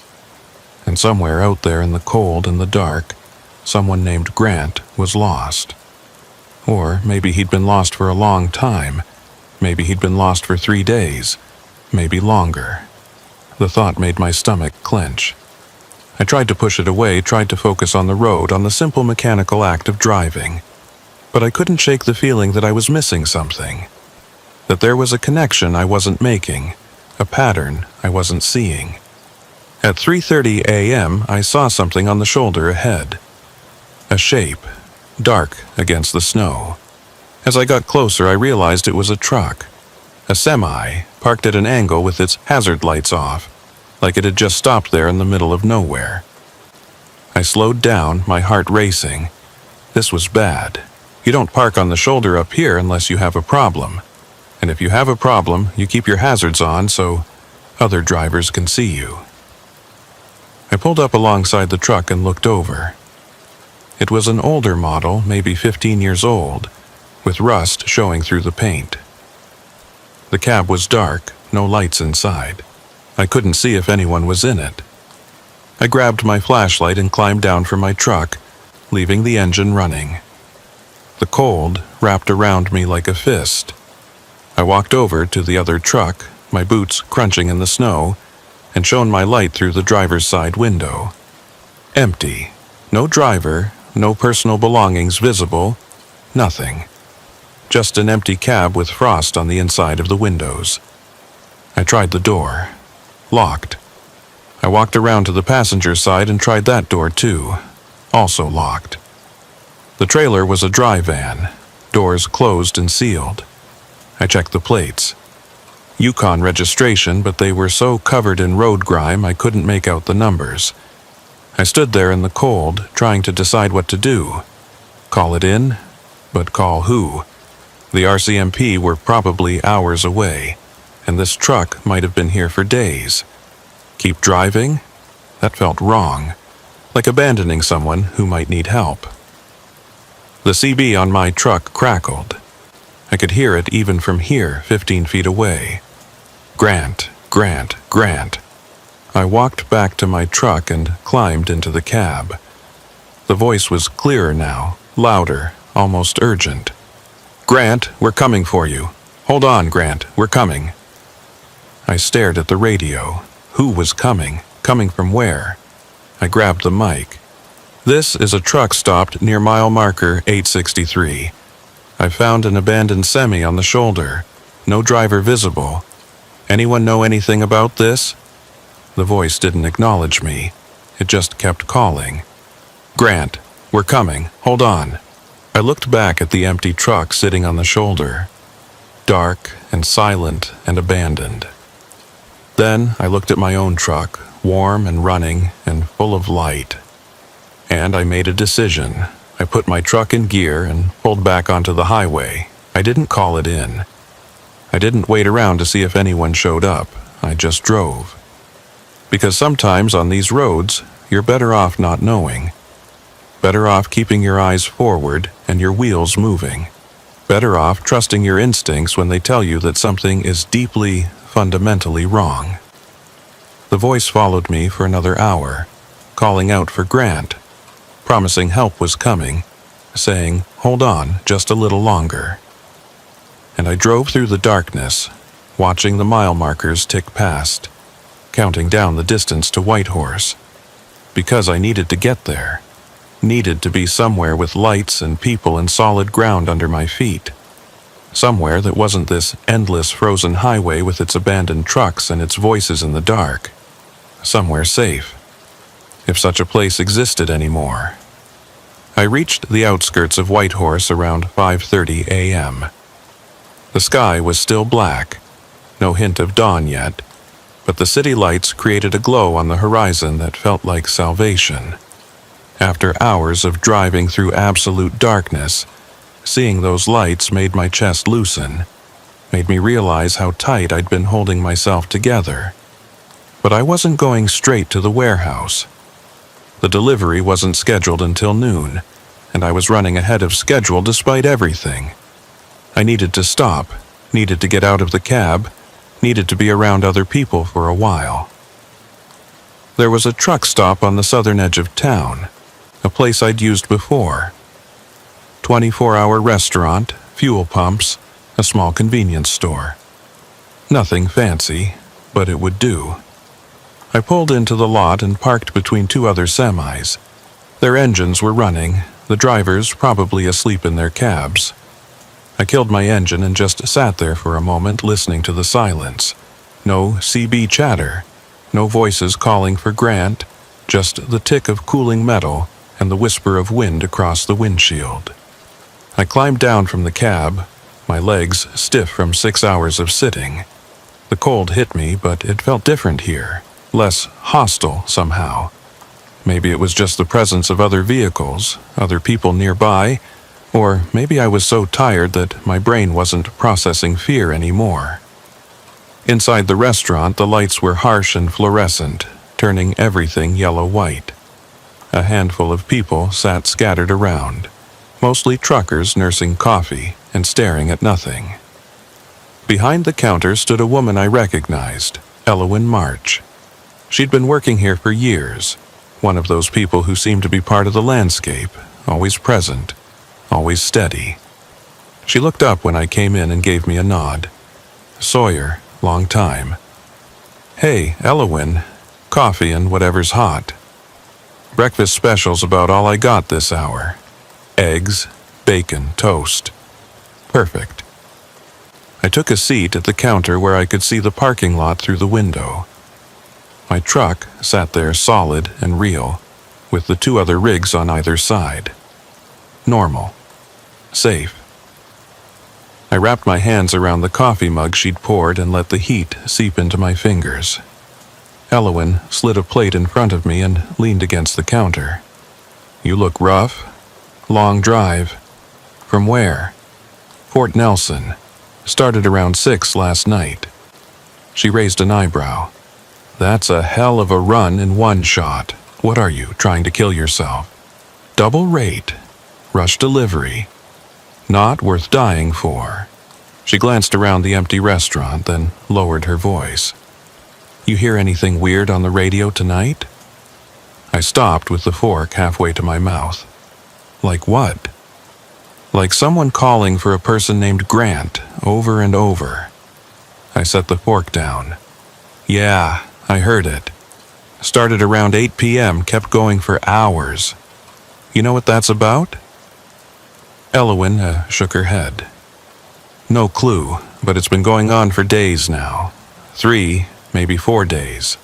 And somewhere out there in the cold and the dark, someone named Grant was lost. Or maybe he'd been lost for a long time. Maybe he'd been lost for 3 days, maybe longer. The thought made my stomach clench. I tried to push it away, tried to focus on the road, on the simple mechanical act of driving. But I couldn't shake the feeling that I was missing something. That there was a connection I wasn't making, a pattern I wasn't seeing. At 3:30 a.m., I saw something on the shoulder ahead. A shape, dark against the snow. As I got closer, I realized it was a truck. A semi, parked at an angle with its hazard lights off, like it had just stopped there in the middle of nowhere. I slowed down, my heart racing. This was bad. You don't park on the shoulder up here unless you have a problem. And if you have a problem, you keep your hazards on so other drivers can see you. I pulled up alongside the truck and looked over. It was an older model, maybe 15 years old, with rust showing through the paint. The cab was dark, no lights inside. I couldn't see if anyone was in it. I grabbed my flashlight and climbed down from my truck, leaving the engine running. The cold wrapped around me like a fist. I walked over to the other truck, my boots crunching in the snow, and shone my light through the driver's side window. Empty. No driver, no personal belongings visible, nothing. Just an empty cab with frost on the inside of the windows. I tried the door. Locked. I walked around to the passenger side and tried that door too. Also locked. The trailer was a dry van, doors closed and sealed. I checked the plates. Yukon registration, but they were so covered in road grime I couldn't make out the numbers. I stood there in the cold, trying to decide what to do. Call it in? But call who? The RCMP were probably hours away, and this truck might have been here for days. Keep driving? That felt wrong, like abandoning someone who might need help. The CB on my truck crackled. I could hear it even from here, 15 feet away. Grant, Grant, Grant. I walked back to my truck and climbed into the cab. The voice was clearer now, louder, almost urgent. Grant, we're coming for you. Hold on, Grant, we're coming. I stared at the radio. Who was coming? Coming from where? I grabbed the mic. This is a truck stopped near mile marker 863. I found an abandoned semi on the shoulder. No driver visible. Anyone know anything about this? The voice didn't acknowledge me. It just kept calling. Grant, we're coming. Hold on. I looked back at the empty truck sitting on the shoulder. Dark and silent and abandoned. Then I looked at my own truck, warm and running and full of light. And I made a decision. I put my truck in gear and pulled back onto the highway. I didn't call it in. I didn't wait around to see if anyone showed up. I just drove. Because sometimes on these roads, you're better off not knowing. Better off keeping your eyes forward and your wheels moving. Better off trusting your instincts when they tell you that something is deeply, fundamentally wrong. The voice followed me for another hour, calling out for Grant, promising help was coming, saying, hold on just a little longer. And I drove through the darkness, watching the mile markers tick past, counting down the distance to Whitehorse, because I needed to get there. Needed to be somewhere with lights and people and solid ground under my feet. Somewhere that wasn't this endless frozen highway with its abandoned trucks and its voices in the dark. Somewhere safe, if such a place existed anymore. I reached the outskirts of Whitehorse around 5:30 a.m. The sky was still black, no hint of dawn yet, but the city lights created a glow on the horizon that felt like salvation. After hours of driving through absolute darkness, seeing those lights made my chest loosen, made me realize how tight I'd been holding myself together. But I wasn't going straight to the warehouse. The delivery wasn't scheduled until noon, and I was running ahead of schedule despite everything. I needed to stop, needed to get out of the cab, needed to be around other people for a while. There was a truck stop on the southern edge of town, a place I'd used before. 24-hour restaurant, fuel pumps, a small convenience store. Nothing fancy, but it would do. I pulled into the lot and parked between two other semis. Their engines were running, the drivers probably asleep in their cabs. I killed my engine and just sat there for a moment listening to the silence. No CB chatter, no voices calling for Grant, just the tick of cooling metal and the whisper of wind across the windshield. I climbed down from the cab, my legs stiff from 6 hours of sitting. The cold hit me, but it felt different here, less hostile somehow. Maybe it was just the presence of other vehicles, other people nearby, or maybe I was so tired that my brain wasn't processing fear anymore. Inside the restaurant, the lights were harsh and fluorescent, turning everything yellow-white. A handful of people sat scattered around, mostly truckers nursing coffee and staring at nothing. Behind the counter stood a woman I recognized, Elowyn March. She'd been working here for years, one of those people who seemed to be part of the landscape, always present, always steady. She looked up when I came in and gave me a nod. Sawyer, long time. Hey, Elowyn, coffee and whatever's hot. Breakfast special's about all I got this hour. Eggs, bacon, toast. Perfect. I took a seat at the counter where I could see the parking lot through the window. My truck sat there solid and real, with the two other rigs on either side. Normal. Safe. I wrapped my hands around the coffee mug she'd poured and let the heat seep into my fingers. Elowyn slid a plate in front of me and leaned against the counter. You look rough. Long drive. From where? Fort Nelson. Started around 6 last night. She raised an eyebrow. That's a hell of a run in one shot. What are you, trying to kill yourself? Double rate. Rush delivery. Not worth dying for. She glanced around the empty restaurant, then lowered her voice. "You hear anything weird on the radio tonight?" I stopped with the fork halfway to my mouth. "Like what?" "Like someone calling for a person named Grant over and over." I set the fork down. "Yeah, I heard it. Started around 8 p.m., kept going for hours. You know what that's about?" Elowyn shook her head. "No clue, but it's been going on for days now. 3, maybe 4 days.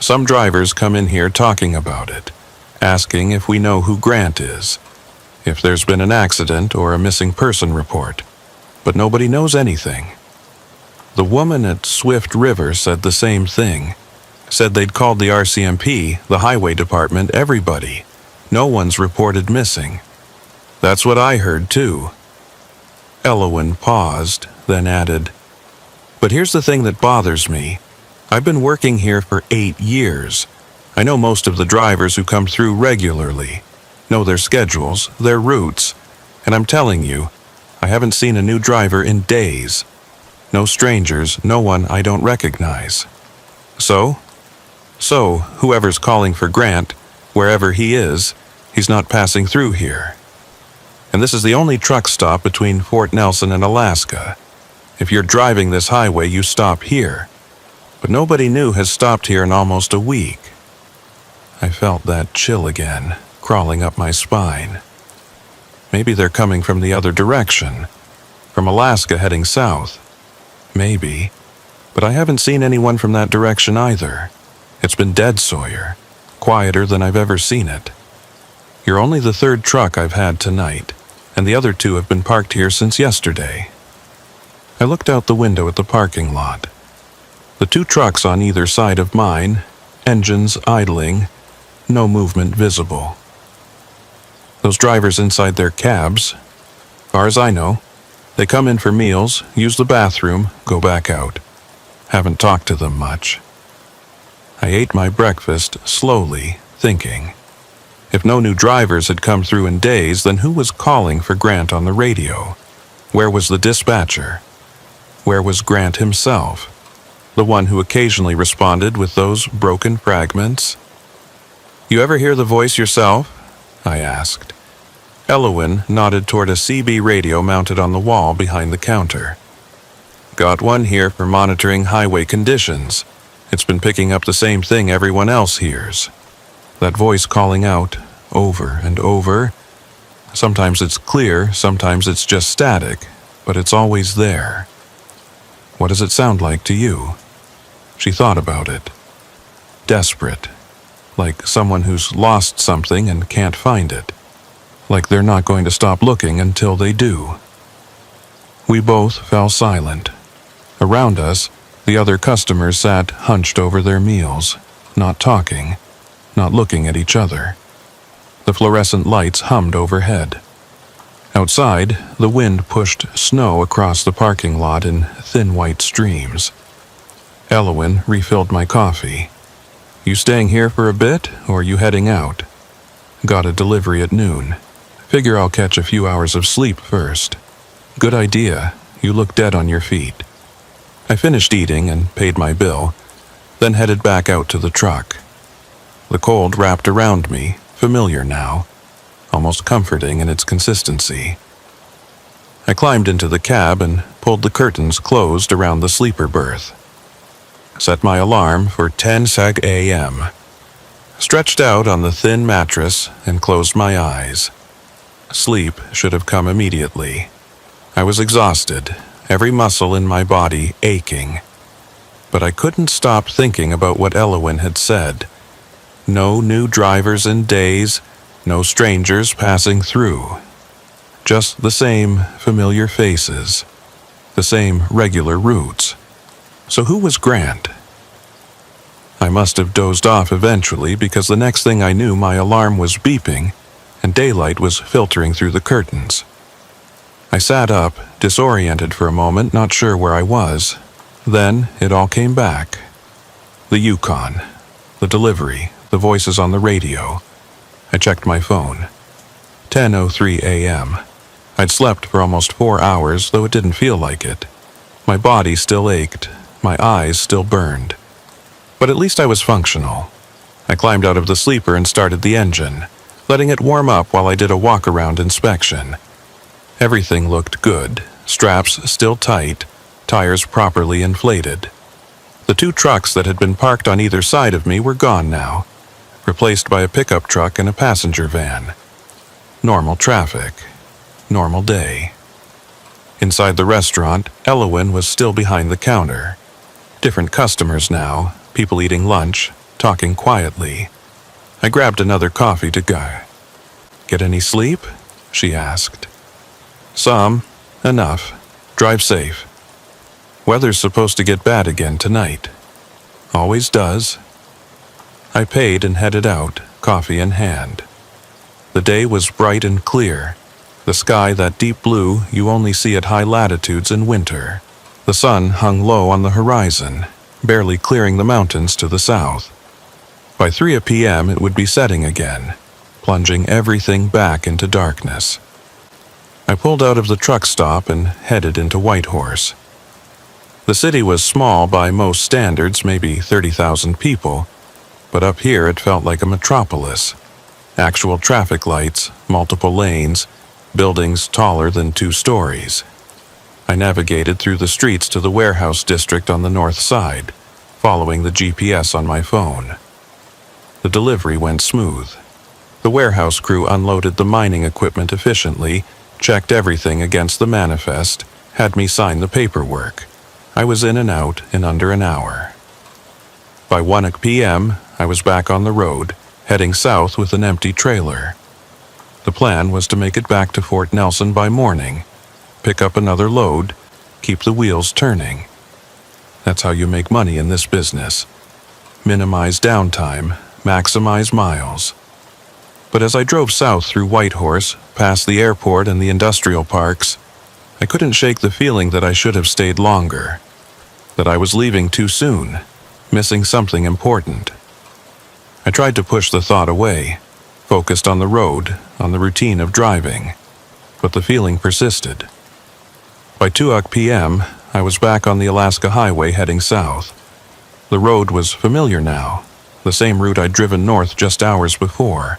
Some drivers come in here talking about it, asking if we know who Grant is, if there's been an accident or a missing person report, but nobody knows anything. The woman at Swift River said the same thing. Said they'd called the RCMP, the highway department, everybody. No one's reported missing. That's what I heard too." Elowyn paused, then added, "But here's the thing that bothers me. I've been working here for 8 years. I know most of the drivers who come through regularly, know their schedules, their routes, and I'm telling you, I haven't seen a new driver in days. No strangers, no one I don't recognize. So, whoever's calling for Grant, wherever he is, he's not passing through here. And this is the only truck stop between Fort Nelson and Alaska. If you're driving this highway, you stop here. But nobody new has stopped here in almost a week." I felt that chill again, crawling up my spine. Maybe they're coming from the other direction, from Alaska heading south. Maybe, but I haven't seen anyone from that direction either. It's been dead, Sawyer, quieter than I've ever seen it. You're only the 3rd truck I've had tonight, and the other 2 have been parked here since yesterday. I looked out the window at the parking lot. The 2 trucks on either side of mine, engines idling, no movement visible. Those drivers inside their cabs, far as I know, they come in for meals, use the bathroom, go back out. Haven't talked to them much. I ate my breakfast slowly, thinking. If no new drivers had come through in days, then who was calling for Grant on the radio? Where was the dispatcher? Where was Grant himself? The one who occasionally responded with those broken fragments? "You ever hear the voice yourself?" I asked. Elowyn nodded toward a CB radio mounted on the wall behind the counter. "Got one here for monitoring highway conditions. It's been picking up the same thing everyone else hears. That voice calling out, over and over. Sometimes it's clear, sometimes it's just static, but it's always there. What does it sound like to you?" She thought about it. Desperate. Like someone who's lost something and can't find it. Like they're not going to stop looking until they do. We both fell silent. Around us, the other customers sat hunched over their meals, not talking, not looking at each other. The fluorescent lights hummed overhead. Outside, the wind pushed snow across the parking lot in thin white streams. Elowyn refilled my coffee. "You staying here for a bit, or you heading out?" "Got a delivery at noon. Figure I'll catch a few hours of sleep first." "Good idea. You look dead on your feet." I finished eating and paid my bill, then headed back out to the truck. The cold wrapped around me, familiar now, almost comforting in its consistency. I climbed into the cab and pulled the curtains closed around the sleeper berth. Set my alarm for 10 a.m. Stretched out on the thin mattress and closed my eyes. Sleep should have come immediately. I was exhausted, every muscle in my body aching. But I couldn't stop thinking about what Elowyn had said. No new drivers in days, no strangers passing through. Just the same familiar faces, the same regular routes. So who was Grant? I must have dozed off eventually because the next thing I knew my alarm was beeping and daylight was filtering through the curtains. I sat up, disoriented for a moment, not sure where I was. Then it all came back. The Yukon, the delivery, the voices on the radio. I checked my phone. 10:03 a.m. I'd slept for almost 4 hours, though it didn't feel like it. My body still ached, my eyes still burned. But at least I was functional. I climbed out of the sleeper and started the engine, letting it warm up while I did a walk-around inspection. Everything looked good, straps still tight, tires properly inflated. The 2 trucks that had been parked on either side of me were gone now, replaced by a pickup truck and a passenger van. Normal traffic. Normal day. Inside the restaurant, Elowin was still behind the counter. Different customers now, people eating lunch, talking quietly. I grabbed another coffee to go. "Get any sleep?" she asked. "Some. Enough. Drive safe. Weather's supposed to get bad again tonight. Always does." I paid and headed out, coffee in hand. The day was bright and clear, the sky that deep blue you only see at high latitudes in winter. The sun hung low on the horizon, barely clearing the mountains to the south. By 3 p.m. it would be setting again, plunging everything back into darkness. I pulled out of the truck stop and headed into Whitehorse. The city was small by most standards, maybe 30,000 people, but up here it felt like a metropolis. Actual traffic lights, multiple lanes, buildings taller than 2 stories. I navigated through the streets to the warehouse district on the north side, following the GPS on my phone. The delivery went smooth. The warehouse crew unloaded the mining equipment efficiently, checked everything against the manifest, had me sign the paperwork. I was in and out in under an hour. By 1 p.m., I was back on the road, heading south with an empty trailer. The plan was to make it back to Fort Nelson by morning, pick up another load, keep the wheels turning. That's how you make money in this business. Minimize downtime, maximize miles. But as I drove south through Whitehorse, past the airport and the industrial parks, I couldn't shake the feeling that I should have stayed longer, that I was leaving too soon, missing something important. I tried to push the thought away, focused on the road, on the routine of driving, but the feeling persisted. By 2 p.m., I was back on the Alaska Highway heading south. The road was familiar now, the same route I'd driven north just hours before.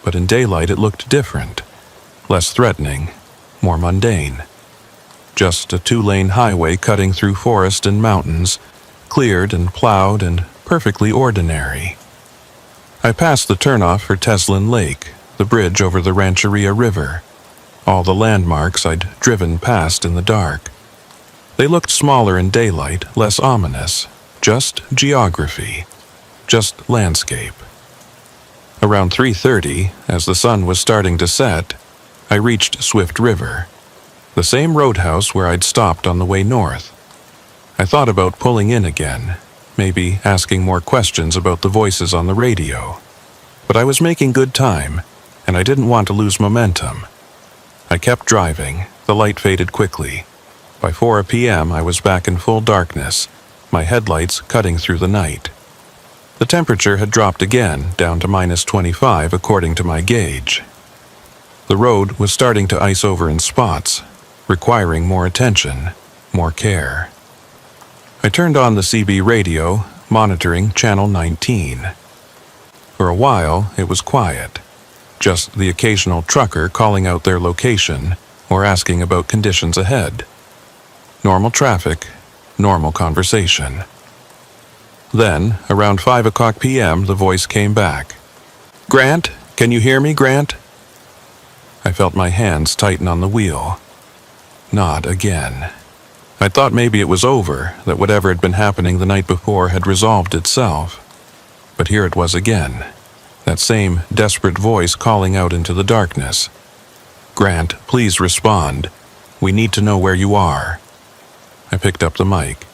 But in daylight it looked different, less threatening, more mundane. Just a 2-lane highway cutting through forest and mountains, cleared and plowed and perfectly ordinary. I passed the turnoff for Teslin Lake, the bridge over the Rancheria River, all the landmarks I'd driven past in the dark. They looked smaller in daylight, less ominous, just geography, just landscape. Around 3:30, as the sun was starting to set, I reached Swift River, the same roadhouse where I'd stopped on the way north. I thought about pulling in again, maybe asking more questions about the voices on the radio. But I was making good time, and I didn't want to lose momentum. I kept driving, the light faded quickly. By 4 p.m. I was back in full darkness, my headlights cutting through the night. The temperature had dropped again, down to -25 according to my gauge. The road was starting to ice over in spots, requiring more attention, more care. I turned on the CB radio, monitoring channel 19. For a while, it was quiet, just the occasional trucker calling out their location or asking about conditions ahead. Normal traffic, normal conversation. Then, around 5 p.m., the voice came back. "Grant, can you hear me, Grant?" I felt my hands tighten on the wheel. Not again. I thought maybe it was over, that whatever had been happening the night before had resolved itself. But here it was again, that same desperate voice calling out into the darkness. "Grant, please respond. We need to know where you are." I picked up the mic.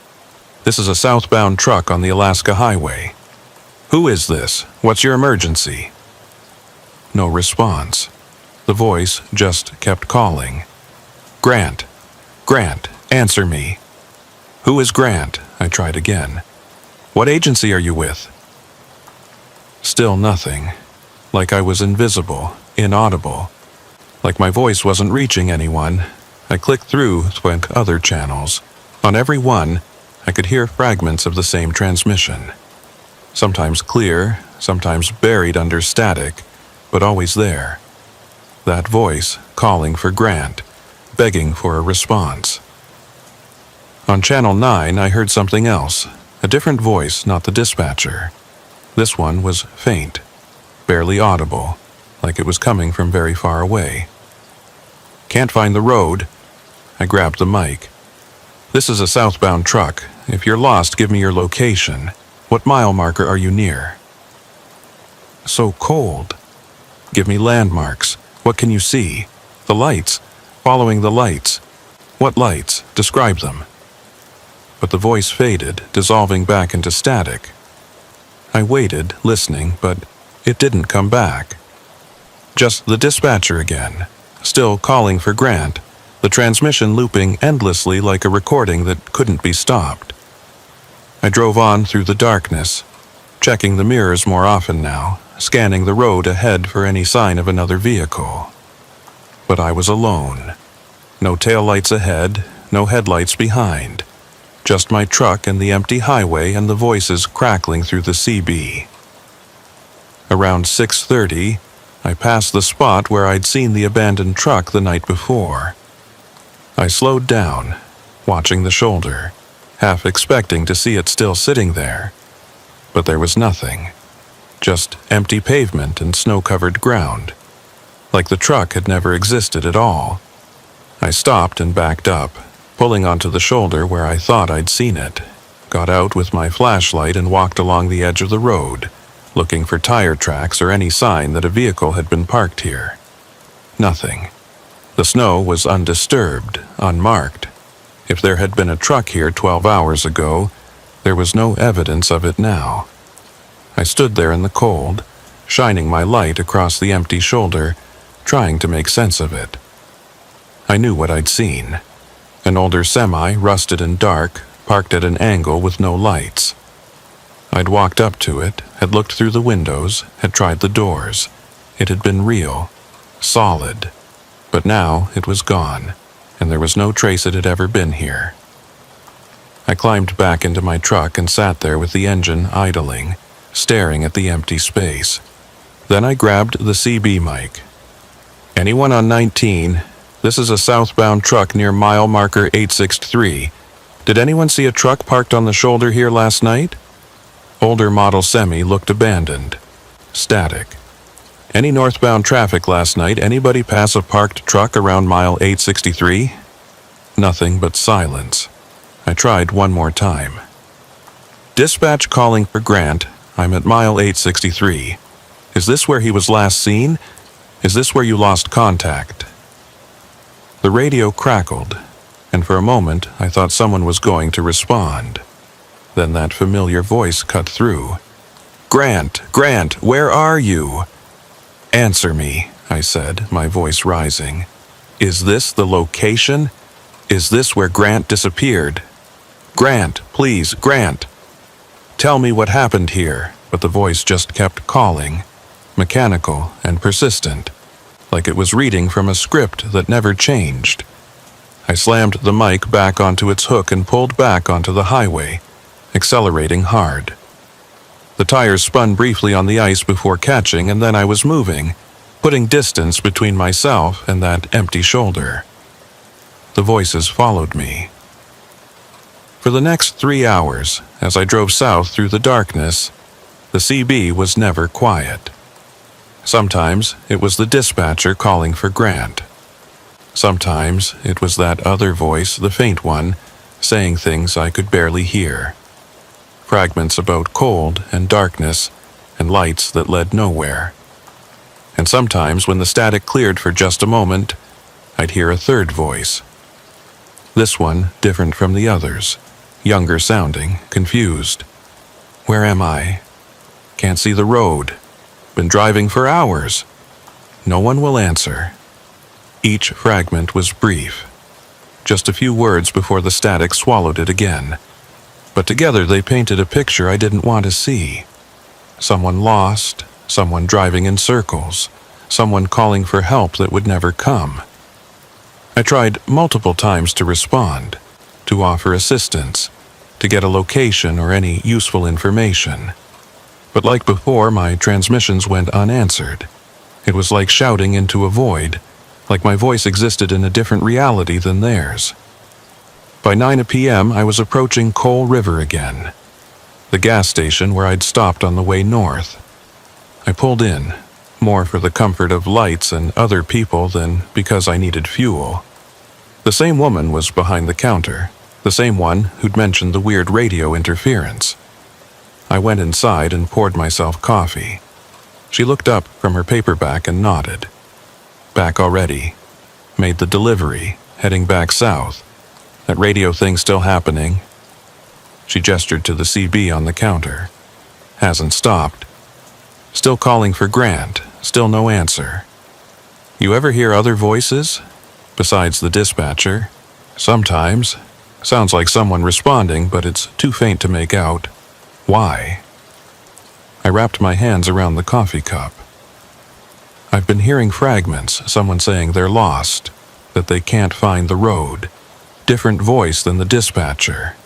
"This is a southbound truck on the Alaska Highway. Who is this? What's your emergency?" No response. The voice just kept calling. "Grant, Grant, answer me." "Who is Grant?" I tried again. "What agency are you with?" Still nothing. Like I was invisible, inaudible. Like my voice wasn't reaching anyone, I clicked through other channels. On every one, I could hear fragments of the same transmission. Sometimes clear, sometimes buried under static, but always there. That voice calling for Grant, begging for a response. On Channel 9, I heard something else, a different voice, not the dispatcher. This one was faint, barely audible, like it was coming from very far away. Can't find the road. I grabbed the mic. This is a southbound truck. If you're lost, give me your location. What mile marker are you near? So cold. Give me landmarks. What can you see? The lights. Following the lights. What lights? Describe them. But the voice faded, dissolving back into static. I waited, listening, but it didn't come back. Just the dispatcher again, still calling for Grant, the transmission looping endlessly like a recording that couldn't be stopped. I drove on through the darkness, checking the mirrors more often now, scanning the road ahead for any sign of another vehicle. But I was alone. No taillights ahead, no headlights behind. Just my truck and the empty highway and the voices crackling through the CB. Around 6:30, I passed the spot where I'd seen the abandoned truck the night before. I slowed down, watching the shoulder, half expecting to see it still sitting there. But there was nothing, just empty pavement and snow-covered ground, like the truck had never existed at all. I stopped and backed up, pulling onto the shoulder where I thought I'd seen it, got out with my flashlight and walked along the edge of the road, looking for tire tracks or any sign that a vehicle had been parked here. Nothing. The snow was undisturbed, unmarked. If there had been a truck here 12 hours ago, there was no evidence of it now. I stood there in the cold, shining my light across the empty shoulder, trying to make sense of it. I knew what I'd seen. An older semi, rusted and dark, parked at an angle with no lights. I'd walked up to it, had looked through the windows, had tried the doors. It had been real, solid. But now it was gone, and there was no trace it had ever been here. I climbed back into my truck and sat there with the engine idling, staring at the empty space. Then I grabbed the CB mic. Anyone on 19? This is a southbound truck near mile marker 863. Did anyone see a truck parked on the shoulder here last night? Older model semi looked abandoned. Static. Any northbound traffic last night? Anybody pass a parked truck around mile 863? Nothing but silence. I tried one more time. Dispatch calling for Grant. I'm at mile 863. Is this where he was last seen? Is this where you lost contact? The radio crackled, and for a moment I thought someone was going to respond. Then that familiar voice cut through. Grant, Grant, where are you? Answer me, I said, my voice rising. Is this the location? Is this where Grant disappeared? Grant, please, Grant. Tell me what happened here, but the voice just kept calling, mechanical and persistent, like it was reading from a script that never changed. I slammed the mic back onto its hook and pulled back onto the highway, accelerating hard. The tires spun briefly on the ice before catching, and then I was moving, putting distance between myself and that empty shoulder. The voices followed me. For the next 3 hours, as I drove south through the darkness, the CB was never quiet. Sometimes it was the dispatcher calling for Grant. Sometimes it was that other voice, the faint one, saying things I could barely hear. Fragments about cold and darkness and lights that led nowhere. And sometimes when the static cleared for just a moment, I'd hear a third voice. This one different from the others, younger sounding, confused. Where am I? Can't see the road. Been driving for hours. No one will answer. Each fragment was brief. Just a few words before the static swallowed it again. But together they painted a picture I didn't want to see. Someone lost, someone driving in circles, someone calling for help that would never come. I tried multiple times to respond, to offer assistance, to get a location or any useful information. But like before, my transmissions went unanswered. It was like shouting into a void, like my voice existed in a different reality than theirs. By 9 p.m., I was approaching Coal River again, the gas station where I'd stopped on the way north. I pulled in, more for the comfort of lights and other people than because I needed fuel. The same woman was behind the counter, the same one who'd mentioned the weird radio interference. I went inside and poured myself coffee. She looked up from her paperback and nodded. Back already. Made the delivery, heading back south. That radio thing still happening? She gestured to the CB on the counter. Hasn't stopped. Still calling for Grant, still no answer. You ever hear other voices? Besides the dispatcher? Sometimes. Sounds like someone responding, but it's too faint to make out. Why? I wrapped my hands around the coffee cup. I've been hearing fragments, someone saying they're lost, that they can't find the road. Different voice than the dispatcher.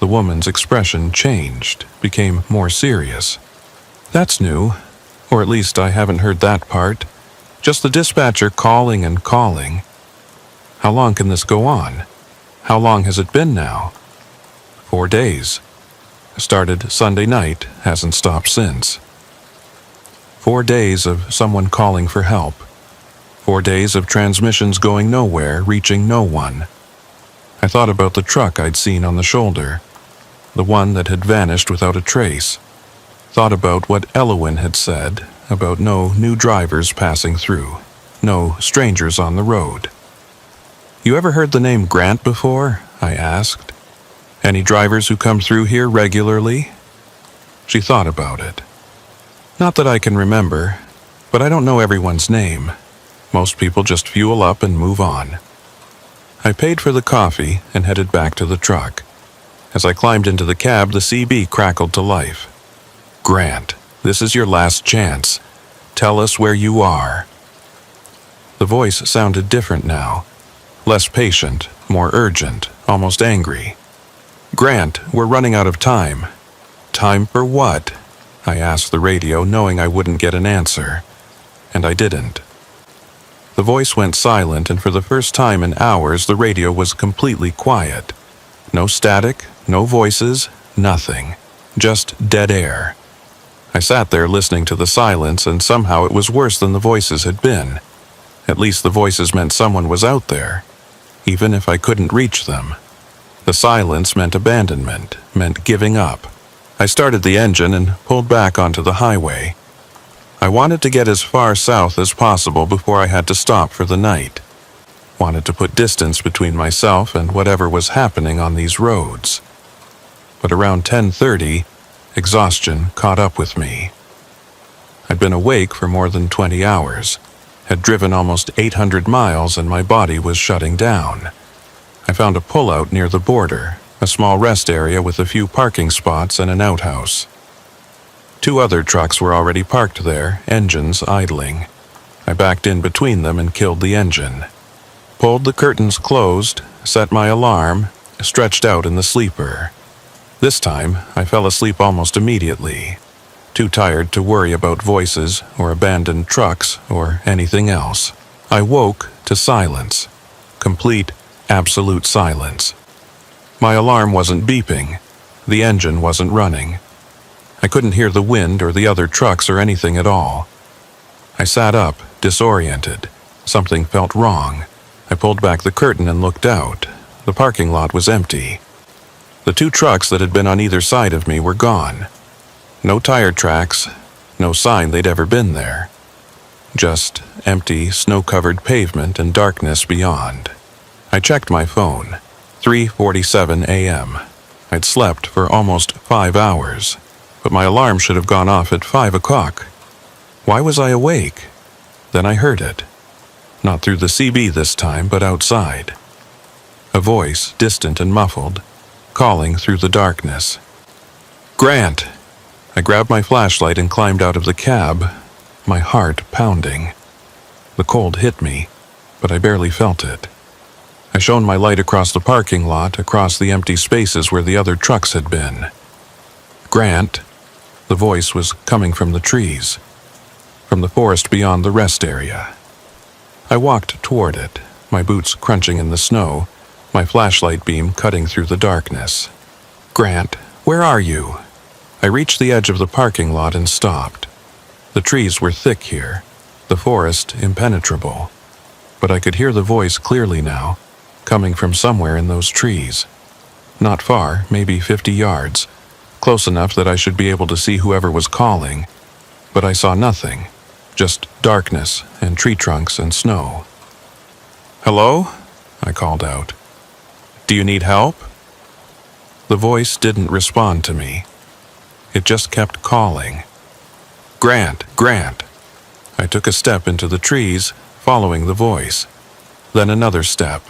The woman's expression changed, became more serious. That's new, or at least I haven't heard that part. Just the dispatcher calling and calling. How long can this go on? How long has it been now? 4 days. Started Sunday night, hasn't stopped since. 4 days of someone calling for help. 4 days of transmissions going nowhere, reaching no one. I thought about the truck I'd seen on the shoulder, the one that had vanished without a trace. Thought about what Elowin had said about no new drivers passing through, no strangers on the road. You ever heard the name Grant before? I asked. Any drivers who come through here regularly? She thought about it. Not that I can remember, but I don't know everyone's name. Most people just fuel up and move on. I paid for the coffee and headed back to the truck. As I climbed into the cab, the CB crackled to life. Grant, this is your last chance. Tell us where you are. The voice sounded different now. Less patient, more urgent, almost angry. Grant, we're running out of time. Time for what? I asked the radio, knowing I wouldn't get an answer. And I didn't. The voice went silent, and for the first time in hours, the radio was completely quiet. No static, no voices, nothing. Just dead air. I sat there listening to the silence, and somehow it was worse than the voices had been. At least the voices meant someone was out there, even if I couldn't reach them. The silence meant abandonment, meant giving up. I started the engine and pulled back onto the highway. I wanted to get as far south as possible before I had to stop for the night. Wanted to put distance between myself and whatever was happening on these roads. But around 10:30, exhaustion caught up with me. I'd been awake for more than 20 hours, had driven almost 800 miles, and my body was shutting down. I found a pullout near the border, a small rest area with a few parking spots and an outhouse. 2 other trucks were already parked there, engines idling. I backed in between them and killed the engine. Pulled the curtains closed, set my alarm, stretched out in the sleeper. This time, I fell asleep almost immediately, too tired to worry about voices or abandoned trucks or anything else. I woke to silence. Complete, absolute silence. My alarm wasn't beeping. The engine wasn't running. I couldn't hear the wind or the other trucks or anything at all. I sat up, disoriented. Something felt wrong. I pulled back the curtain and looked out. The parking lot was empty. The 2 trucks that had been on either side of me were gone. No tire tracks, no sign they'd ever been there. Just empty, snow-covered pavement and darkness beyond. I checked my phone. 3:47 a.m. I'd slept for almost 5 hours, but my alarm should have gone off at 5 o'clock. Why was I awake? Then I heard it. Not through the CB this time, but outside. A voice, distant and muffled, calling through the darkness. Grant! I grabbed my flashlight and climbed out of the cab. my heart pounding. The cold hit me, but I barely felt it. I shone my light across the parking lot, across the empty spaces where the other trucks had been. "Grant," the voice was coming from the trees, from the forest beyond the rest area. I walked toward it, my boots crunching in the snow, my flashlight beam cutting through the darkness. "Grant, where are you?" I reached the edge of the parking lot and stopped. The trees were thick here, the forest impenetrable, but I could hear the voice clearly now, coming from somewhere in those trees. Not far, maybe 50 yards, close enough that I should be able to see whoever was calling, but I saw nothing, just darkness and tree trunks and snow. "Hello?" I called out. "Do you need help?" The voice didn't respond to me. It just kept calling. "Grant, Grant." I took a step into the trees, following the voice. Then another step.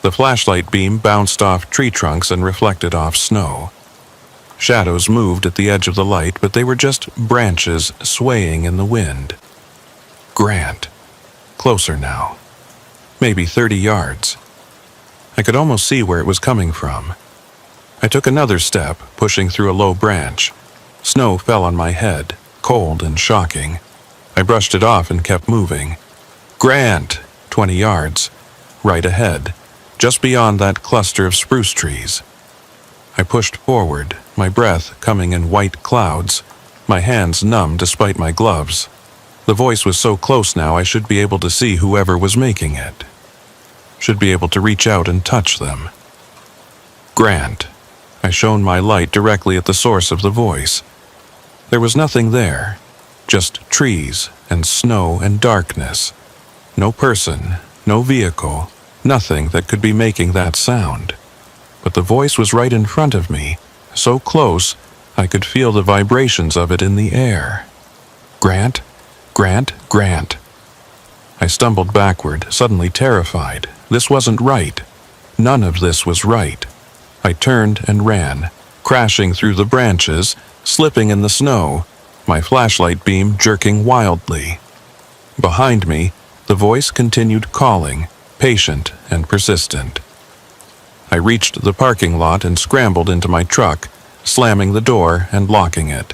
The flashlight beam bounced off tree trunks and reflected off snow. Shadows moved at the edge of the light, but they were just branches swaying in the wind. Grant. Closer now. Maybe 30 yards. I could almost see where it was coming from. I took another step, pushing through a low branch. Snow fell on my head, cold and shocking. I brushed it off and kept moving. "Grant!" 20 yards. Right ahead, just beyond that cluster of spruce trees. I pushed forward, my breath coming in white clouds, my hands numb despite my gloves. The voice was so close now I should be able to see whoever was making it. Should be able to reach out and touch them. "Grant." I shone my light directly at the source of the voice. There was nothing there, just trees and snow and darkness. No person, no vehicle, nothing that could be making that sound. But the voice was right in front of me, so close I could feel the vibrations of it in the air. "Grant, Grant, Grant." I stumbled backward, suddenly terrified. This wasn't right. None of this was right. I turned and ran, crashing through the branches, slipping in the snow, my flashlight beam jerking wildly. Behind me, the voice continued calling, patient and persistent. I reached the parking lot and scrambled into my truck, slamming the door and locking it.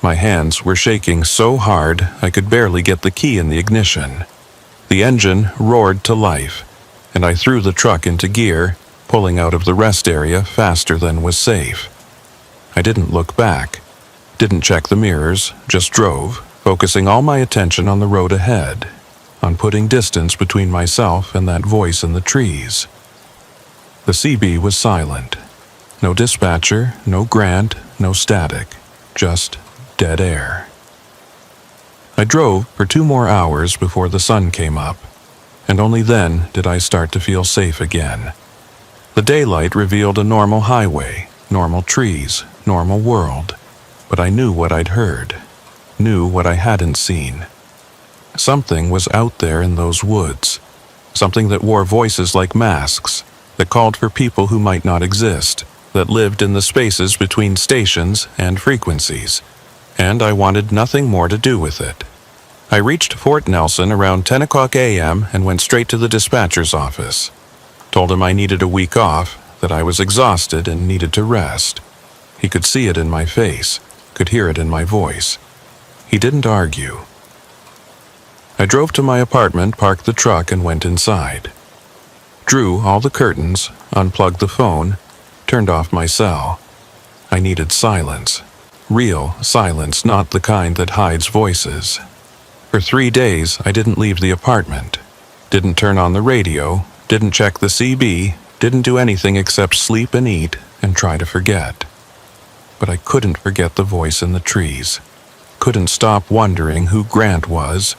My hands were shaking so hard I could barely get the key in the ignition. The engine roared to life, and I threw the truck into gear, pulling out of the rest area faster than was safe. I didn't look back, didn't check the mirrors, just drove, focusing all my attention on the road ahead, on putting distance between myself and that voice in the trees. The CB was silent. No dispatcher, no Grant, no static, just dead air. I drove for 2 more hours before the sun came up, and only then did I start to feel safe again. The daylight revealed a normal highway, normal trees, normal world, but I knew what I'd heard, knew what I hadn't seen. Something was out there in those woods, something that wore voices like masks, that called for people who might not exist, that lived in the spaces between stations and frequencies, and I wanted nothing more to do with it. I reached Fort Nelson around 10 o'clock a.m. and went straight to the dispatcher's office. Told him I needed a week off, that I was exhausted and needed to rest. He could see it in my face, could hear it in my voice. He didn't argue. I drove to my apartment, parked the truck, and went inside. Drew all the curtains, unplugged the phone, turned off my cell. I needed silence. Real silence, not the kind that hides voices. For 3 days, I didn't leave the apartment. Didn't turn on the radio, didn't check the CB, didn't do anything except sleep and eat and try to forget. But I couldn't forget the voice in the trees. Couldn't stop wondering who Grant was,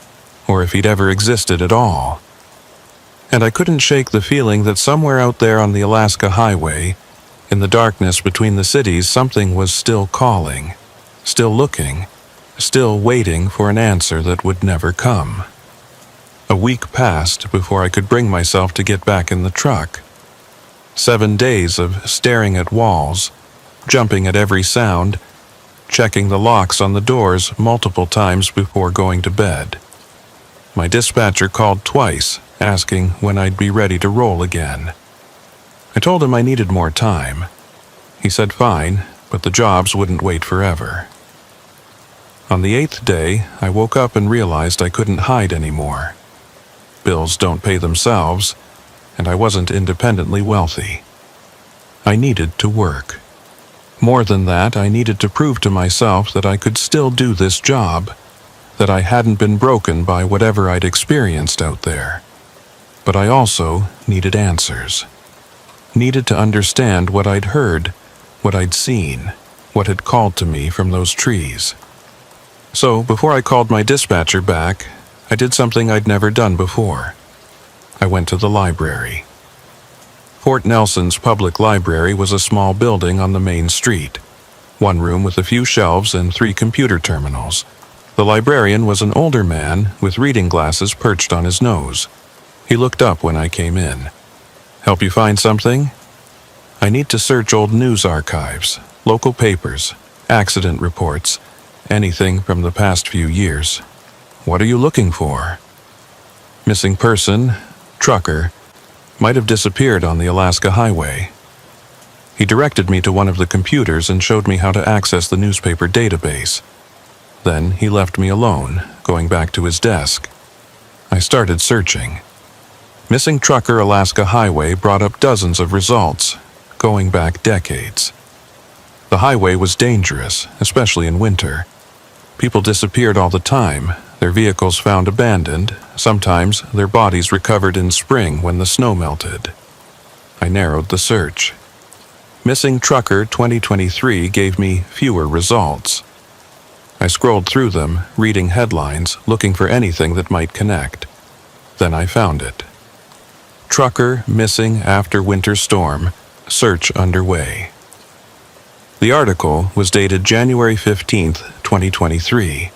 or if he'd ever existed at all. And I couldn't shake the feeling that somewhere out there on the Alaska highway, in the darkness between the cities, something was still calling, still looking, still waiting for an answer that would never come. A week passed before I could bring myself to get back in the truck. 7 days of staring at walls, jumping at every sound, checking the locks on the doors multiple times before going to bed. My dispatcher called twice, asking when I'd be ready to roll again. I told him I needed more time. He said fine, but the jobs wouldn't wait forever. On the 8th day, I woke up and realized I couldn't hide anymore. Bills don't pay themselves, and I wasn't independently wealthy. I needed to work. More than that, I needed to prove to myself that I could still do this job, that I hadn't been broken by whatever I'd experienced out there. But I also needed answers. Needed to understand what I'd heard, what I'd seen, what had called to me from those trees. So, before I called my dispatcher back, I did something I'd never done before. I went to the library. Fort Nelson's public library was a small building on the main street. One room with a few shelves and 3 computer terminals. The librarian was an older man with reading glasses perched on his nose. He looked up when I came in. "Help you find something?" "I need to search old news archives, local papers, accident reports, anything from the past few years." "What are you looking for?" "Missing person, trucker, might have disappeared on the Alaska Highway." He directed me to one of the computers and showed me how to access the newspaper database. Then he left me alone, going back to his desk. I started searching. Missing trucker Alaska Highway brought up dozens of results, going back decades. The highway was dangerous, especially in winter. People disappeared all the time, their vehicles found abandoned, sometimes their bodies recovered in spring when the snow melted. I narrowed the search. Missing Trucker 2023 gave me fewer results. I scrolled through them, reading headlines, looking for anything that might connect. Then I found it. Trucker missing after winter storm, search underway. The article was dated January 15th, 2023.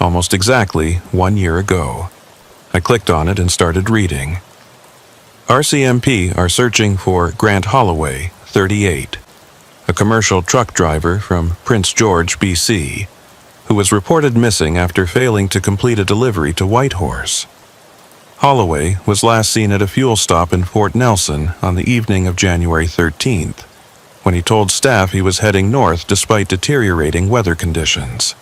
Almost exactly 1 year ago. I clicked on it and started reading. RCMP are searching for Grant Holloway, 38, a commercial truck driver from Prince George, BC, who was reported missing after failing to complete a delivery to Whitehorse. Holloway was last seen at a fuel stop in Fort Nelson on the evening of January 13th, when he told staff he was heading north despite deteriorating weather conditions.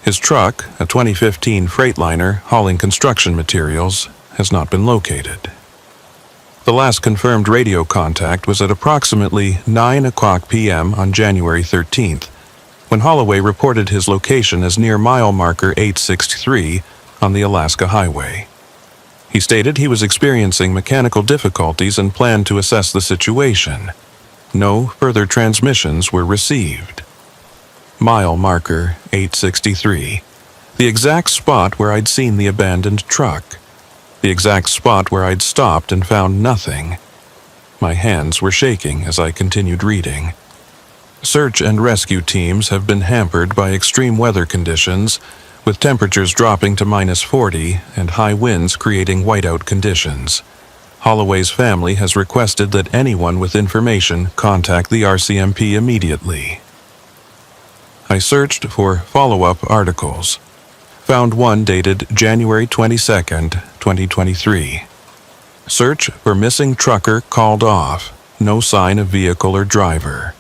His truck, a 2015 Freightliner hauling construction materials, has not been located. The last confirmed radio contact was at approximately 9:00 p.m. on January 13th, when Holloway reported his location as near mile marker 863 on the Alaska Highway. He stated he was experiencing mechanical difficulties and planned to assess the situation. No further transmissions were received. Mile marker 863. The exact spot where I'd seen the abandoned truck. The exact spot where I'd stopped and found nothing. My hands were shaking as I continued reading. Search and rescue teams have been hampered by extreme weather conditions, with temperatures dropping to -40 and high winds creating whiteout conditions. Holloway's family has requested that anyone with information contact the RCMP immediately. I searched for follow-up articles. Found one dated January 22nd, 2023. Search for missing trucker called off. No sign of vehicle or driver.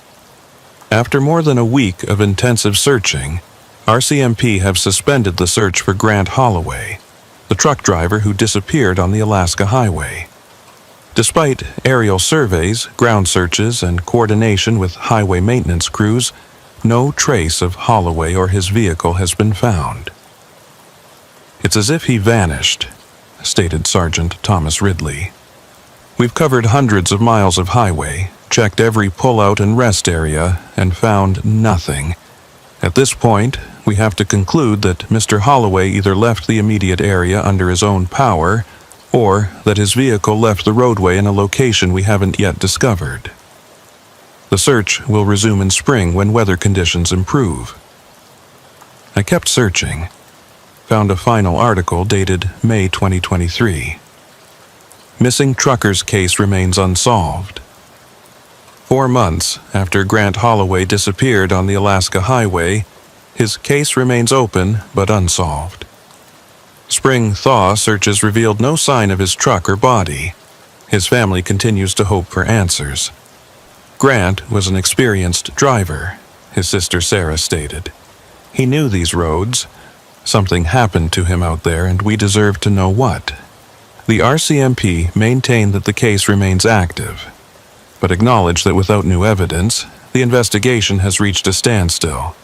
After more than a week of intensive searching, RCMP have suspended the search for Grant Holloway, the truck driver who disappeared on the Alaska Highway. Despite aerial surveys, ground searches, and coordination with highway maintenance crews, no trace of Holloway or his vehicle has been found. "It's as if he vanished," stated Sergeant Thomas Ridley. "We've covered hundreds of miles of highway, checked every pull-out and rest area, and found nothing. At this point, we have to conclude that Mr. Holloway either left the immediate area under his own power, or that his vehicle left the roadway in a location we haven't yet discovered. The search will resume in spring when weather conditions improve." I kept searching. Found a final article dated May 2023. Missing trucker's case remains unsolved. 4 months after Grant Holloway disappeared on the Alaska Highway, his case remains open but unsolved. Spring thaw searches revealed no sign of his truck or body. His family continues to hope for answers. Grant was an experienced driver, his sister Sarah stated. He knew these roads. Something happened to him out there, and we deserve to know what. The RCMP maintained that the case remains active, but acknowledged that without new evidence, the investigation has reached a standstill.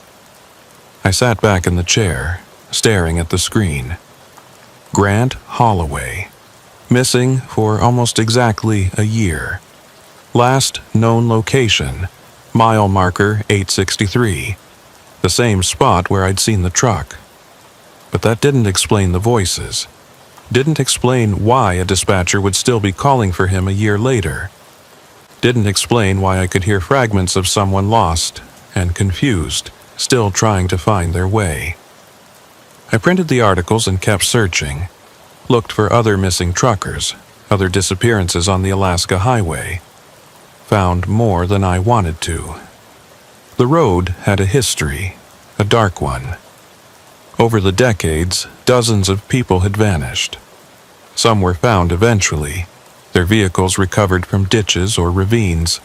I sat back in the chair, staring at the screen. Grant Holloway, missing for almost exactly a year. Last known location, mile marker 863, the same spot where I'd seen the truck. But that didn't explain the voices. Didn't explain why a dispatcher would still be calling for him a year later. Didn't explain why I could hear fragments of someone lost and confused, still trying to find their way. I printed the articles and kept searching. Looked for other missing truckers, other disappearances on the Alaska Highway. Found more than I wanted to. The road had a history, a dark one. Over the decades, dozens of people had vanished. Some were found eventually, their vehicles recovered from ditches or ravines.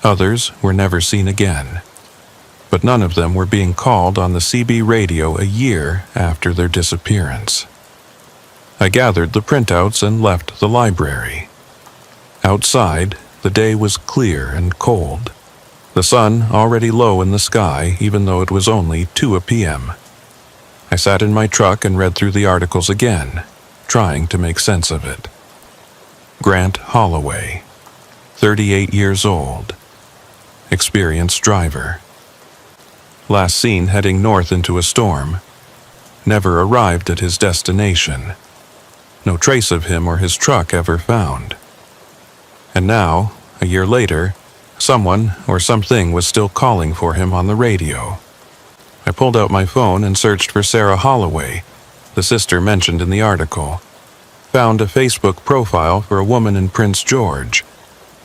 Others were never seen again. But none of them were being called on the CB radio a year after their disappearance. I gathered the printouts and left the library. Outside, the day was clear and cold. The sun already low in the sky, even though it was only 2 p.m. I sat in my truck and read through the articles again, trying to make sense of it. Grant Holloway, 38 years old, experienced driver. Last seen heading north into a storm. Never arrived at his destination. No trace of him or his truck ever found. And now, a year later, someone or something was still calling for him on the radio. I pulled out my phone and searched for Sarah Holloway, the sister mentioned in the article. Found a Facebook profile for a woman in Prince George.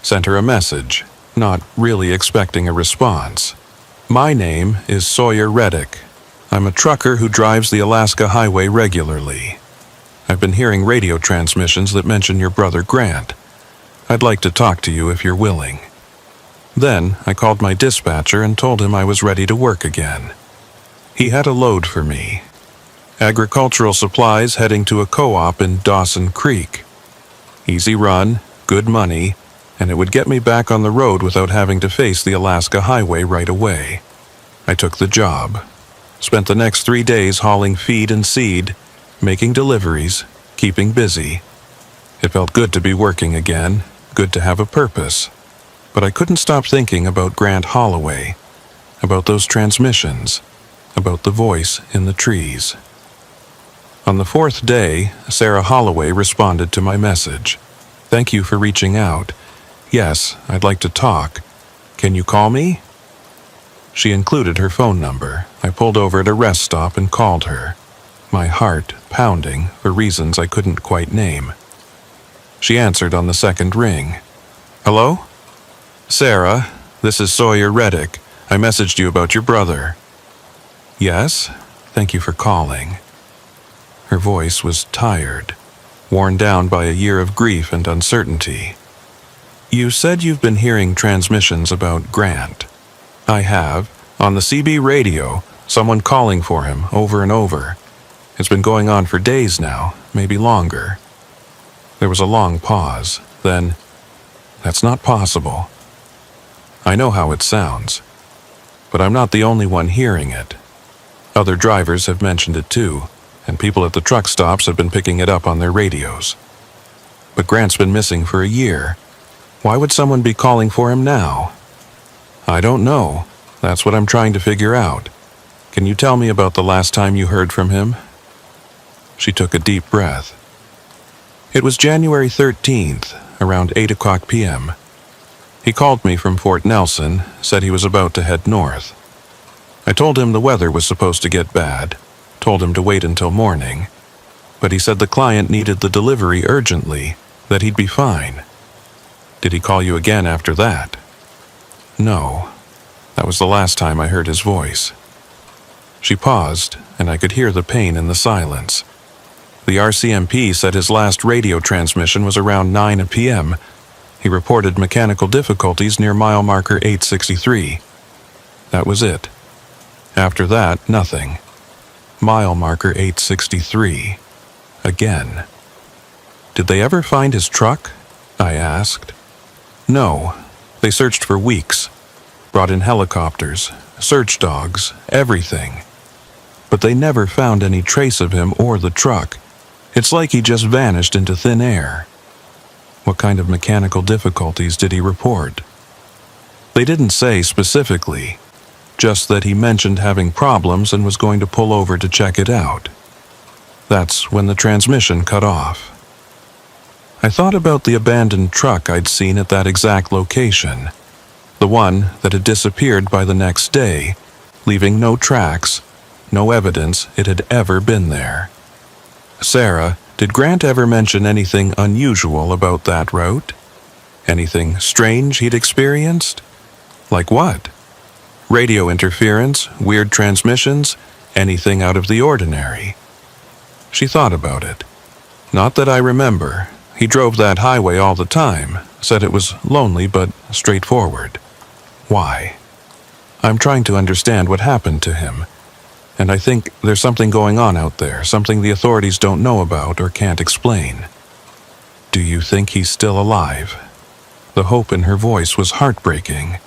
Sent her a message, not really expecting a response. My name is Sawyer Reddick. I'm a trucker who drives the Alaska Highway regularly. I've been hearing radio transmissions that mention your brother Grant. I'd like to talk to you if you're willing. Then I called my dispatcher and told him I was ready to work again. He had a load for me. Agricultural supplies heading to a co-op in Dawson Creek. Easy run, good money, and it would get me back on the road without having to face the Alaska Highway right away. I took the job. Spent the next 3 days hauling feed and seed, making deliveries, keeping busy. It felt good to be working again, good to have a purpose. But I couldn't stop thinking about Grant Holloway, about those transmissions, about the voice in the trees. On the 4th day, Sarah Holloway responded to my message. Thank you for reaching out. Yes, I'd like to talk. Can you call me? She included her phone number. I pulled over at a rest stop and called her, my heart pounding for reasons I couldn't quite name. She answered on the second ring. Hello? Sarah, this is Sawyer Reddick. I messaged you about your brother. Yes, thank you for calling. Her voice was tired, worn down by a year of grief and uncertainty. You said you've been hearing transmissions about Grant. I have. On the CB radio, someone calling for him over and over. It's been going on for days now, maybe longer. There was a long pause, then, that's not possible. I know how it sounds, but I'm not the only one hearing it. Other drivers have mentioned it too, and people at the truck stops have been picking it up on their radios. But Grant's been missing for a year. Why would someone be calling for him now? I don't know. That's what I'm trying to figure out. Can you tell me about the last time you heard from him? She took a deep breath. It was January 13th, around 8 o'clock p.m. He called me from Fort Nelson, said he was about to head north. I told him the weather was supposed to get bad, told him to wait until morning, but he said the client needed the delivery urgently, that he'd be fine. Did he call you again after that? No, that was the last time I heard his voice. She paused, and I could hear the pain in the silence. The RCMP said his last radio transmission was around 9 p.m. He reported mechanical difficulties near mile marker 863. That was it. After that, nothing. Mile marker 863. Again. Did they ever find his truck? I asked. No. They searched for weeks. Brought in helicopters, search dogs, everything. But they never found any trace of him or the truck. It's like he just vanished into thin air. What kind of mechanical difficulties did he report? They didn't say specifically, just that he mentioned having problems and was going to pull over to check it out. That's when the transmission cut off. I thought about the abandoned truck I'd seen at that exact location, the one that had disappeared by the next day, leaving no tracks, no evidence it had ever been there. Sarah, did Grant ever mention anything unusual about that route? Anything strange he'd experienced? Like what? Radio interference, weird transmissions, anything out of the ordinary? She thought about it. Not that I remember. He drove that highway all the time, said it was lonely but straightforward. Why? I'm trying to understand what happened to him. And I think there's something going on out there, something the authorities don't know about or can't explain. Do you think he's still alive? The hope in her voice was heartbreaking.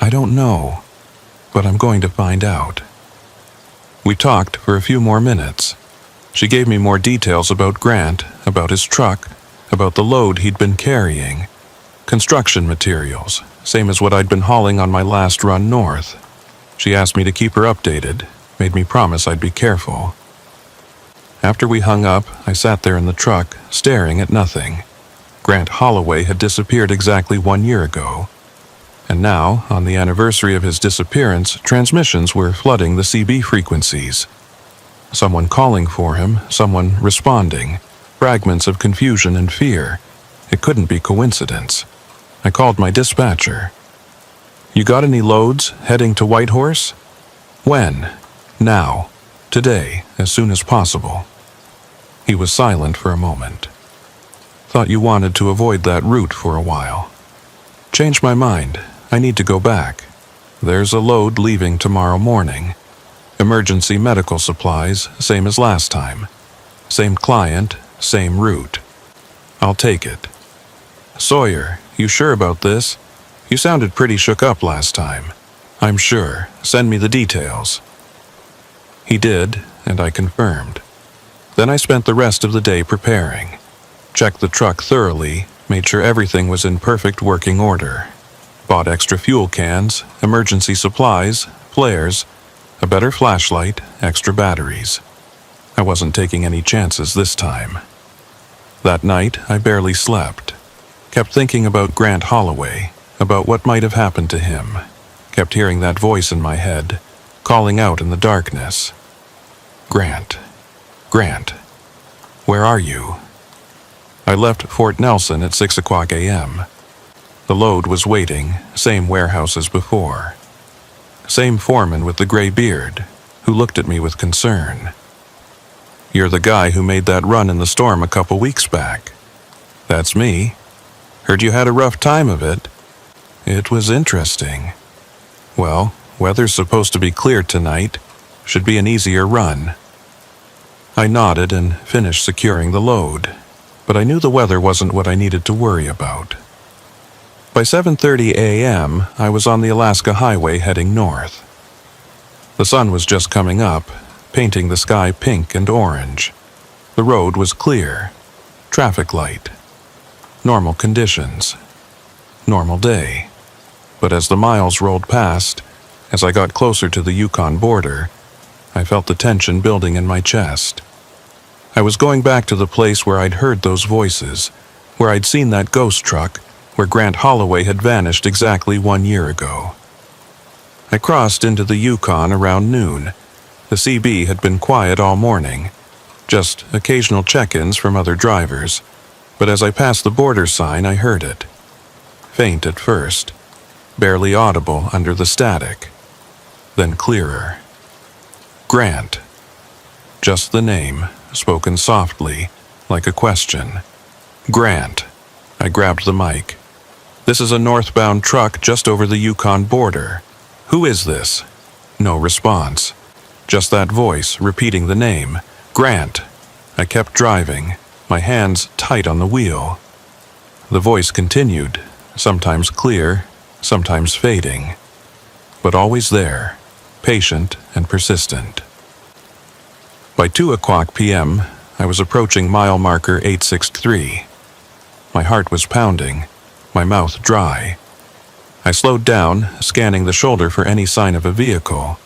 I don't know, but I'm going to find out. We talked for a few more minutes. She gave me more details about Grant, about his truck, about the load he'd been carrying. Construction materials, same as what I'd been hauling on my last run north. She asked me to keep her updated, made me promise I'd be careful. After we hung up, I sat there in the truck, staring at nothing. Grant Holloway had disappeared exactly 1 year ago. And now, on the anniversary of his disappearance, transmissions were flooding the CB frequencies. Someone calling for him, someone responding, fragments of confusion and fear. It couldn't be coincidence. I called my dispatcher. You got any loads heading to Whitehorse? When? Now. Today, as soon as possible. He was silent for a moment. Thought you wanted to avoid that route for a while. Changed my mind. I need to go back. There's a load leaving tomorrow morning. Emergency medical supplies, same as last time. Same client, same route. I'll take it. Sawyer, you sure about this? You sounded pretty shook up last time. I'm sure. Send me the details. He did, and I confirmed. Then I spent the rest of the day preparing. Checked the truck thoroughly, made sure everything was in perfect working order. Bought extra fuel cans, emergency supplies, flares, a better flashlight, extra batteries. I wasn't taking any chances this time. That night, I barely slept. Kept thinking about Grant Holloway, about what might have happened to him. Kept hearing that voice in my head, calling out in the darkness. Grant. Grant. Where are you? I left Fort Nelson at 6 o'clock a.m. The load was waiting, same warehouse as before. Same foreman with the gray beard, who looked at me with concern. You're the guy who made that run in the storm a couple weeks back. That's me. Heard you had a rough time of it. It was interesting. Well, weather's supposed to be clear tonight. Should be an easier run. I nodded and finished securing the load, but I knew the weather wasn't what I needed to worry about. By 7:30 a.m., I was on the Alaska Highway heading north. The sun was just coming up, painting the sky pink and orange. The road was clear. Traffic light. Normal conditions. Normal day. But as the miles rolled past, as I got closer to the Yukon border, I felt the tension building in my chest. I was going back to the place where I'd heard those voices, where I'd seen that ghost truck, where Grant Holloway had vanished exactly 1 year ago. I crossed into the Yukon around noon. The CB had been quiet all morning, just occasional check-ins from other drivers, but as I passed the border sign I heard it. Faint at first. barely audible under the static. Then clearer. Grant. Just the name, spoken softly, like a question. Grant. I grabbed the mic. This is a northbound truck just over the Yukon border. Who is this? No response. Just that voice repeating the name. Grant. I kept driving, my hands tight on the wheel. The voice continued, sometimes clear, sometimes fading, but always there, patient and persistent. By 2:00 p.m., I was approaching mile marker 863. My heart was pounding, my mouth dry. I slowed down, scanning the shoulder for any sign of a vehicle,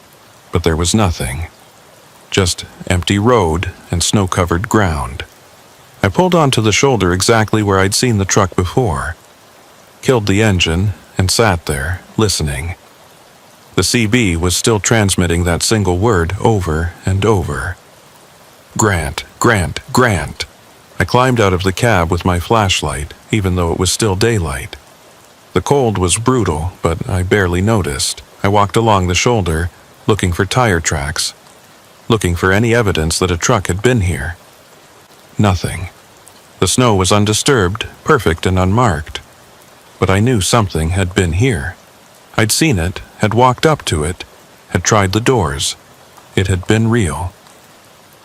but there was nothing. Just empty road and snow-covered ground. I pulled onto the shoulder exactly where I'd seen the truck before, killed the engine, and sat there, listening. The CB was still transmitting that single word over and over. Grant, Grant, Grant. I climbed out of the cab with my flashlight, even though it was still daylight. The cold was brutal, but I barely noticed. I walked along the shoulder, looking for tire tracks, looking for any evidence that a truck had been here. Nothing. The snow was undisturbed, perfect and unmarked. But I knew something had been here. I'd seen it, had walked up to it, had tried the doors. It had been real.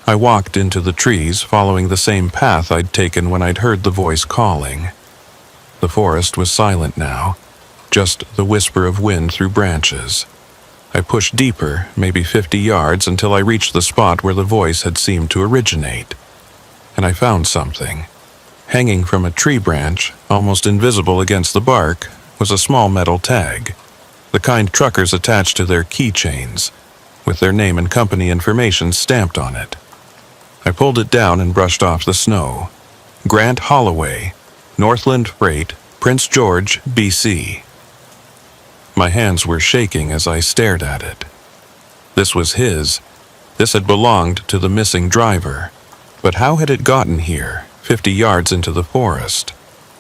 I walked into the trees, following the same path I'd taken when I'd heard the voice calling. The forest was silent now, just the whisper of wind through branches. I pushed deeper, maybe 50 yards, until I reached the spot where the voice had seemed to originate. And I found something. Hanging from a tree branch, almost invisible against the bark, was a small metal tag, the kind truckers attach to their keychains, with their name and company information stamped on it. I pulled it down and brushed off the snow. Grant Holloway, Northland Freight, Prince George, BC. My hands were shaking as I stared at it. This was his. This had belonged to the missing driver. But how had it gotten here, 50 yards into the forest?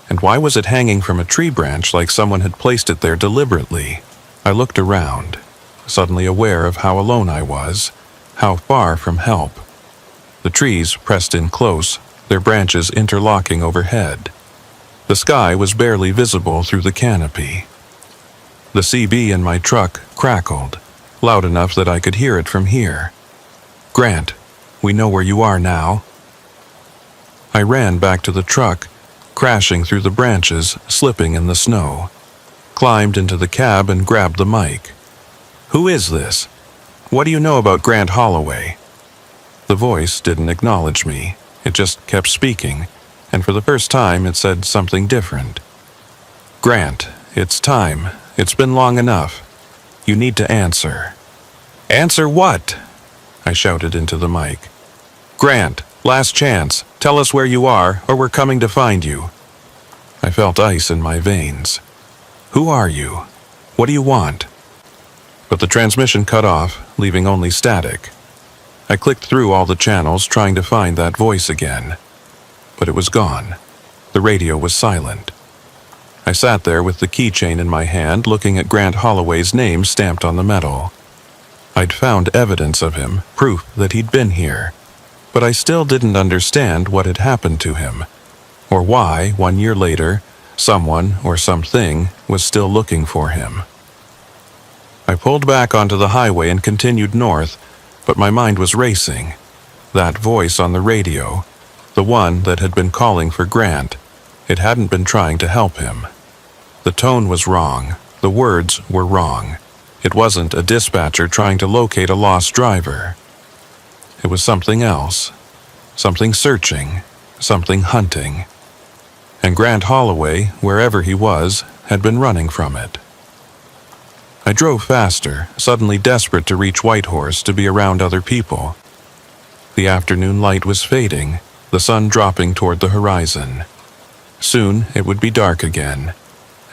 And why was it hanging from a tree branch like someone had placed it there deliberately? I looked around, suddenly aware of how alone I was, how far from help. The trees pressed in close, their branches interlocking overhead. The sky was barely visible through the canopy. The CB in my truck crackled, loud enough that I could hear it from here. Grant, we know where you are now. I ran back to the truck, crashing through the branches, slipping in the snow. Climbed into the cab and grabbed the mic. Who is this? What do you know about Grant Holloway? The voice didn't acknowledge me. It just kept speaking, and for the first time it said something different. Grant, it's time. It's been long enough. You need to answer. Answer what? I shouted into the mic. Grant, last chance. Tell us where you are, or we're coming to find you. I felt ice in my veins. Who are you? What do you want? But the transmission cut off, leaving only static. I clicked through all the channels, trying to find that voice again. But it was gone. The radio was silent. I sat there with the keychain in my hand, looking at Grant Holloway's name stamped on the metal. I'd found evidence of him, proof that he'd been here. But I still didn't understand what had happened to him, or why, 1 year later, someone or something was still looking for him. I pulled back onto the highway and continued north, but my mind was racing. That voice on the radio, the one that had been calling for Grant, it hadn't been trying to help him. The tone was wrong. The words were wrong. It wasn't a dispatcher trying to locate a lost driver. It was something else. Something searching. Something hunting. And Grant Holloway, wherever he was, had been running from it. I drove faster, suddenly desperate to reach Whitehorse, to be around other people. The afternoon light was fading, the sun dropping toward the horizon. Soon it would be dark again,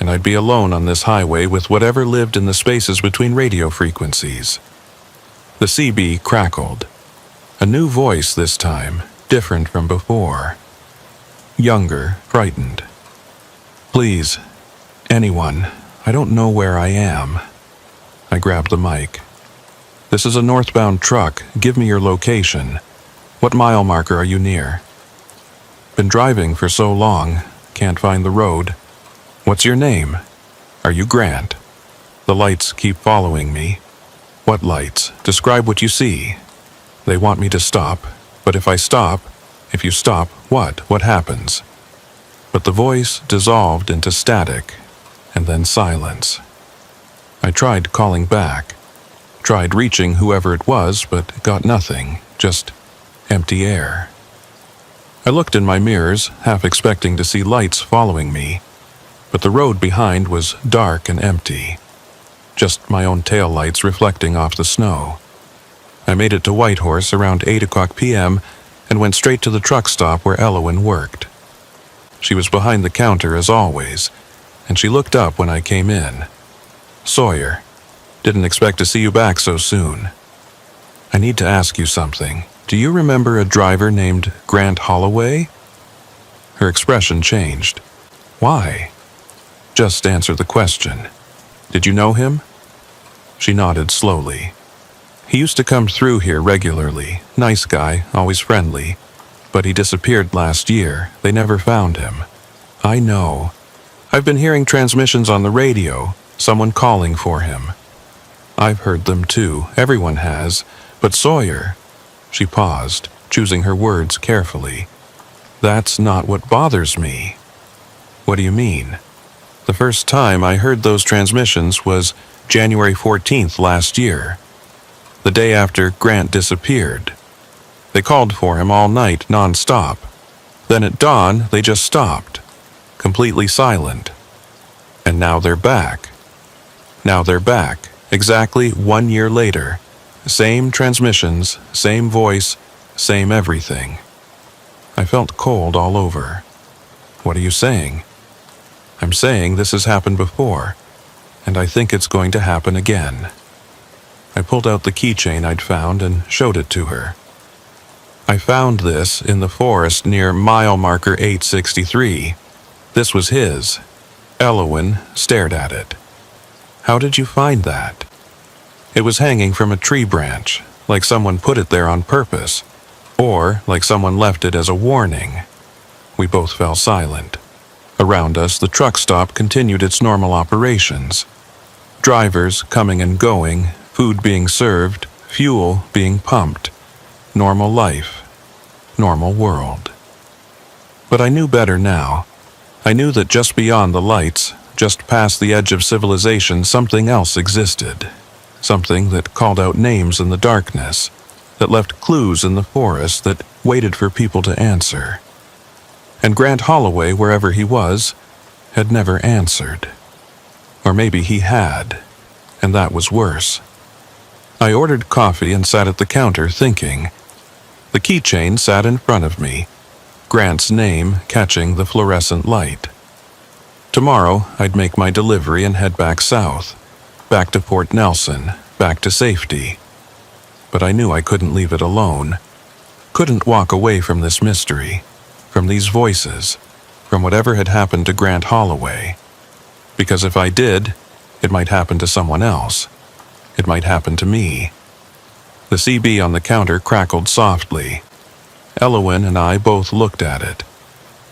and I'd be alone on this highway with whatever lived in the spaces between radio frequencies. The CB crackled. A new voice this time, different from before. Younger, frightened. Please, anyone, I don't know where I am. I grabbed the mic. This is a northbound truck. Give me your location. What mile marker are you near? Been driving for so long. Can't find the road. What's your name? Are you Grant? The lights keep following me. What lights? Describe what you see. They want me to stop, but if you stop, what? What happens? But the voice dissolved into static, and then silence. I tried calling back, tried reaching whoever it was, but got nothing, just empty air. I looked in my mirrors, half expecting to see lights following me, but the road behind was dark and empty, just my own tail lights reflecting off the snow. I made it to Whitehorse around 8 o'clock p.m. and went straight to the truck stop where Elowen worked. She was behind the counter as always, and she looked up when I came in. Sawyer, didn't expect to see you back so soon. I need to ask you something. Do you remember a driver named Grant Holloway? Her expression changed. Why? Just answer the question. Did you know him? She nodded slowly. He used to come through here regularly. Nice guy, always friendly. But he disappeared last year. They never found him. I know. I've been hearing transmissions on the radio, someone calling for him. I've heard them too, everyone has. But Sawyer... She paused, choosing her words carefully. That's not what bothers me. What do you mean? The first time I heard those transmissions was January 14th last year, the day after Grant disappeared. They called for him all night, non-stop. Then at dawn, they just stopped, completely silent. And now they're back. Exactly 1 year later. Same transmissions, same voice, same everything. I felt cold all over. What are you saying? I'm saying this has happened before, and I think it's going to happen again. I pulled out the keychain I'd found and showed it to her. I found this in the forest near mile marker 863. This was his. Elowen stared at it. How did you find that? It was hanging from a tree branch, like someone put it there on purpose, or like someone left it as a warning. We both fell silent. Around us, the truck stop continued its normal operations. Drivers coming and going, food being served, fuel being pumped. Normal life. Normal world. But I knew better now. I knew that just beyond the lights, just past the edge of civilization, something else existed. Something that called out names in the darkness, that left clues in the forest that waited for people to answer. And Grant Holloway, wherever he was, had never answered. Or maybe he had, and that was worse. I ordered coffee and sat at the counter thinking. The keychain sat in front of me, Grant's name catching the fluorescent light. Tomorrow, I'd make my delivery and head back south. Back to Port Nelson, back to safety. But I knew I couldn't leave it alone. Couldn't walk away from this mystery, from these voices, from whatever had happened to Grant Holloway. Because if I did, it might happen to someone else. It might happen to me. The CB on the counter crackled softly. Elowen and I both looked at it.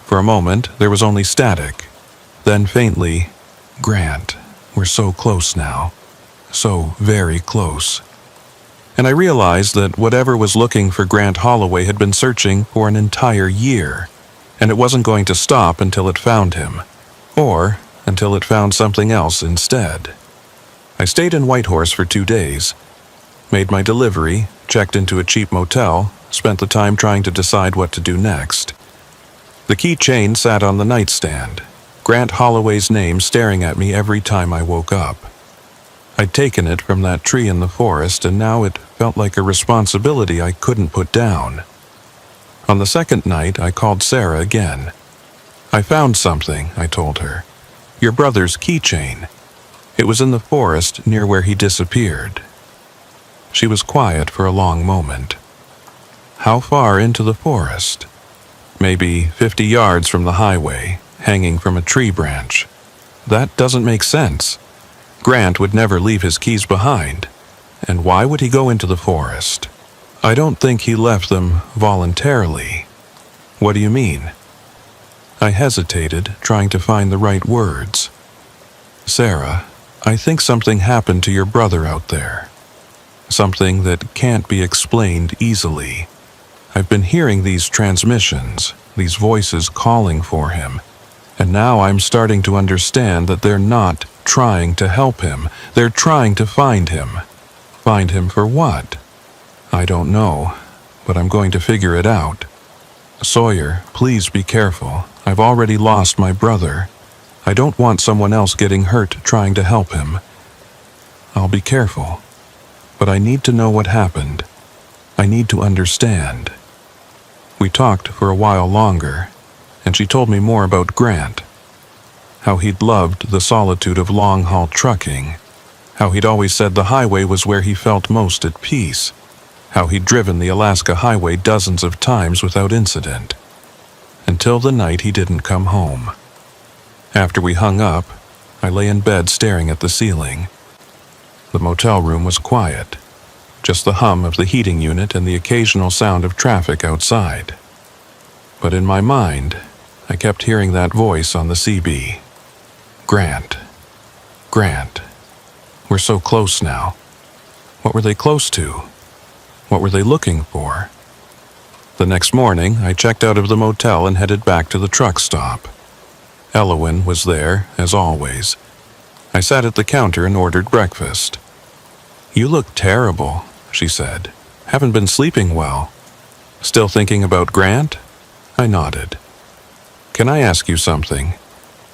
For a moment, there was only static. Then faintly, Grant. We're so close now. So very close. And I realized that whatever was looking for Grant Holloway had been searching for an entire year, and it wasn't going to stop until it found him, or until it found something else instead. I stayed in Whitehorse for 2 days, made my delivery, checked into a cheap motel, spent the time trying to decide what to do next. The keychain sat on the nightstand, Grant Holloway's name staring at me every time I woke up. I'd taken it from that tree in the forest, and now it felt like a responsibility I couldn't put down. On the second night, I called Sarah again. I found something, I told her. Your brother's keychain. It was in the forest near where he disappeared. She was quiet for a long moment. How far into the forest? Maybe 50 yards from the highway, hanging from a tree branch. That doesn't make sense. Grant would never leave his keys behind. And why would he go into the forest? I don't think he left them voluntarily. What do you mean? I hesitated, trying to find the right words. Sarah, I think something happened to your brother out there. Something that can't be explained easily. I've been hearing these transmissions, these voices calling for him, and now I'm starting to understand that they're not trying to help him. They're trying to find him. Find him for what? I don't know, but I'm going to figure it out. Sawyer, please be careful. I've already lost my brother. I don't want someone else getting hurt trying to help him. I'll be careful, but I need to know what happened. I need to understand. We talked for a while longer, and she told me more about Grant. How he'd loved the solitude of long-haul trucking. How he'd always said the highway was where he felt most at peace. How he'd driven the Alaska highway dozens of times without incident. Until the night he didn't come home. After we hung up, I lay in bed staring at the ceiling. The motel room was quiet. Just the hum of the heating unit and the occasional sound of traffic outside. But in my mind, I kept hearing that voice on the CB. Grant. Grant. We're so close now. What were they close to? What were they looking for? The next morning, I checked out of the motel and headed back to the truck stop. Elowen was there, as always. I sat at the counter and ordered breakfast. You look terrible, she said. Haven't been sleeping well. Still thinking about Grant? I nodded. Can I ask you something?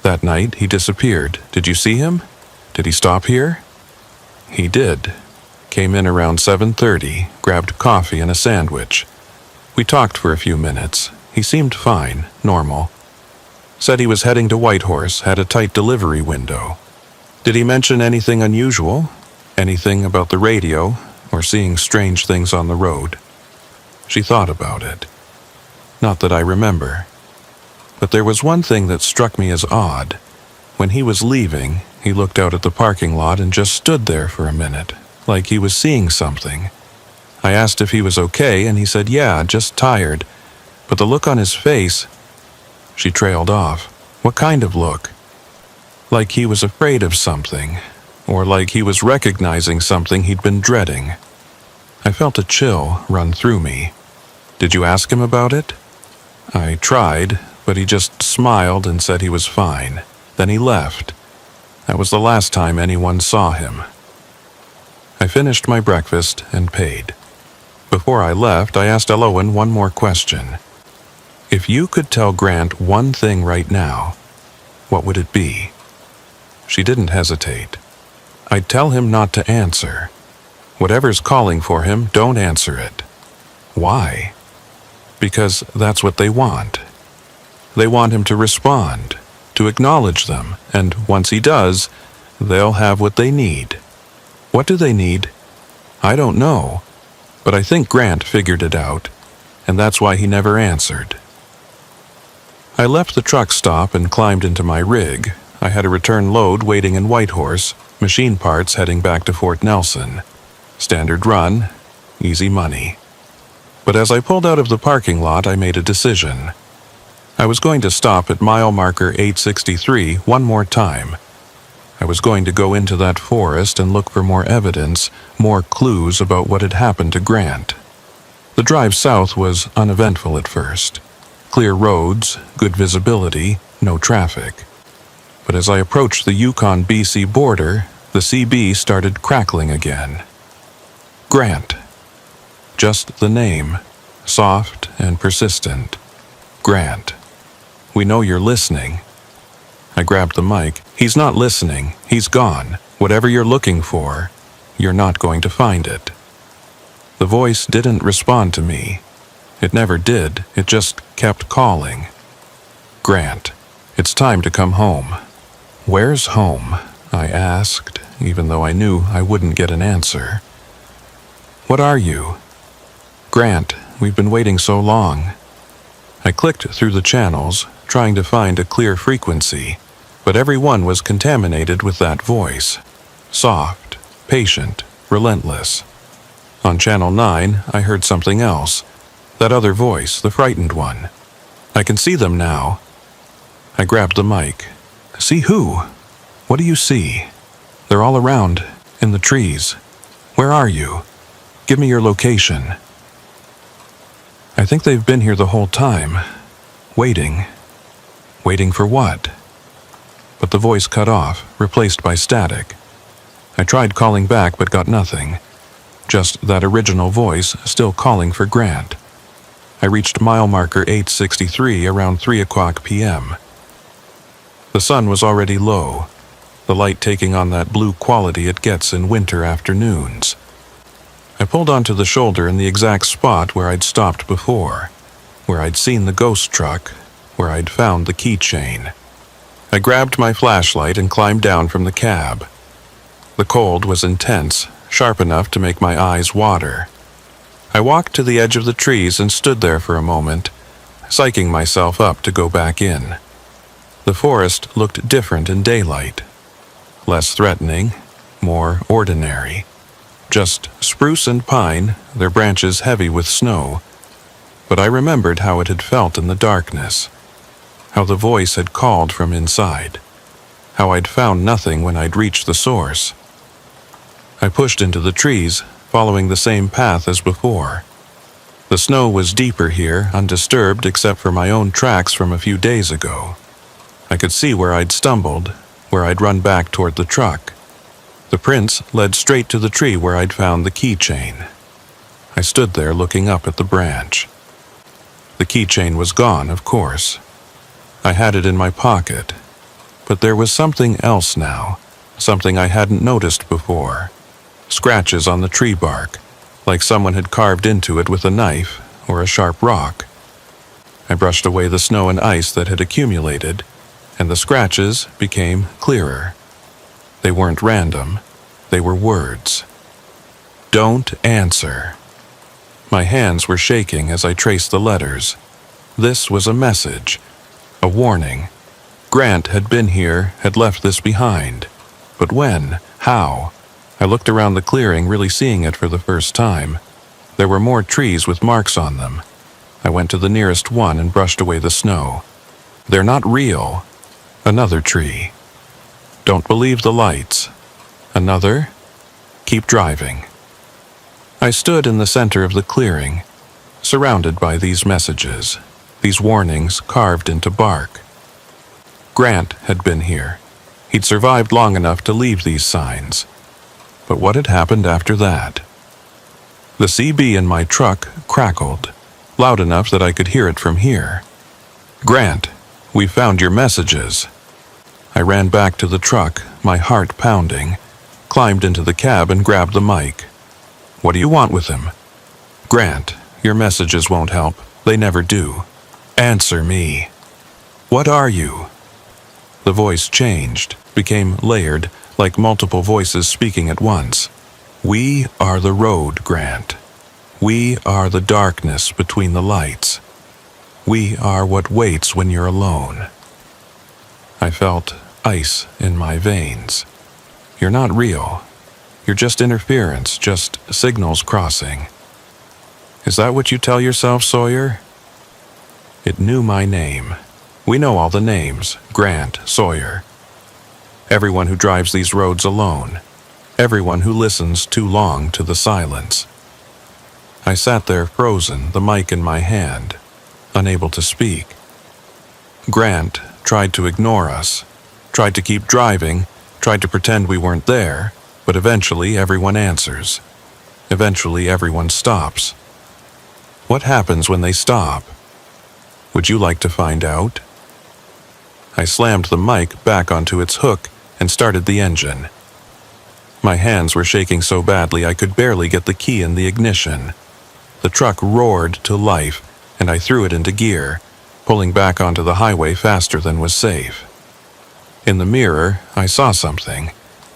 That night, he disappeared. Did you see him? Did he stop here? He did. Came in around 7:30, grabbed coffee and a sandwich. We talked for a few minutes. He seemed fine, normal. Said he was heading to Whitehorse, had a tight delivery window. Did he mention anything unusual? Anything about the radio, or seeing strange things on the road? She thought about it. Not that I remember. But there was one thing that struck me as odd. When he was leaving, he looked out at the parking lot and just stood there for a minute, like he was seeing something. I asked if he was okay, and he said, yeah, just tired. But the look on his face... She trailed off. What kind of look? Like he was afraid of something, or like he was recognizing something he'd been dreading. I felt a chill run through me. Did you ask him about it? I tried, but he just smiled and said he was fine. Then he left. That was the last time anyone saw him. I finished my breakfast and paid. Before I left, I asked Elowen one more question. If you could tell Grant one thing right now, what would it be? She didn't hesitate. I'd tell him not to answer. Whatever's calling for him, don't answer it. Why? Because that's what they want. They want him to respond, to acknowledge them, and once he does, they'll have what they need. What do they need? I don't know, but I think Grant figured it out, and that's why he never answered. I left the truck stop and climbed into my rig. I had a return load waiting in Whitehorse, machine parts heading back to Fort Nelson. Standard run, easy money. But as I pulled out of the parking lot, I made a decision. I was going to stop at mile marker 863 one more time. I was going to go into that forest and look for more evidence, more clues about what had happened to Grant. The drive south was uneventful at first. Clear roads, good visibility, no traffic. But as I approached the Yukon-BC border, the CB started crackling again. Grant. Just the name, soft and persistent. Grant. We know you're listening. I grabbed the mic. He's not listening. He's gone. Whatever you're looking for, you're not going to find it. The voice didn't respond to me. It never did. It just kept calling. Grant, it's time to come home. Where's home? I asked, even though I knew I wouldn't get an answer. What are you? Grant, we've been waiting so long. I clicked through the channels, trying to find a clear frequency, but every one was contaminated with that voice. Soft, patient, relentless. On Channel 9, I heard something else. That other voice, the frightened one. I can see them now. I grabbed the mic. See who? What do you see? They're all around, in the trees. Where are you? Give me your location. I think they've been here the whole time. Waiting. Waiting for what? But the voice cut off, replaced by static. I tried calling back but got nothing. Just that original voice still calling for Grant. I reached mile marker 863 around 3 o'clock p.m. The sun was already low, the light taking on that blue quality it gets in winter afternoons. I pulled onto the shoulder in the exact spot where I'd stopped before, where I'd seen the ghost truck, where I'd found the keychain. I grabbed my flashlight and climbed down from the cab. The cold was intense, sharp enough to make my eyes water. I walked to the edge of the trees and stood there for a moment, psyching myself up to go back in. The forest looked different in daylight. Less threatening, more ordinary. Just spruce and pine, their branches heavy with snow. But I remembered how it had felt in the darkness. How the voice had called from inside. How I'd found nothing when I'd reached the source. I pushed into the trees, following the same path as before. The snow was deeper here, undisturbed except for my own tracks from a few days ago. I could see where I'd stumbled, where I'd run back toward the truck. The prints led straight to the tree where I'd found the keychain. I stood there looking up at the branch. The keychain was gone, of course. I had it in my pocket. But there was something else now, something I hadn't noticed before. Scratches on the tree bark, like someone had carved into it with a knife or a sharp rock. I brushed away the snow and ice that had accumulated, and the scratches became clearer. They weren't random, they were words. Don't answer. My hands were shaking as I traced the letters. This was a message, a warning. Grant had been here, had left this behind. But when? How? I looked around the clearing, really seeing it for the first time. There were more trees with marks on them. I went to the nearest one and brushed away the snow. They're not real. Another tree. Don't believe the lights. Another? Keep driving. I stood in the center of the clearing, surrounded by these messages, these warnings carved into bark. Grant had been here. He'd survived long enough to leave these signs. But what had happened after that? The CB in my truck crackled, loud enough that I could hear it from here. Grant, we found your messages. I ran back to the truck, my heart pounding, climbed into the cab and grabbed the mic. What do you want with him? Grant, your messages won't help. They never do. Answer me. What are you? The voice changed, became layered, like multiple voices speaking at once. We are the road, Grant. We are the darkness between the lights. We are what waits when you're alone. I felt ice in my veins. You're not real. You're just interference, just signals crossing. Is that what you tell yourself, Sawyer? It knew my name. We know all the names, Grant, Sawyer. Everyone who drives these roads alone. Everyone who listens too long to the silence. I sat there frozen, the mic in my hand, unable to speak. Grant tried to ignore us, tried to keep driving, tried to pretend we weren't there, but eventually everyone answers. Eventually everyone stops. What happens when they stop? Would you like to find out? I slammed the mic back onto its hook and started the engine. My hands were shaking so badly I could barely get the key in the ignition. The truck roared to life, and I threw it into gear, pulling back onto the highway faster than was safe. In the mirror, I saw something,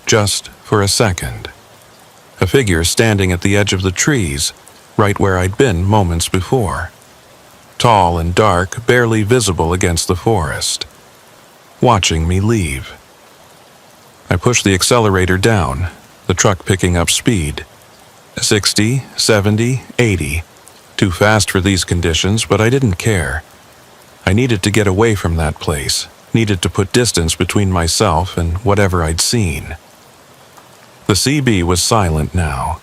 just for a second. A figure standing at the edge of the trees, right where I'd been moments before. Tall and dark, barely visible against the forest. Watching me leave. I pushed the accelerator down, the truck picking up speed. 60, 70, 80. Too fast for these conditions, but I didn't care. I needed to get away from that place, needed to put distance between myself and whatever I'd seen. The CB was silent now.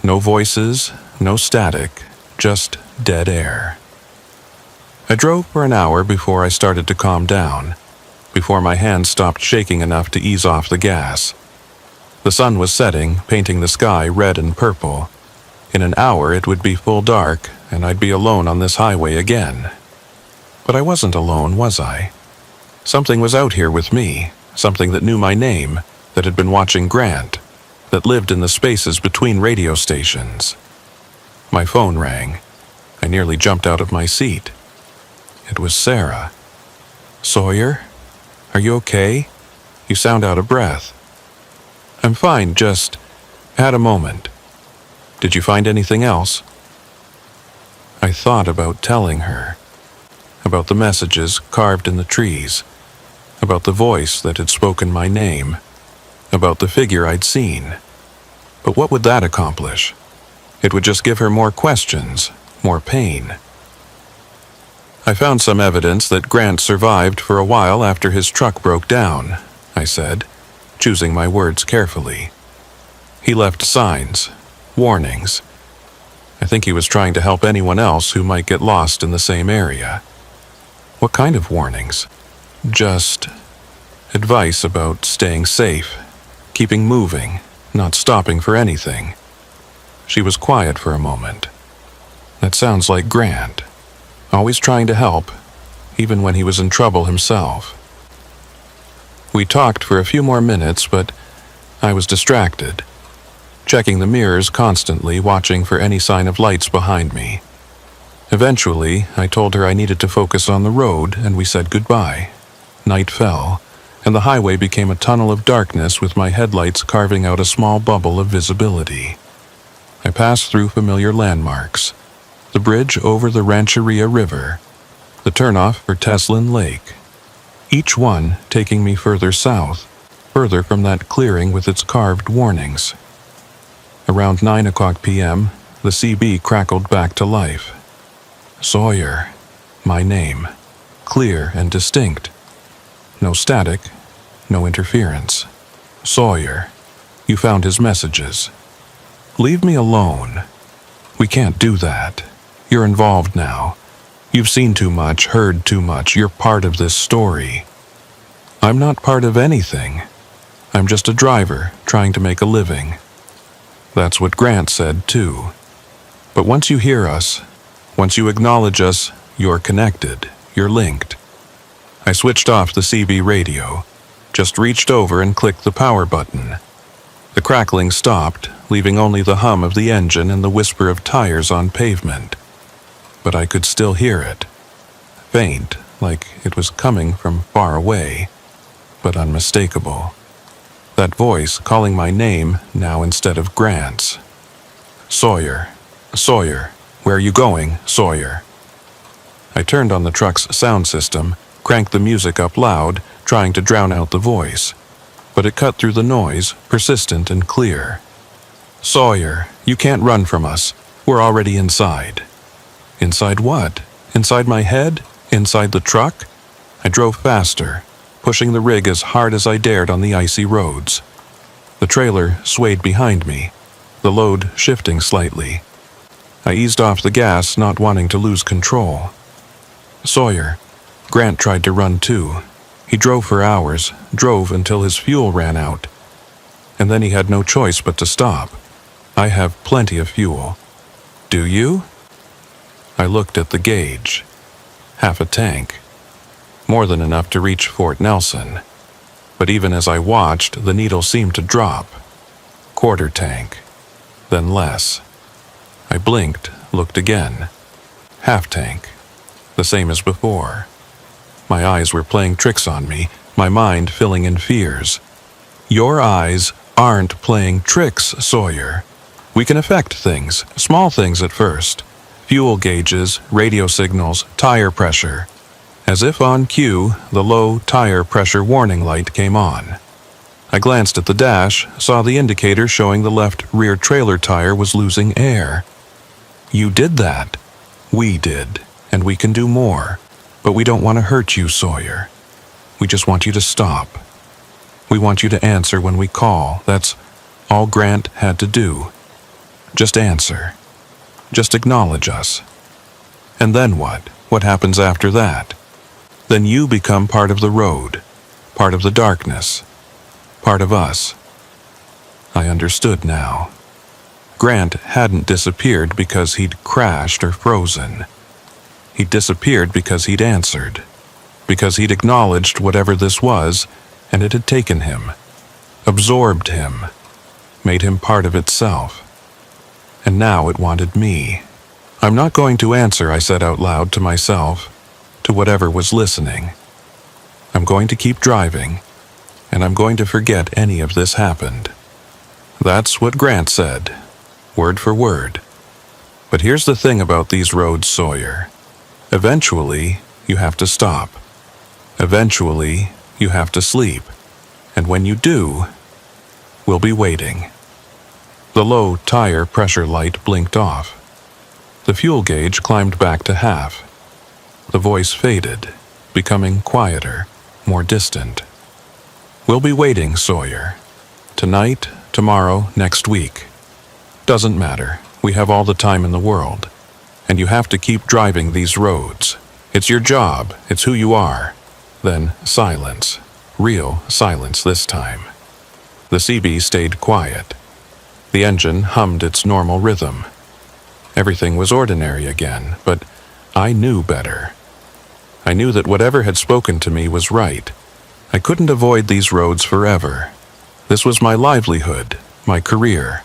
No voices, no static, just dead air. I drove for an hour before I started to calm down, before my hands stopped shaking enough to ease off the gas. The sun was setting, painting the sky red and purple. In an hour it would be full dark, and I'd be alone on this highway again. But I wasn't alone, was I? Something was out here with me, something that knew my name, that had been watching Grant, that lived in the spaces between radio stations. My phone rang. I nearly jumped out of my seat. It was Sarah. "Sawyer? Are you okay? You sound out of breath." "I'm fine, just had a moment. Did you find anything else?" I thought about telling her, about the messages carved in the trees, about the voice that had spoken my name, about the figure I'd seen. But what would that accomplish? It would just give her more questions, more pain. "I found some evidence that Grant survived for a while after his truck broke down," I said, choosing my words carefully. "He left signs, warnings. I think he was trying to help anyone else who might get lost in the same area." "What kind of warnings?" "Just advice about staying safe, keeping moving, not stopping for anything." She was quiet for a moment. "That sounds like Grant. Always trying to help, even when he was in trouble himself." We talked for a few more minutes, but I was distracted, checking the mirrors constantly, watching for any sign of lights behind me. Eventually, I told her I needed to focus on the road, and we said goodbye. Night fell, and the highway became a tunnel of darkness with my headlights carving out a small bubble of visibility. I passed through familiar landmarks: the bridge over the Rancheria River, the turnoff for Teslin Lake, each one taking me further south, further from that clearing with its carved warnings. Around 9 p.m., the CB crackled back to life. "Sawyer," my name, clear and distinct. No static, no interference. "Sawyer, you found his messages. Leave me alone. We can't do that. You're involved now. You've seen too much, heard too much. You're part of this story." "I'm not part of anything. I'm just a driver trying to make a living." That's what Grant said, too. But once you hear us, once you acknowledge us, you're connected, you're linked. I switched off the CB radio, just reached over and clicked the power button. The crackling stopped, leaving only the hum of the engine and the whisper of tires on pavement. But I could still hear it. Faint, like it was coming from far away, but unmistakable. That voice calling my name now instead of Grant's. "Sawyer, Sawyer, where are you going, Sawyer?" I turned on the truck's sound system, cranked the music up loud, trying to drown out the voice. But it cut through the noise, persistent and clear. "Sawyer, you can't run from us. We're already inside." Inside what? Inside my head? Inside the truck? I drove faster, pushing the rig as hard as I dared on the icy roads. The trailer swayed behind me, the load shifting slightly. I eased off the gas, not wanting to lose control. "Sawyer." Grant tried to run too. He drove for hours, drove until his fuel ran out. And then he had no choice but to stop. "I have plenty of fuel." "Do you?" I looked at the gauge. Half a tank. More than enough to reach Fort Nelson. But even as I watched, the needle seemed to drop. Quarter tank. Then less. I blinked, looked again. Half tank. The same as before. My eyes were playing tricks on me, my mind filling in fears. "Your eyes aren't playing tricks, Sawyer. We can affect things, small things at first. Fuel gauges, radio signals, tire pressure." As if on cue, the low tire pressure warning light came on. I glanced at the dash, saw the indicator showing the left rear trailer tire was losing air. You did that. We did, and we can do more. But we don't want to hurt you, Sawyer. We just want you to stop. We want you to answer when we call. That's all Grant had to do. Just answer. Just acknowledge us. And then what? What happens after that? Then you become part of the road, part of the darkness, part of us. I understood now. Grant hadn't disappeared because he'd crashed or frozen. He'd disappeared because he'd answered, because he'd acknowledged whatever this was, and it had taken him, absorbed him, made him part of itself. And now it wanted me. I'm not going to answer, I said out loud to myself, to whatever was listening. I'm going to keep driving, and I'm going to forget any of this happened. That's what Grant said, word for word. But here's the thing about these roads, Sawyer. Eventually, you have to stop. Eventually, you have to sleep. And when you do, we'll be waiting. The low tire pressure light blinked off. The fuel gauge climbed back to half. The voice faded, becoming quieter, more distant. We'll be waiting, Sawyer. Tonight, tomorrow, next week. Doesn't matter. We have all the time in the world. And you have to keep driving these roads. It's your job. It's who you are. Then silence. Real silence this time. The CB stayed quiet. The engine hummed its normal rhythm. Everything was ordinary again, but I knew better. I knew that whatever had spoken to me was right. I couldn't avoid these roads forever. This was my livelihood, my career,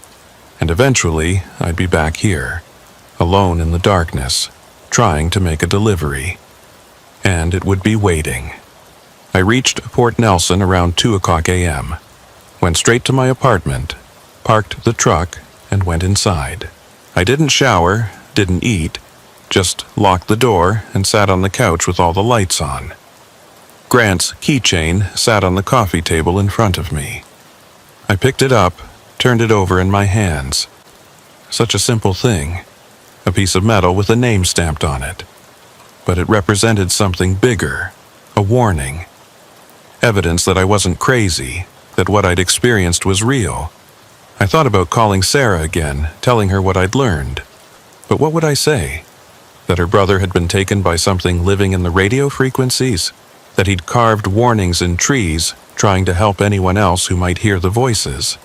and eventually I'd be back here, alone in the darkness, trying to make a delivery. And it would be waiting. I reached Port Nelson around 2:00 a.m., went straight to my apartment, parked the truck, and went inside. I didn't shower, didn't eat, just locked the door and sat on the couch with all the lights on. Grant's keychain sat on the coffee table in front of me. I picked it up, turned it over in my hands. Such a simple thing, a piece of metal with a name stamped on it. But it represented something bigger, a warning. Evidence that I wasn't crazy, that what I'd experienced was real. I thought about calling Sarah again, telling her what I'd learned. But what would I say? That her brother had been taken by something living in the radio frequencies? That he'd carved warnings in trees, trying to help anyone else who might hear the voices?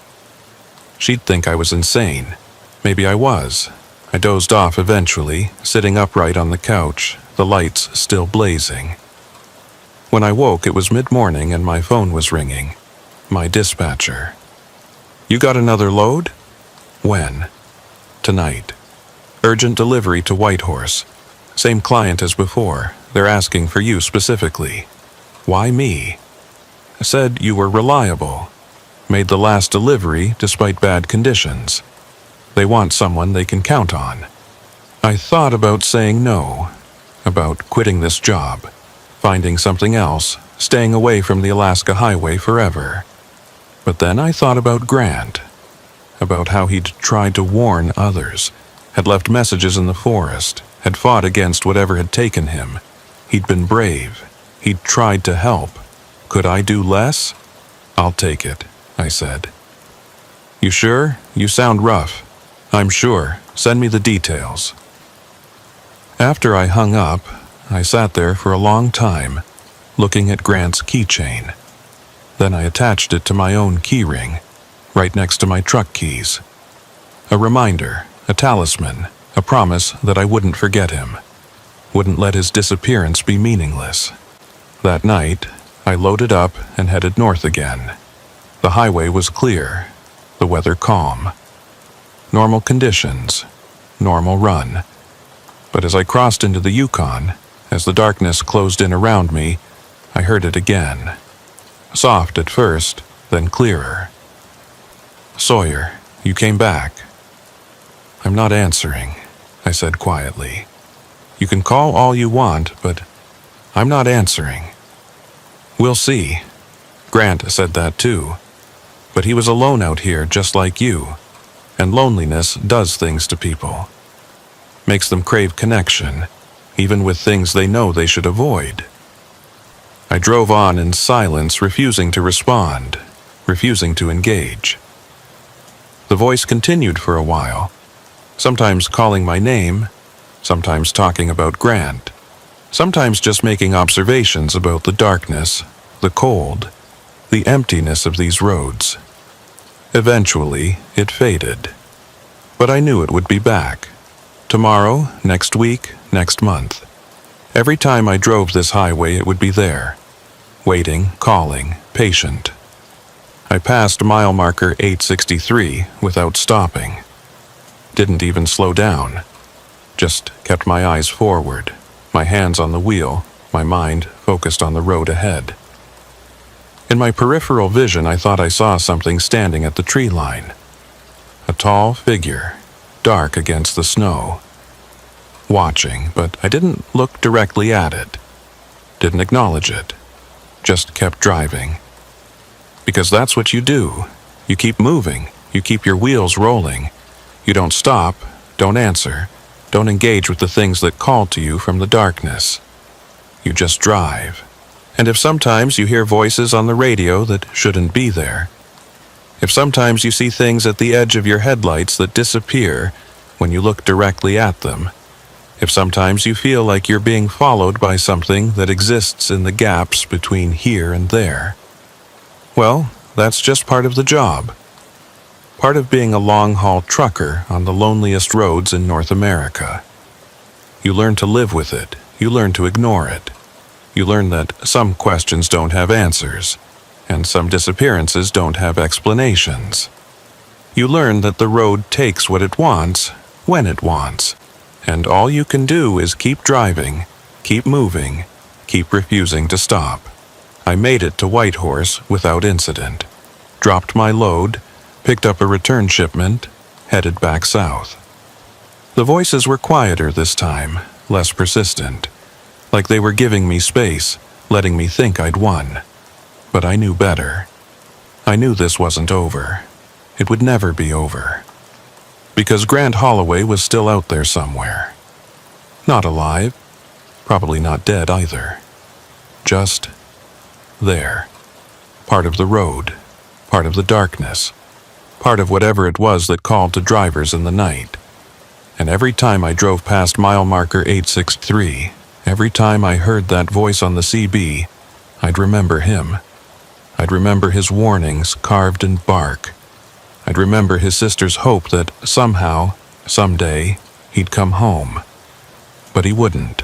She'd think I was insane. Maybe I was. I dozed off eventually, sitting upright on the couch, the lights still blazing. When I woke, it was mid-morning and my phone was ringing. My dispatcher. You got another load? When? Tonight. Urgent delivery to Whitehorse. Same client as before. They're asking for you specifically. Why me? Said you were reliable. Made the last delivery despite bad conditions. They want someone they can count on. I thought about saying no, about quitting this job, finding something else, staying away from the Alaska highway forever. But then I thought about Grant, about how he'd tried to warn others, had left messages in the forest, had fought against whatever had taken him. He'd been brave. He'd tried to help. Could I do less? I'll take it, I said. You sure? You sound rough. I'm sure. Send me the details. After I hung up, I sat there for a long time, looking at Grant's keychain. Then I attached it to my own keyring, right next to my truck keys. A reminder, a talisman, a promise that I wouldn't forget him, wouldn't let his disappearance be meaningless. That night, I loaded up and headed north again. The highway was clear, the weather calm. Normal conditions, normal run. But as I crossed into the Yukon, as the darkness closed in around me, I heard it again. Soft at first, then clearer. Sawyer, you came back. I'm not answering, I said quietly. You can call all you want, but I'm not answering. We'll see. Grant said that too. But he was alone out here just like you, and loneliness does things to people. Makes them crave connection, even with things they know they should avoid. I drove on in silence, refusing to respond, refusing to engage. The voice continued for a while, sometimes calling my name, sometimes talking about Grant, sometimes just making observations about the darkness, the cold, the emptiness of these roads. Eventually, it faded. But I knew it would be back. Tomorrow, next week, next month. Every time I drove this highway, it would be there. Waiting, calling, patient. I passed mile marker 863 without stopping. Didn't even slow down. Just kept my eyes forward, my hands on the wheel, my mind focused on the road ahead. In my peripheral vision, I thought I saw something standing at the tree line. A tall figure, dark against the snow. Watching, but I didn't look directly at it. Didn't acknowledge it. Just kept driving. Because that's what you do. You keep moving. You keep your wheels rolling. You don't stop, don't answer, don't engage with the things that call to you from the darkness. You just drive. And if sometimes you hear voices on the radio that shouldn't be there, if sometimes you see things at the edge of your headlights that disappear when you look directly at them, if sometimes you feel like you're being followed by something that exists in the gaps between here and there, well, that's just part of the job. Part of being a long-haul trucker on the loneliest roads in North America. You learn to live with it. You learn to ignore it. You learn that some questions don't have answers, and some disappearances don't have explanations. You learn that the road takes what it wants, when it wants, and all you can do is keep driving, keep moving, keep refusing to stop. I made it to Whitehorse without incident, dropped my load, picked up a return shipment, headed back south. The voices were quieter this time, less persistent, like they were giving me space, letting me think I'd won. But I knew better. I knew this wasn't over. It would never be over. Because Grant Holloway was still out there somewhere. Not alive, probably not dead either. Just there. Part of the road, part of the darkness, part of whatever it was that called to drivers in the night. And every time I drove past mile marker 863, every time I heard that voice on the CB, I'd remember him. I'd remember his warnings carved in bark. I'd remember his sister's hope that somehow, someday, he'd come home. But he wouldn't.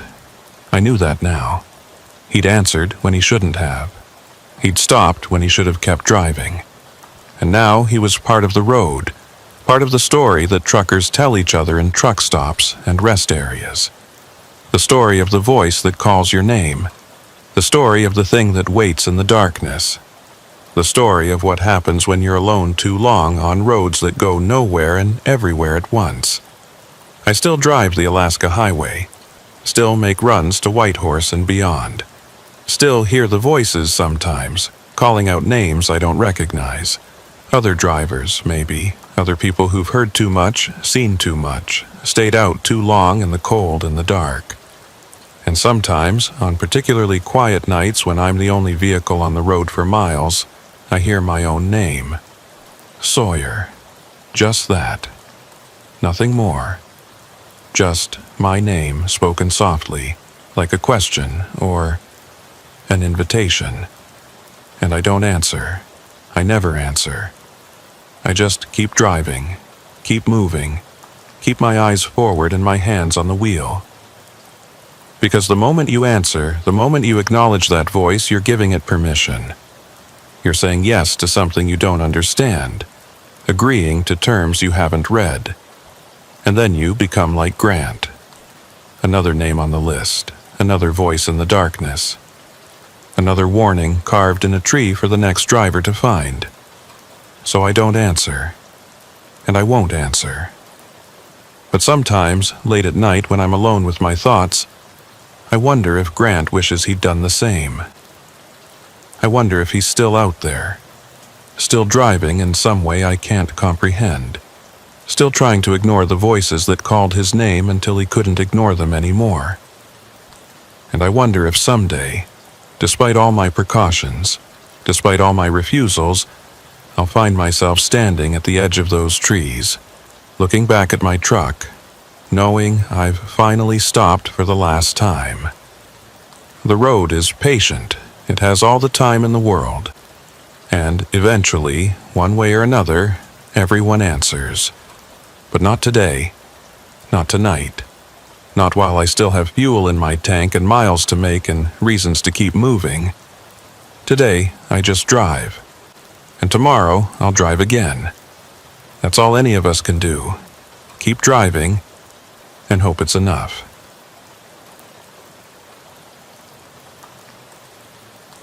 I knew that now. He'd answered when he shouldn't have. He'd stopped when he should have kept driving. And now he was part of the road, part of the story that truckers tell each other in truck stops and rest areas. The story of the voice that calls your name. The story of the thing that waits in the darkness. The story of what happens when you're alone too long on roads that go nowhere and everywhere at once. I still drive the Alaska Highway. Still make runs to Whitehorse and beyond. Still hear the voices sometimes, calling out names I don't recognize. Other drivers, maybe. Other people who've heard too much, seen too much, stayed out too long in the cold and the dark. And sometimes, on particularly quiet nights when I'm the only vehicle on the road for miles, I hear my own name. Sawyer. Just that. Nothing more. Just my name spoken softly, like a question or an invitation. And I don't answer. I never answer. I just keep driving, keep moving, keep my eyes forward and my hands on the wheel. Because the moment you answer, the moment you acknowledge that voice, you're giving it permission. You're saying yes to something you don't understand, agreeing to terms you haven't read. And then you become like Grant. Another name on the list, another voice in the darkness. Another warning carved in a tree for the next driver to find. So I don't answer. And I won't answer. But sometimes, late at night when I'm alone with my thoughts, I wonder if Grant wishes he'd done the same. I wonder if he's still out there, Still driving in some way I can't comprehend. Still trying to ignore the voices that called his name until he couldn't ignore them anymore. And I wonder if someday, despite all my precautions, despite all my refusals, I'll find myself standing at the edge of those trees, looking back at my truck, knowing I've finally stopped for the last time. The road is patient. It has all the time in the world. And eventually, one way or another, everyone answers. But not today. Not tonight. Not while I still have fuel in my tank and miles to make and reasons to keep moving. Today, I just drive. And tomorrow, I'll drive again. That's all any of us can do. Keep driving and hope it's enough.